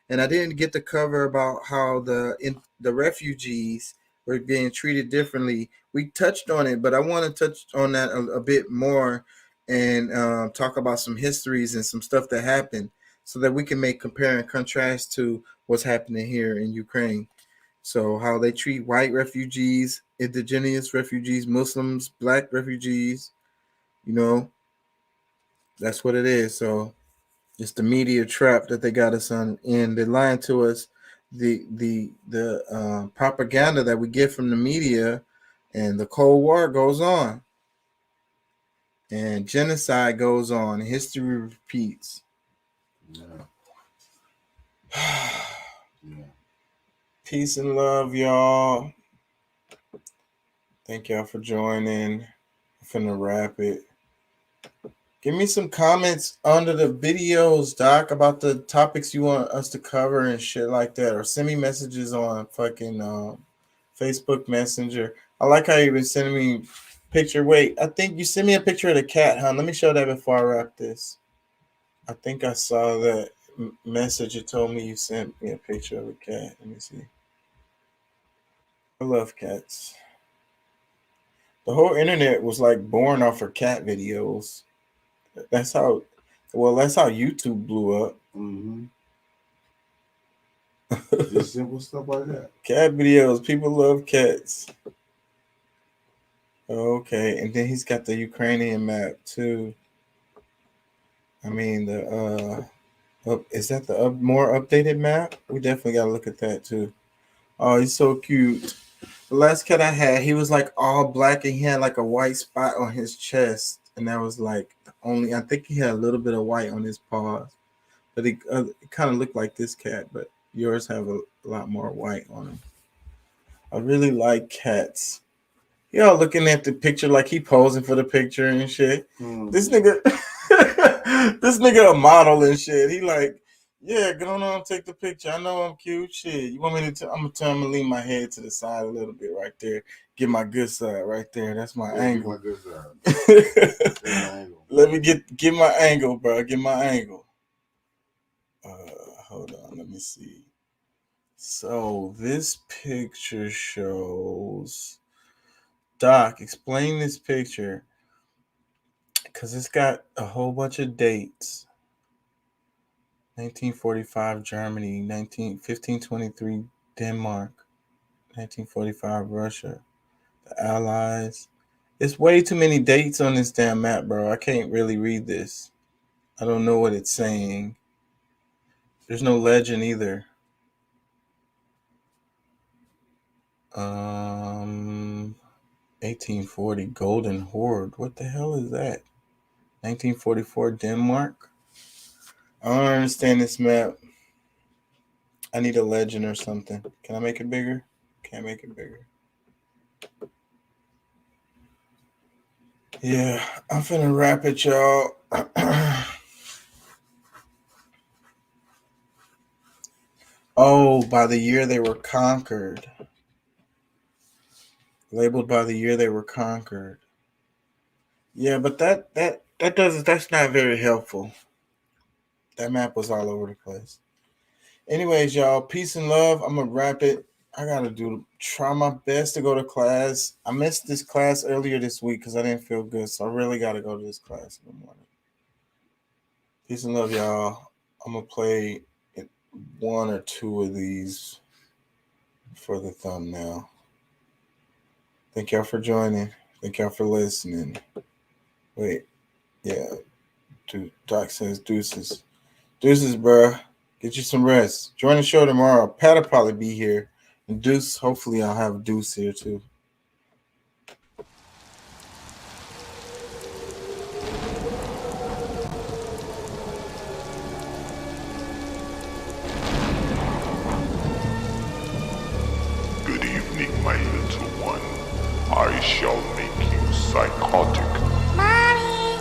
And I didn't get to cover about how the refugees were being treated differently. We touched on it, but I want to touch on that a bit more and talk about some histories and some stuff that happened so that we can make compare and contrast to what's happening here in Ukraine. So how they treat white refugees, indigenous refugees, Muslims, black refugees, you know, that's what it is. So it's the media trap that they got us on in. They're lying to us. The propaganda that we get from the media, and the Cold War goes on, and genocide goes on. History repeats. Peace and love, y'all. Thank y'all for joining. I'm finna wrap it. Give me some comments under the videos, Doc, about the topics you want us to cover and shit like that. Or send me messages on fucking Facebook Messenger. I like how you've been sending me picture. Wait, I think you sent me a picture of the cat, huh? Let me show that before I wrap this. I think I saw that message. It told me you sent me a picture of a cat. Let me see. I love cats. The whole internet was like born off of cat videos. That's how YouTube blew up. Mm-hmm. Just simple stuff like that. Cat videos. People love cats. Okay, and then he's got the Ukrainian map too. I mean, is that the more updated map? We definitely got to look at that too. Oh, he's so cute. The last cat I had, he was like all black and he had like a white spot on his chest, and that was like the only. I think he had a little bit of white on his paws, but it kind of looked like this cat, but yours have a lot more white on them. I really like cats. Y'all looking at the picture like he posing for the picture and shit. This nigga, this nigga a model and shit. He like, yeah, go on, take the picture. I know I'm cute. Shit, you want me to? I'm gonna lean my head to the side a little bit right there. Get my good side right there. That's my angle. My good side. My angle. Let me get my angle, bro. Get my angle. Hold on. Let me see. So this picture shows. Doc, explain this picture because it's got a whole bunch of dates. 1945 Germany, 1523 Denmark, 1945 Russia, the Allies. It's way too many dates on this damn map, bro. I can't really read this. I don't know what it's saying. There's no legend either. 1840 Golden Horde. What the hell is that? 1944 Denmark. I don't understand this map. I need a legend or something. Can I make it bigger? Can't make it bigger. Yeah, I'm finna wrap it, y'all. Oh, by the year they were conquered. Labeled by the year they were conquered. Yeah, but that's not very helpful. That map was all over the place. Anyways, y'all, peace and love. I'm gonna wrap it. I gotta try my best to go to class. I missed this class earlier this week because I didn't feel good, so I really gotta go to this class in the morning. Peace and love, y'all. I'm gonna play one or two of these for the thumbnail. Thank y'all for joining. Thank y'all for listening. Wait, yeah. Doc says deuces. Deuces, bro. Get you some rest. Join the show tomorrow. Pat will probably be here. And Deuce, hopefully I'll have Deuce here too. Good evening, my little one. I shall make you psychotic. Mommy,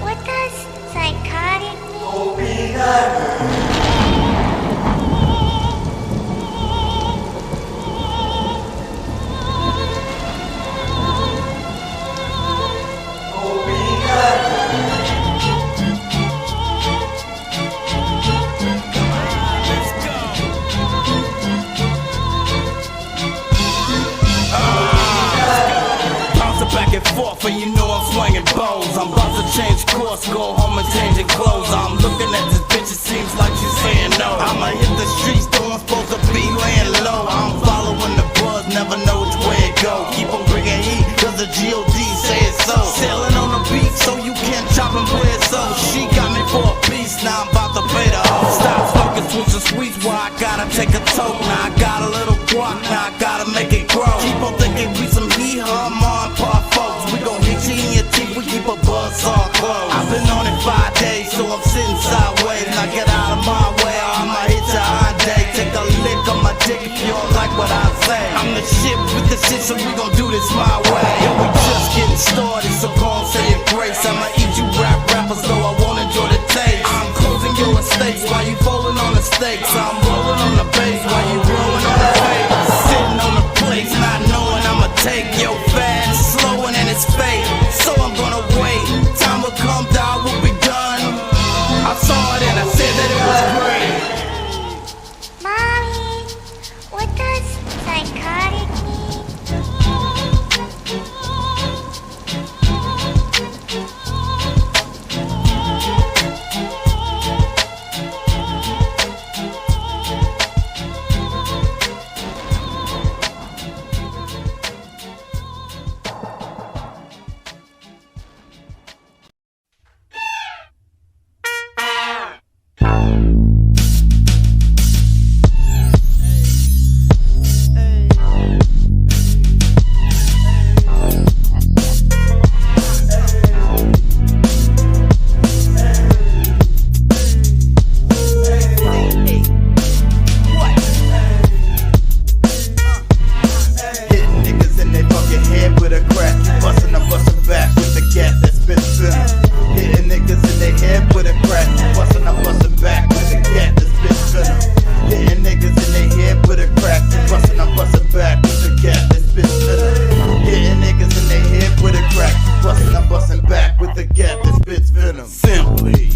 what does psychotic mean? Bouncing back and forth, and you know I'm swinging bows. I'm about to change course, go home and changing clothes. I'm looking at this bitch, it seems like she's saying no. I'ma hit the streets, though I'm supposed to be laying low. I'm following the buzz, never know which way it go. Keep on bringing heat, cause the G.O.D. say it so. Sailing on the beat, so you can't chop and play it so. She got me for a piece, now I'm about to pay the hoe. Stop smoking, switch the sweets, where I gotta take a toke. Now I got a little guac, now I gotta make it grow. Keep on thinking we some hee-haw, mom, pop folks. We gon' hit you in your teeth, we keep a buzz all closed. I've been on it 5 days, so I'm sitting sideways. Now get out of my way, or I'ma hit you all day. Take a lick on my dick if you don't like what I say. I'm the shit with the shit, so we gon' do this my way. And we just getting started, so go on, say your grace. I'ma eat you rappers, though I won't enjoy the taste. I'm closing your estates while you falling on the stakes. I'm rolling on the bass while you rolling on the face. Sitting on the place, not knowing I'ma take your fast, slowing and it's fake. So I'm gonna wait, time will come, dog will be done. I saw it and I said that it was great. Mommy, what does psychotic mean? Hitting niggas in their fucking head with a crack. Bustin' back with the gat that spits venom. Hitting niggas in their head with a crack. Bustin' back with the gat that spits venom. Hitting niggas in their head with a crack. Bustin' back with the gat that spits venom. Hitting niggas in their head with a crack. Bustin' back with the gat that spits venom. Simply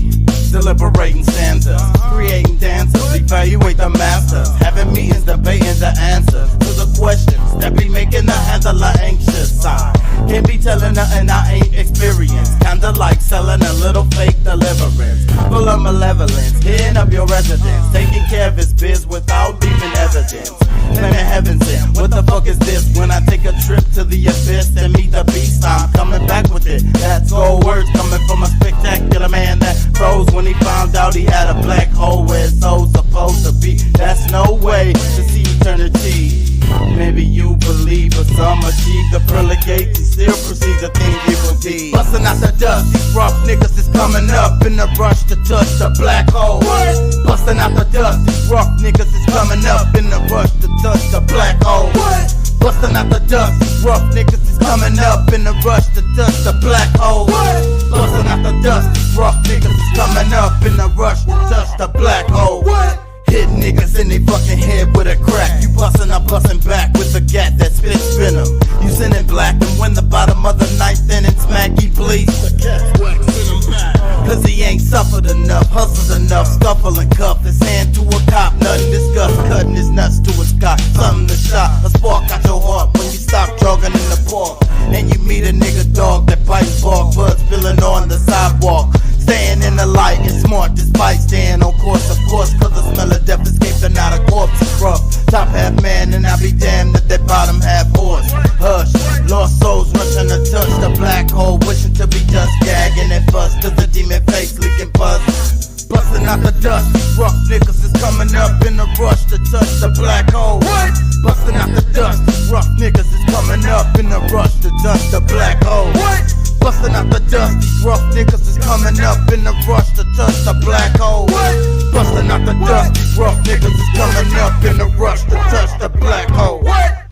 deliberating stanzas, creating dancers, evaluate the masters, having meetings, debating the answers to the questions that be making the handler anxious. I can't be telling nothing I ain't experienced, kinda like selling a little fake deliverance, full of malevolence, hitting up your residence, taking care of his biz without leaving evidence. Claiming heaven sent, what the fuck is this? When I take a trip to the abyss and meet the beast, I'm coming back with it. That's gold words coming from a spectacular man that froze when he found out he had a black hole where his soul's supposed to be. That's no way to see eternity. Maybe you believe, but some achieve the pearly gates and still proceed to think it will be. Busting out the dust, these rough niggas is coming up in the rush to touch the black hole. What? Busting out the dust, these rough niggas is coming up in the rush to touch the black hole. What? Busting out the dust, these rough niggas is coming up in the rush to touch the black hole. What? Busting out the dust, these rough niggas is coming up in the rush to touch the black hole. What? Hit niggas in they fucking head with a crack. You bustin', I'm bustin' back with a gat that spits venom. You sending black and when the bottom of the ninth inning smack, he bleeds. Cause he ain't suffered enough, hustled enough, scuffle and cuff his hand to a cop. Nothing discussed, cutting his nuts to his cock. Something to shot, a spark out your heart when you stop jogging in the park. And you meet a nigga dog that bites bark, blood spilling on the sidewalk. Staying in the light is smart despite staying on course, of course, cause the smell of death escapes and not a corpse is rough. Top half man and I be damned if that bottom half horse. Hush, touch the black hole, wishing to be dust, gagging and fuss, cause the demon face leaking buzz. Busting out the dust, these rough niggas is coming up in a rush to touch the black hole. What? Busting out the dust, these rough niggas is coming up in a rush to touch the black hole. What? Busting out the dust, these rough niggas is coming up in a rush to touch the black hole. What? Busting out the dust, these rough niggas is coming up in a rush